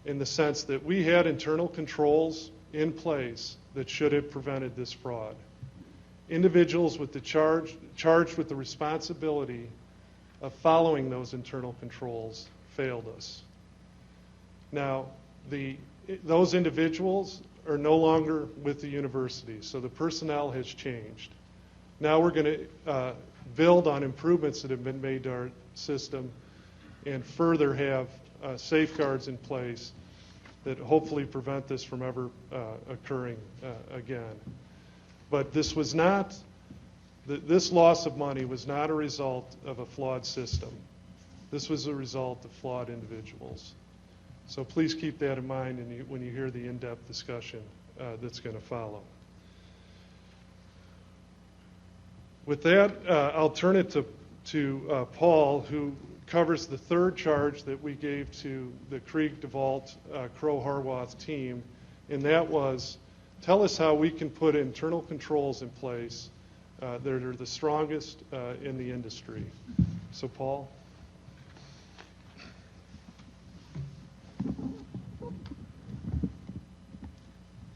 S3: in the sense that we had internal controls in place that should have prevented this fraud. Individuals with charged with the responsibility of following those internal controls failed us. Now, those individuals are no longer with the university, so the personnel has changed. Now we're going to build on improvements that have been made to our system and further have safeguards in place that hopefully prevent this from ever occurring again. But this loss of money was not a result of a flawed system. This was a result of flawed individuals. So please keep that in mind when you hear the in-depth discussion that's going to follow. With that, I'll turn it to Paul, who covers the third charge that we gave to the Krieg DeVault Crowe Horwath team, and that was tell us how we can put internal controls in place that are the strongest in the industry. So, Paul.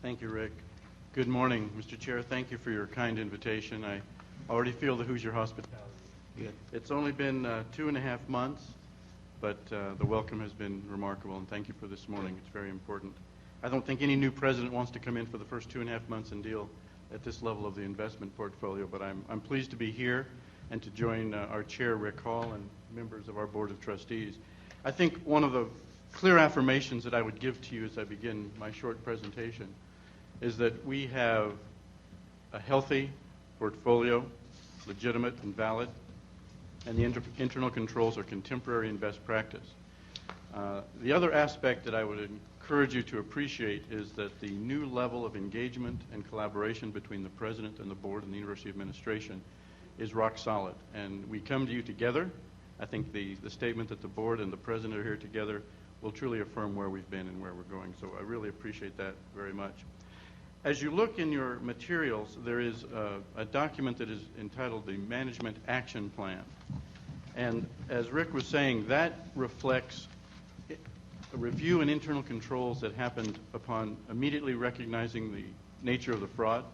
S1: Thank you, Rick. Good morning, Mr. Chair. Thank you for your kind invitation. I already feel the Hoosier hospitality. It's only been 2.5 months, but the welcome has been remarkable, and thank you for this morning. It's very important. I don't think any new president wants to come in for the first 2.5 months and deal at this level of the investment portfolio, but I'm pleased to be here and to join our chair, Rick Hall, and members of our Board of Trustees. I think one of the clear affirmations that I would give to you as I begin my short presentation is that we have a healthy portfolio, legitimate and valid, and the internal controls are contemporary and best practice. The other aspect that I would encourage you to appreciate is that the new level of engagement and collaboration between the President and the Board and the University Administration is rock solid. And we come to you together. I think the statement that the Board and the President are here together will truly affirm where we've been and where we're going. So I really appreciate that very much. As you look in your materials, there is a document that is entitled the Management Action Plan. And as Rick was saying, that reflects a review and internal controls that happened upon immediately recognizing the nature of the fraud.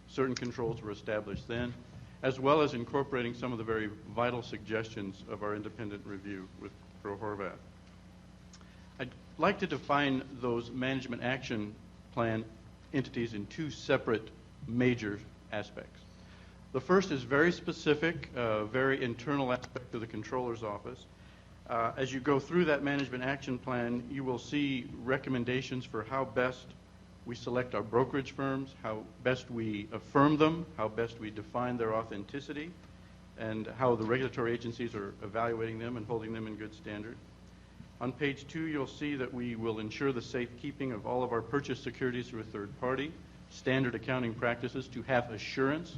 S1: Certain controls were established then, as well as incorporating some of the very vital suggestions of our independent review with Pro Horvath. I'd like to define those management action plan entities in two separate major aspects. The first is very specific, very internal aspect of the Controller's Office. As you go through that management action plan, you will see recommendations for how best we select our brokerage firms, how best we affirm them, how best we define their authenticity, and how the regulatory agencies are evaluating them and holding them in good standard. On page 2, you'll see that we will ensure the safekeeping of all of our purchased securities through a third party, standard accounting practices to have assurance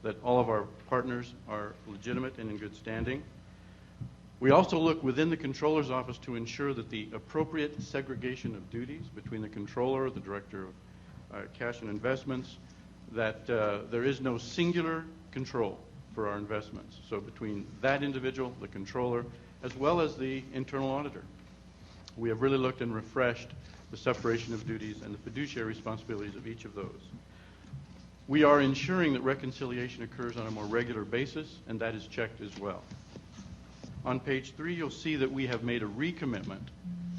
S1: that all of our partners are legitimate and in good standing. We also look within the Controller's Office to ensure that the appropriate segregation of duties between the Controller, the Director of Cash and Investments, that there is no singular control for our investments. So between that individual, the Controller, as well as the internal auditor, we have really looked and refreshed the separation of duties and the fiduciary responsibilities of each of those. We are ensuring that reconciliation occurs on a more regular basis, and that is checked as well. On page 3, you'll see that we have made a recommitment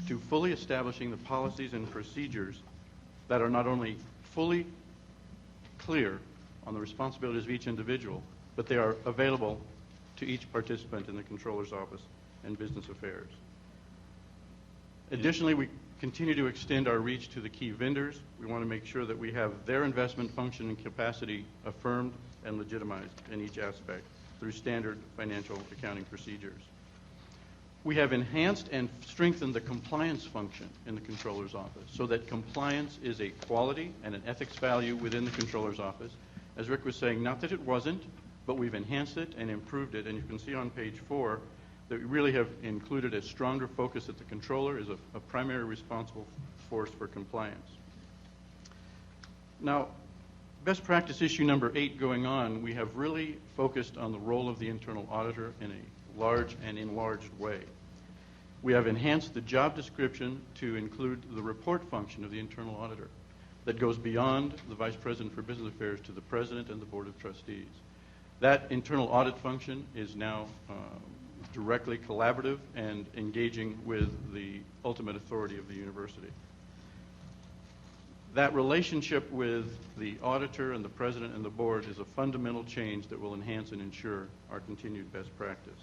S1: to fully establishing the policies and procedures that are not only fully clear on the responsibilities of each individual, but they are available to each participant in the Controller's Office and Business Affairs. Additionally, we continue to extend our reach to the key vendors. We want to make sure that we have their investment function and capacity affirmed and legitimized in each aspect through standard financial accounting procedures. We have enhanced and strengthened the compliance function in the Controller's Office so that compliance is a quality and an ethics value within the Controller's Office. As Rick was saying, not that it wasn't, but we've enhanced it and improved it. And you can see on page 4 that we really have included a stronger focus that the Controller is a primary responsible force for compliance. Now, best practice issue number 8 going on, we have really focused on the role of the internal auditor in a large and enlarged way. We have enhanced the job description to include the report function of the internal auditor that goes beyond the Vice President for Business Affairs to the President and the Board of Trustees. That internal audit function is now directly collaborative and engaging with the ultimate authority of the university. That relationship with the auditor and the president and the board is a fundamental change that will enhance and ensure our continued best practice.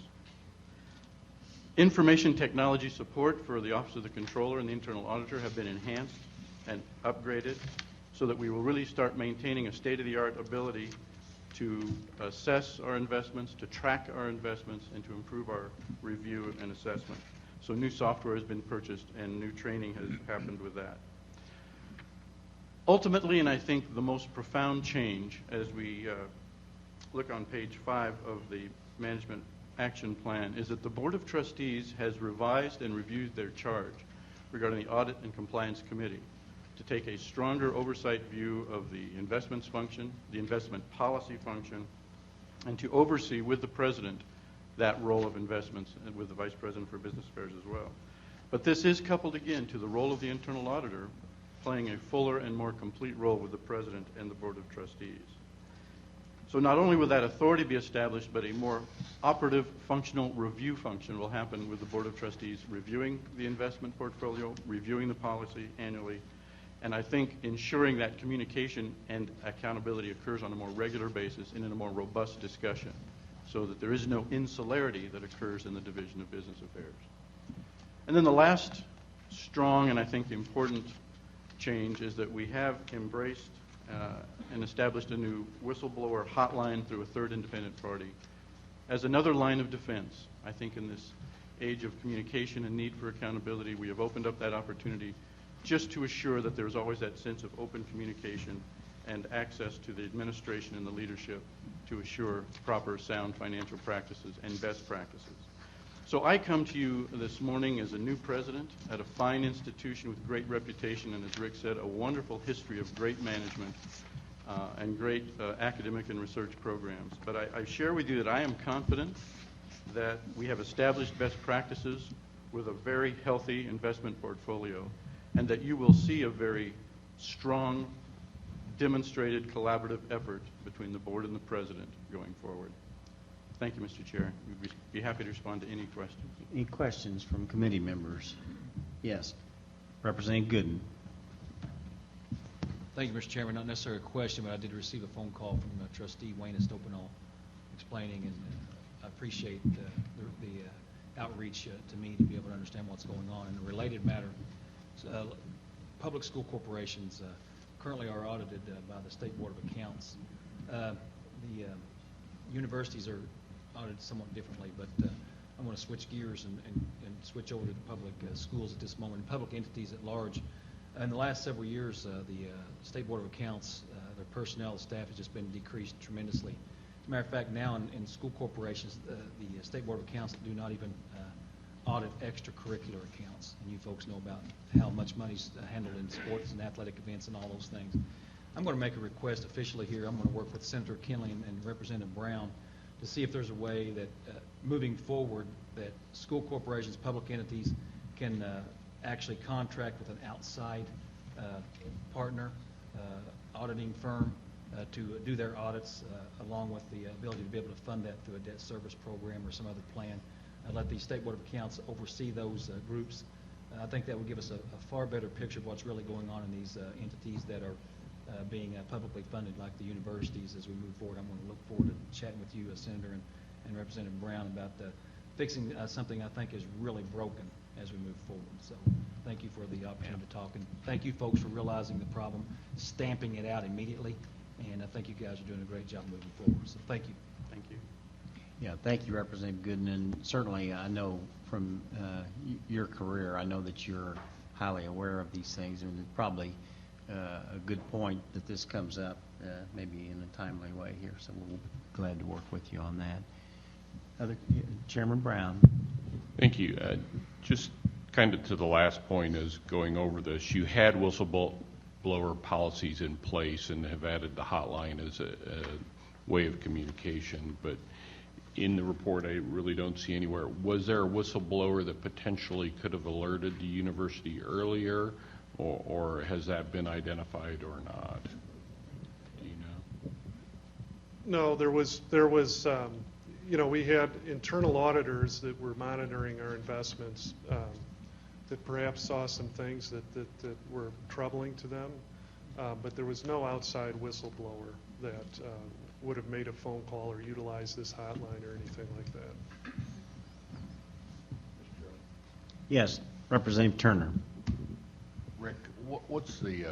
S1: Information technology support for the Office of the Controller and the Internal Auditor have been enhanced and upgraded so that we will really start maintaining a state-of-the-art ability to assess our investments, to track our investments, and to improve our review and assessment. So new software has been purchased and new training has happened with that. Ultimately, and I think the most profound change as we look on page 5 of the Management Action Plan is that the Board of Trustees has revised and reviewed their charge regarding the Audit and Compliance Committee to take a stronger oversight view of the investments function, the investment policy function, and to oversee with the President that role of investments and with the Vice President for Business Affairs as well. But this is coupled again to the role of the internal auditor playing a fuller and more complete role with the President and the Board of Trustees. So not only will that authority be established, but a more operative functional review function will happen with the Board of Trustees reviewing the investment portfolio, reviewing the policy annually, and I think ensuring that communication and accountability occurs on a more regular basis and in a more robust discussion so that there is no insularity that occurs in the Division of Business Affairs. And then the last strong and I think important change is that we have embraced and established a new whistleblower hotline through a third independent party as another line of defense. I think in this age of communication and need for accountability, we have opened up that opportunity just to assure that there's always that sense of open communication and access to the administration and the leadership to assure proper sound financial practices and best practices. So I come to you this morning as a new president at a fine institution with great reputation and, as Rick said, a wonderful history of great management and great academic and research programs. But I share with you that I am confident that we have established best practices with a very healthy investment portfolio and that you will see a very strong, demonstrated collaborative effort between the board and the president going forward. Thank you, Mr. Chair. We'd be happy to respond to any questions.
S2: Any questions from committee members? Yes. Representative Gooden.
S14: Thank you, Mr. Chairman. Not necessarily a question, but I did receive a phone call from Trustee Wayne Estopanol explaining, and I appreciate the outreach to me to be able to understand what's going on. In a related matter, public school corporations currently are audited by the State Board of Accounts. The universities are audited somewhat differently, but I want to switch gears and switch over to the public schools at this moment, public entities at large. In the last several years, the State Board of Accounts, their personnel staff has just been decreased tremendously. As a matter of fact, now in school corporations, the State Board of Accounts do not even audit extracurricular accounts. And you folks know about how much money's handled in sports and athletic events and all those things. I'm going to make a request officially here. I'm going to work with Senator Kenley and Representative Brown to see if there's a way that moving forward that school corporations, public entities can actually contract with an outside partner, auditing firm to do their audits along with the ability to be able to fund that through a debt service program or some other plan. Let the State Board of Accounts oversee those groups. I think that would give us a far better picture of what's really going on in these entities that are being publicly funded, like the universities, as we move forward. I'm going to look forward to chatting with you, Senator, and Representative Brown about fixing something I think is really broken as we move forward. So thank you for the opportunity to talk, and thank you folks for realizing the problem, stamping it out immediately, and I think you guys are doing a great job moving forward. So thank you.
S1: Thank you.
S2: Yeah, thank you, Representative Gooden, and certainly I know from your career, I know that you're highly aware of these things, and probably a good point that this comes up maybe in a timely way here, so we'll be glad to work with you on that. Chairman Brown.
S10: Thank you. Just kind of to the last point is going over this, you had whistleblower policies in place and have added the hotline as a way of communication, but in the report I really don't see anywhere. Was there a whistleblower that potentially could have alerted the university earlier, or has that been identified or not? Do you know?
S3: No, there was we had internal auditors that were monitoring our investments that perhaps saw some things that were troubling to them, but there was no outside whistleblower that would have made a phone call or utilized this hotline or anything like that.
S2: Yes, Representative Turner.
S19: Rick, what's the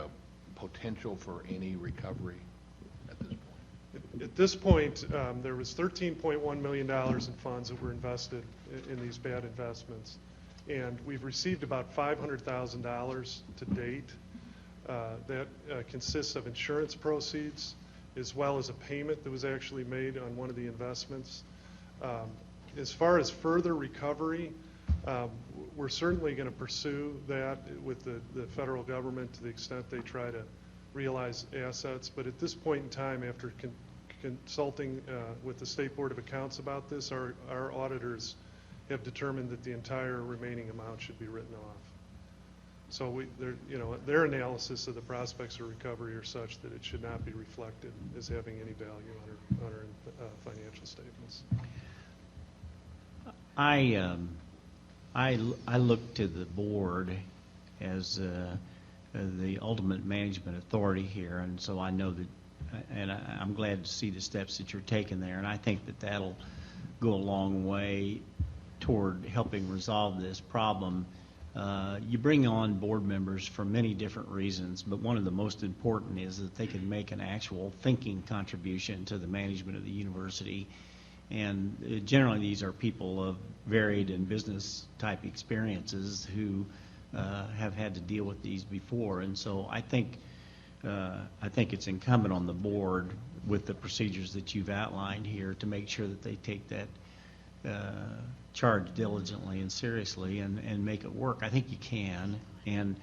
S19: potential for any recovery at this point?
S3: At this point, there was $13.1 million in funds that were invested in these bad investments, and we've received about $500,000 to date. That consists of insurance proceeds as well as a payment that was actually made on one of the investments. As far as further recovery, we're certainly going to pursue that with the federal government to the extent they try to realize assets. But at this point in time, after consulting with the State Board of Accounts about this, our auditors have determined that the entire remaining amount should be written off. So their analysis of the prospects of recovery are such that it should not be reflected as having any value on our financial statements.
S2: I look to the board as the ultimate management authority here, and so I know that, and I'm glad to see the steps that you're taking there, and I think that that'll go a long way toward helping resolve this problem. You bring on board members for many different reasons, but one of the most important is that they can make an actual thinking contribution to the management of the university. And generally, these are people of varied and business-type experiences who have had to deal with these before. And so I think it's incumbent on the board, with the procedures that you've outlined here, to make sure that they take that charge diligently and seriously and make it work. I think you can, and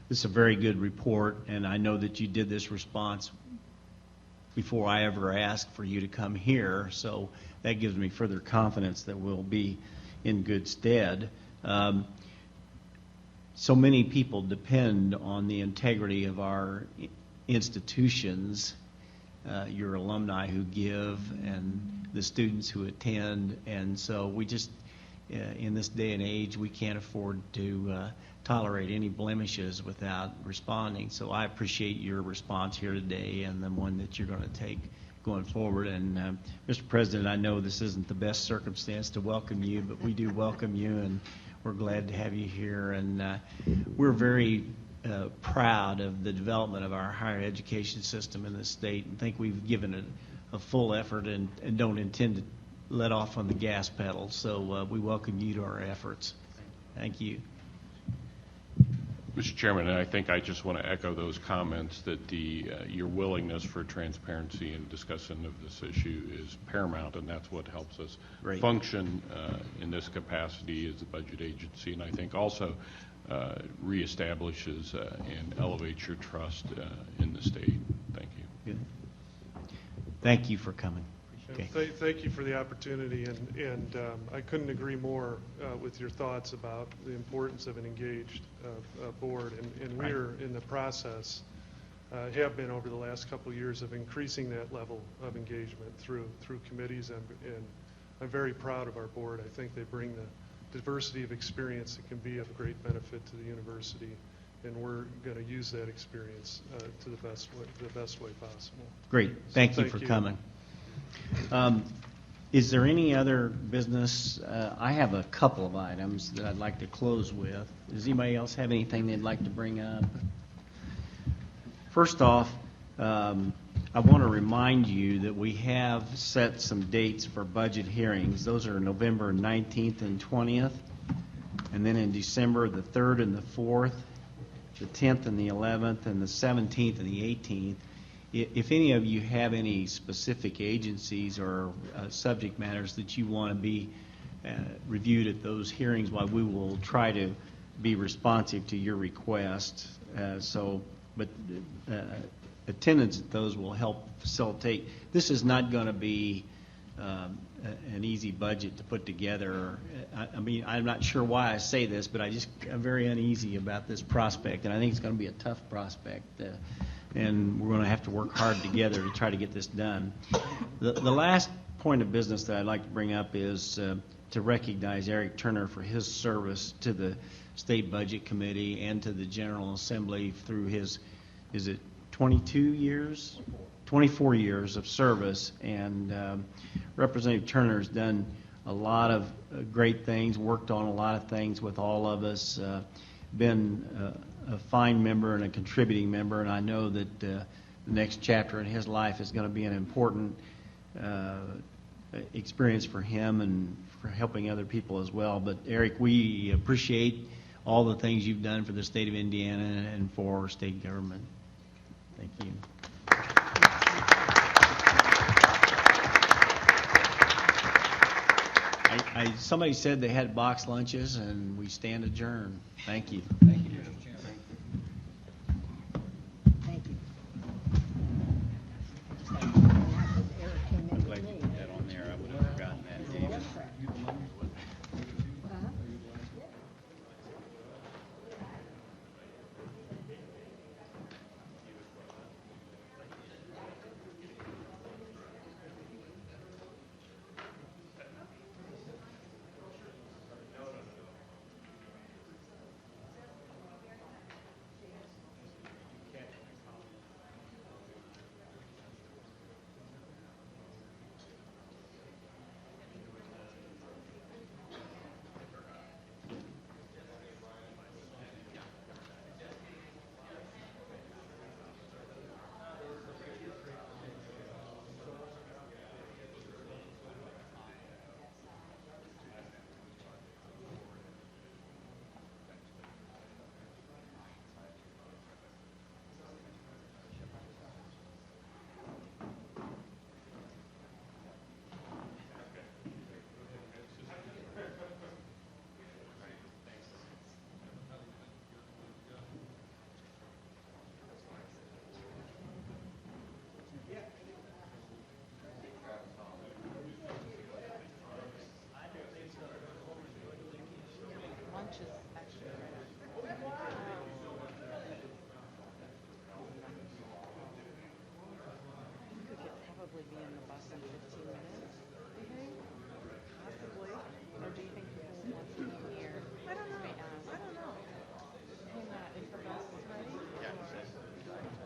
S2: this is a very good report, and I know that you did this response before I ever asked for you to come here, so that gives me further confidence that we'll be in good stead. So many people depend on the integrity of our institutions, your alumni who give and the students who attend, and so we just, in this day and age, we can't afford to tolerate any blemishes without responding. So I appreciate your response here today and the one that you're going to take going forward. And Mr. President, I know this isn't the best circumstance to welcome you, but we do welcome you, and we're glad to have you here. And we're very proud of the development of our higher education system in the state, and think we've given it a full effort and don't intend to let off on the gas pedal. So we welcome you to our efforts. Thank you.
S10: Mr. Chairman, I think I just want to echo those comments that your willingness for transparency and discussion of this issue is paramount, and that's what helps us function in this capacity as a budget agency, and I think also reestablishes and elevates your trust in the state. Thank you.
S2: Good. Thank you for coming.
S3: Okay. Thank you for the opportunity, and I couldn't agree more with your thoughts about the importance of an engaged board, and we're in the process, have been over the last couple of years, of increasing that level of engagement through committees, and I'm very proud of our board. I think they bring the diversity of experience that can be of great benefit to the university, and we're going to use that experience to the best way possible.
S2: Great. Thank you for coming. Is there any other business? I have a couple of items that I'd like to close with. Does anybody else have anything they'd like to bring up? First off, I want to remind you that we have set some dates for budget hearings. Those are November 19th and 20th, and then in December the 3rd and the 4th, the 10th and the 11th, and the 17th and the 18th. If any of you have any specific agencies or subject matters that you want to be reviewed at those hearings, well, we will try to be responsive to your request. But attendance at those will help facilitate. This is not going to be an easy budget to put together. I mean, I'm not sure why I say this, but I'm very uneasy about this prospect, and I think it's going to be a tough prospect. And we're going to have to work hard together to try to get this done. The last point of business that I'd like to bring up is to recognize Eric Turner for his service to the State Budget Committee and to the General Assembly through his, is it 22 years? 24 years of service. And Representative Turner has done a lot of great things, worked on a lot of things with all of us, been a fine member and a contributing member, and I know that the next chapter in his life is going to be an important experience for him and for helping other people as well. But Eric, we appreciate all the things you've done for the state of Indiana and for our state government. Thank you. Somebody said they had box lunches, and we stand adjourned. Thank you. Thank you. I'm glad you put that on there. I would have forgotten that, David.
S18: be in the bus in 15 minutes? Possibly. Or do you think people want to be here? I don't know. I don't know. Hey, Matt, is the bus ready? Yeah.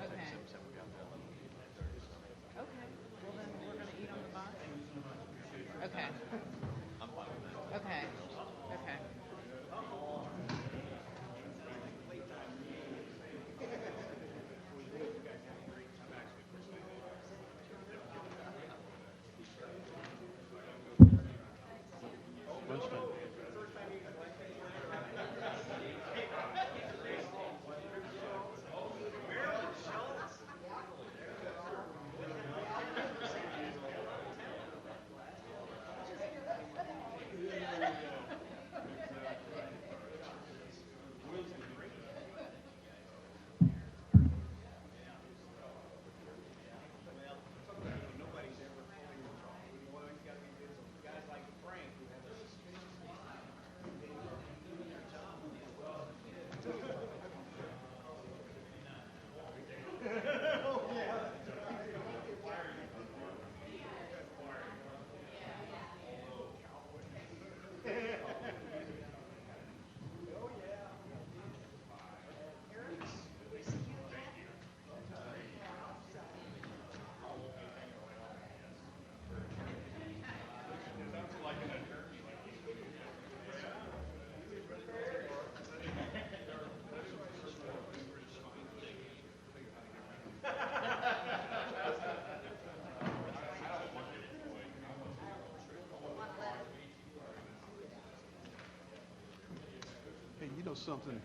S18: Okay. Okay. Well, then we're going to eat on the bus? Okay. I'm fine with that. Okay. Okay.
S6: Hey, you know something?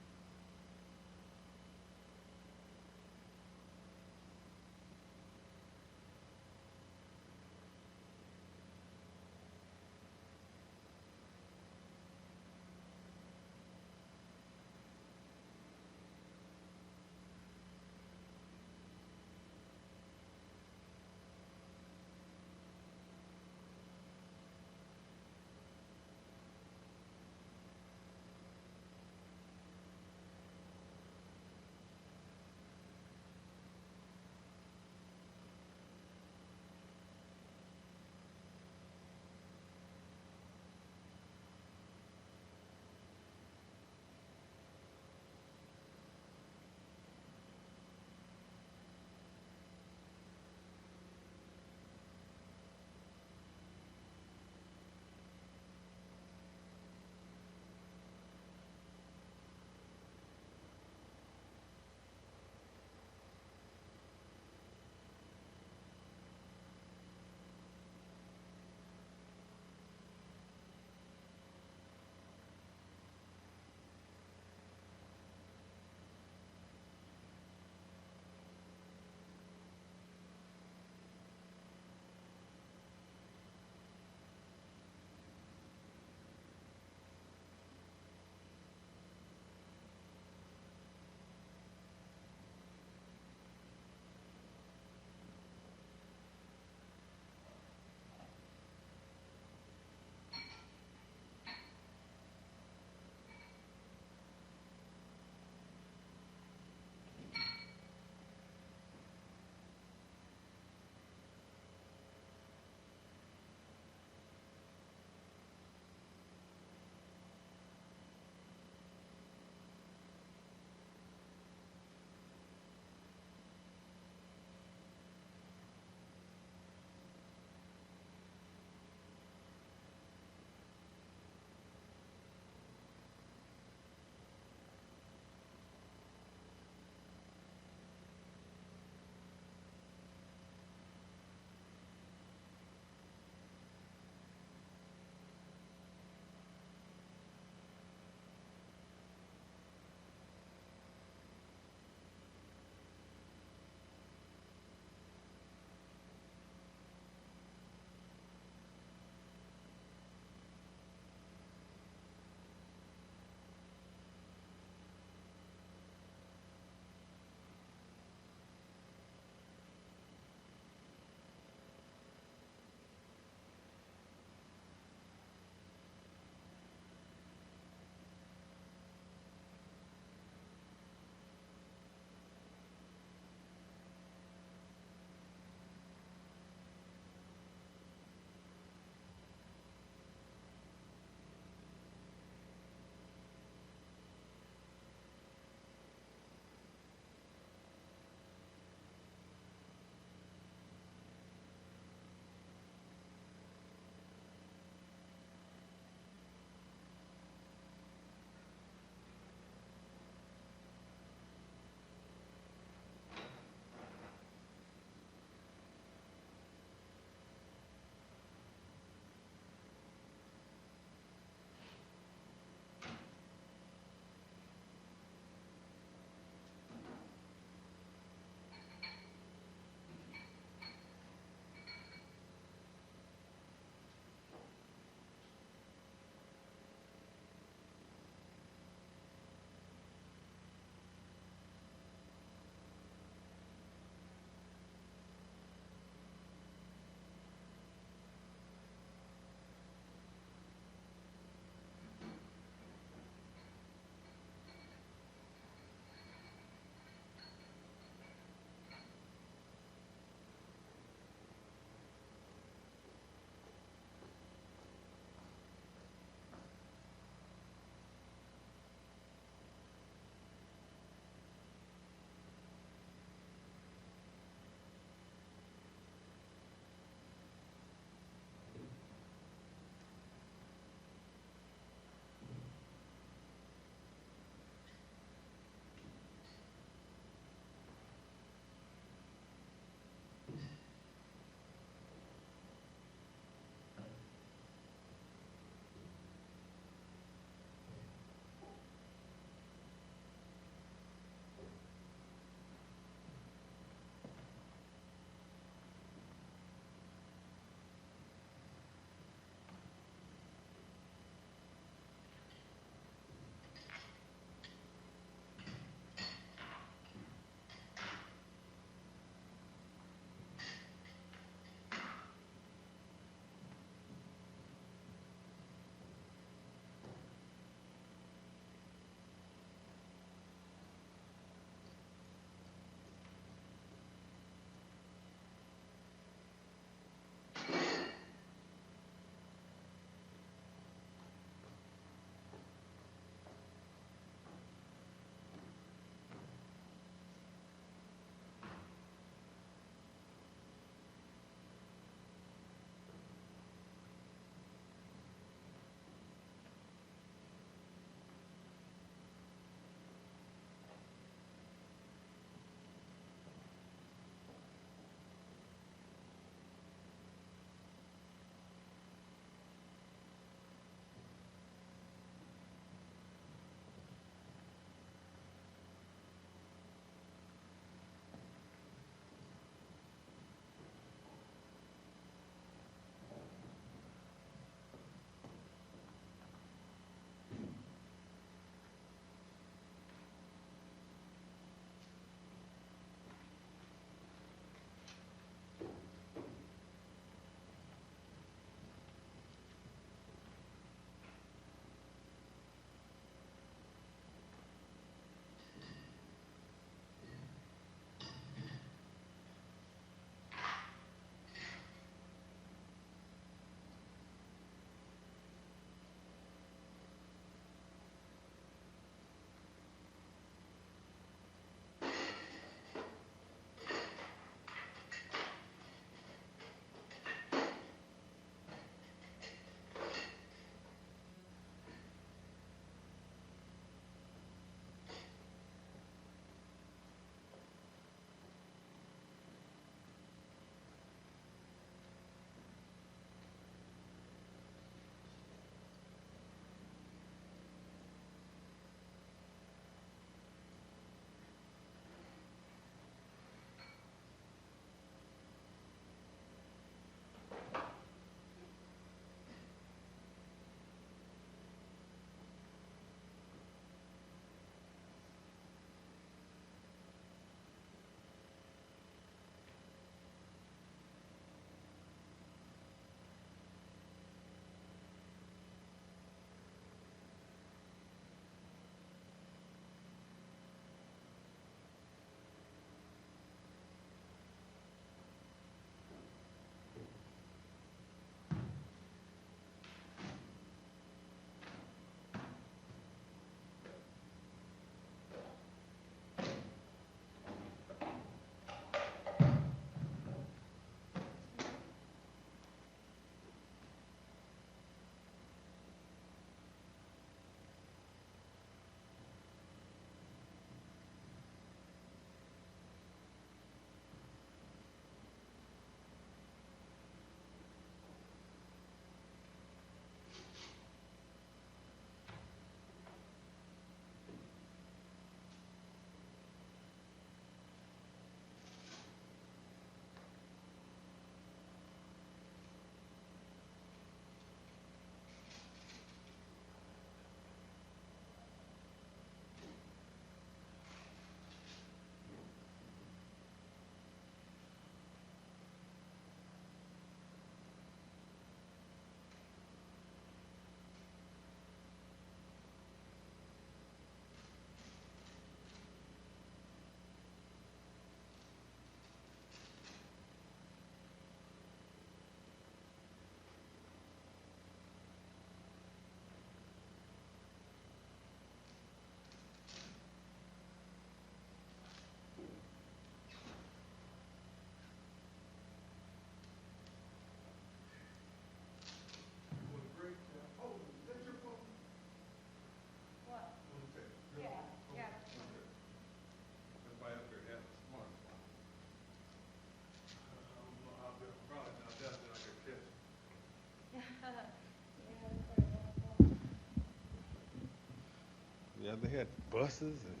S6: Yeah, they had buses and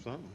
S6: something.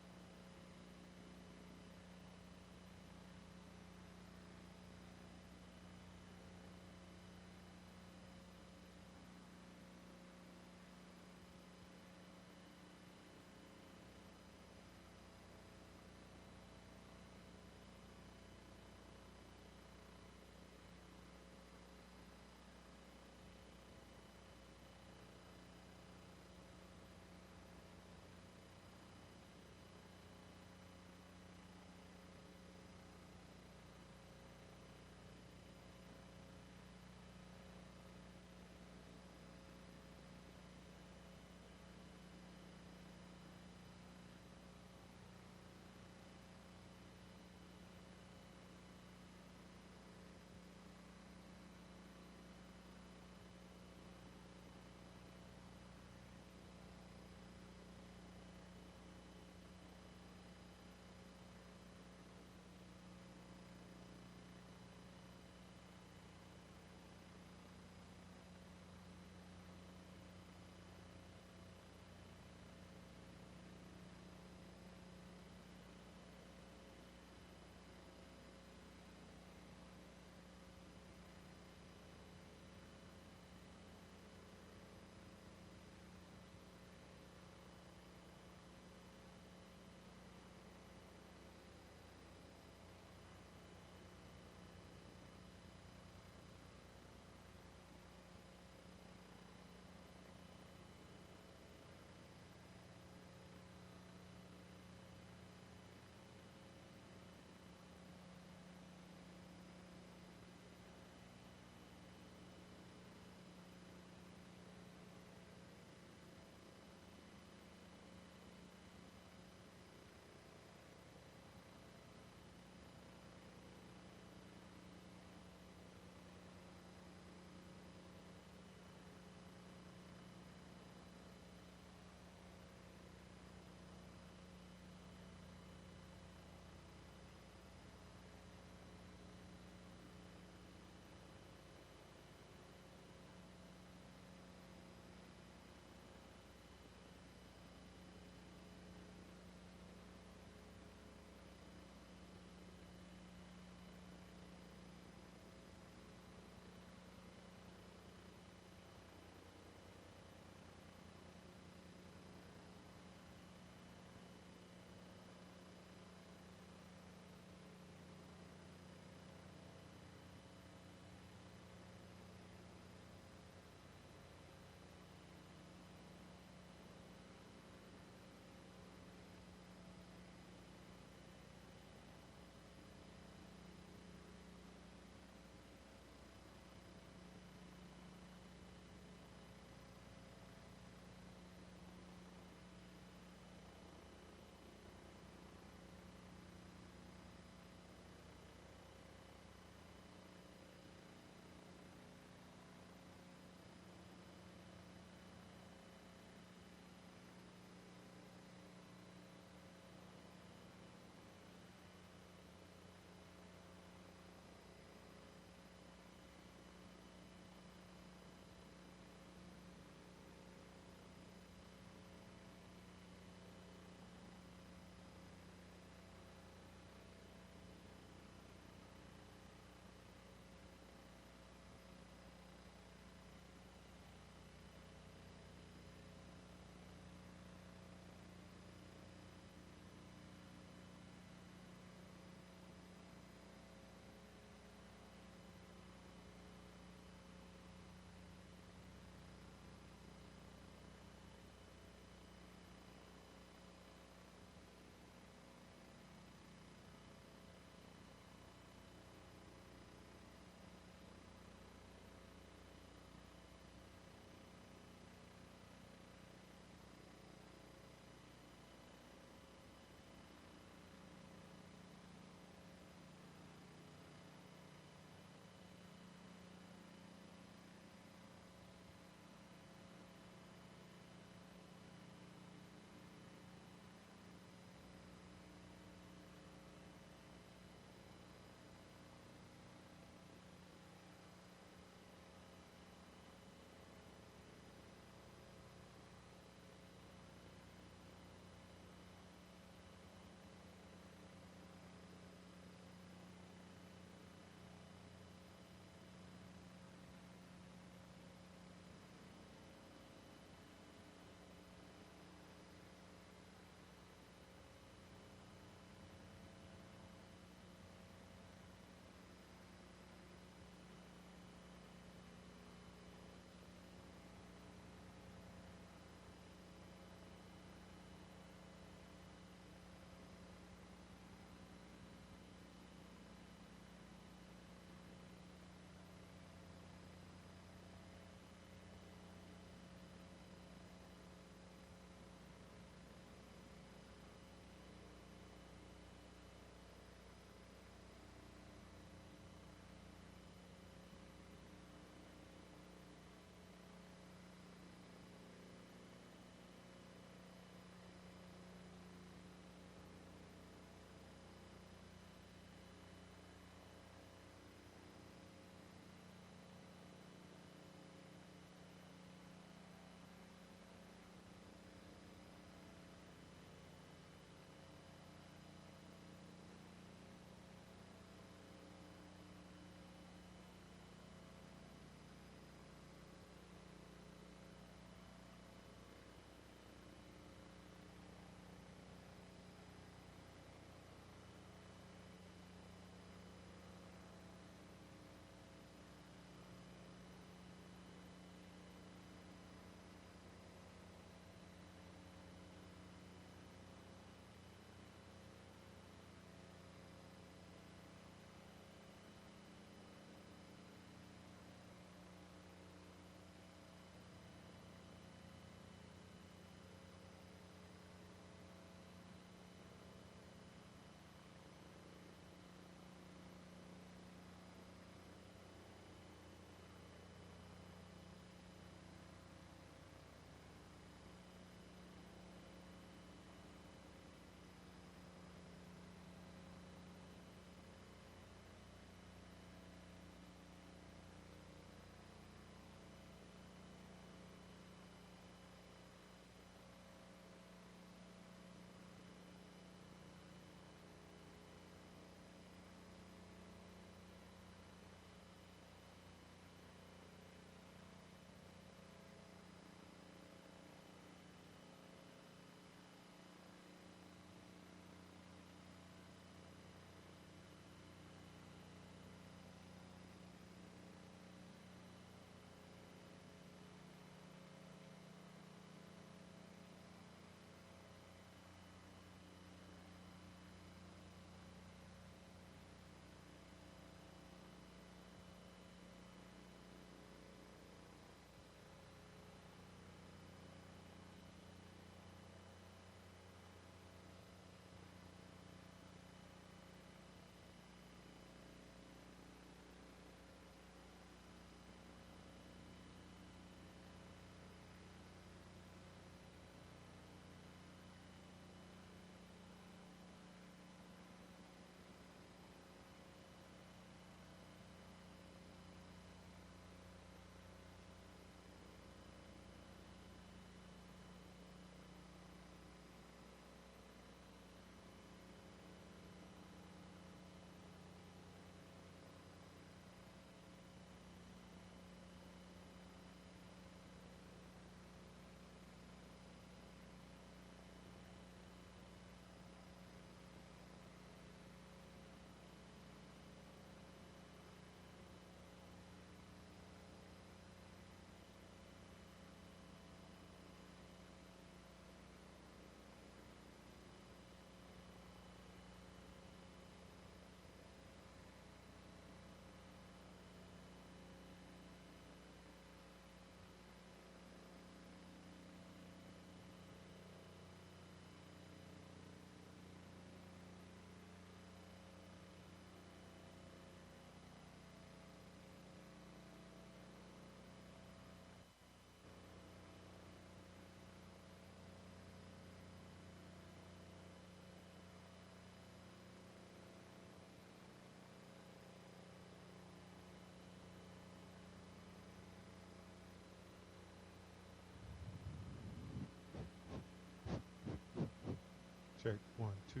S7: check, 1, 2.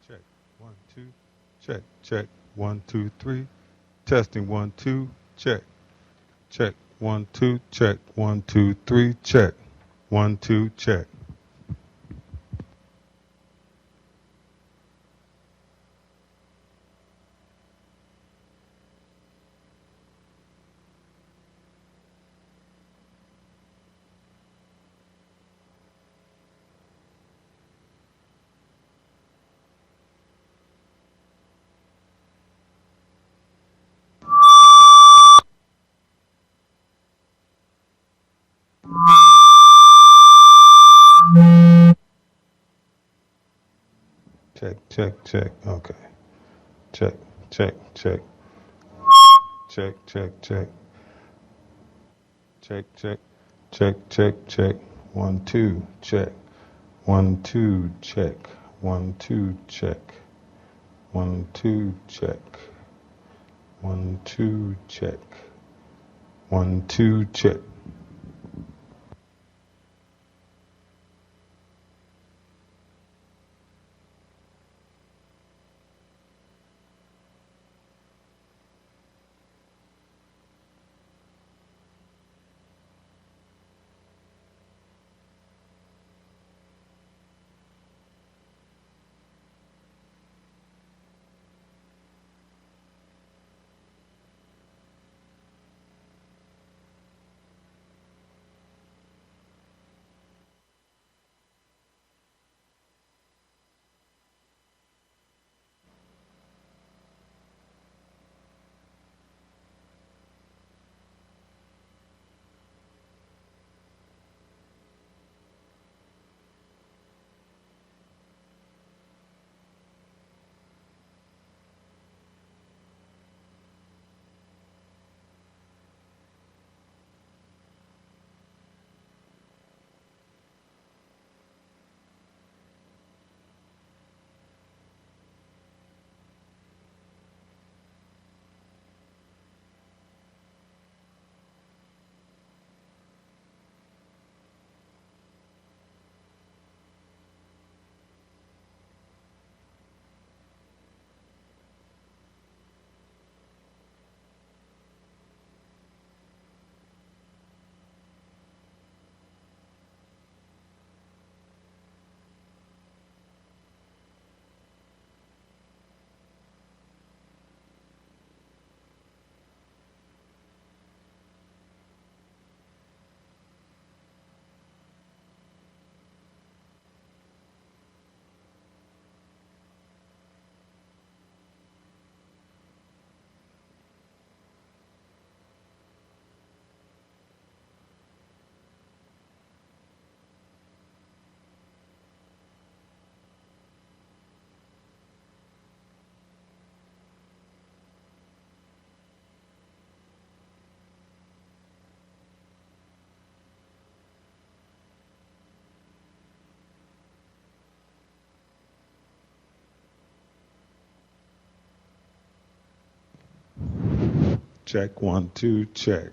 S7: Check, 1, 2. Check, check, 1, 2, 3. Testing, 1, 2. Check, check, 1, 2. Check, 1, 2, 3. Check, 1, 2. Check. Check, check, check. Okay. Check, check, check. Check, check, check. Check, check. Check, check, check. 1, 2. Check. 1, 2. Check. 1, 2. Check. 1, 2. Check. 1, 2. Check. 1, 2. Check. Check, 1, 2, check.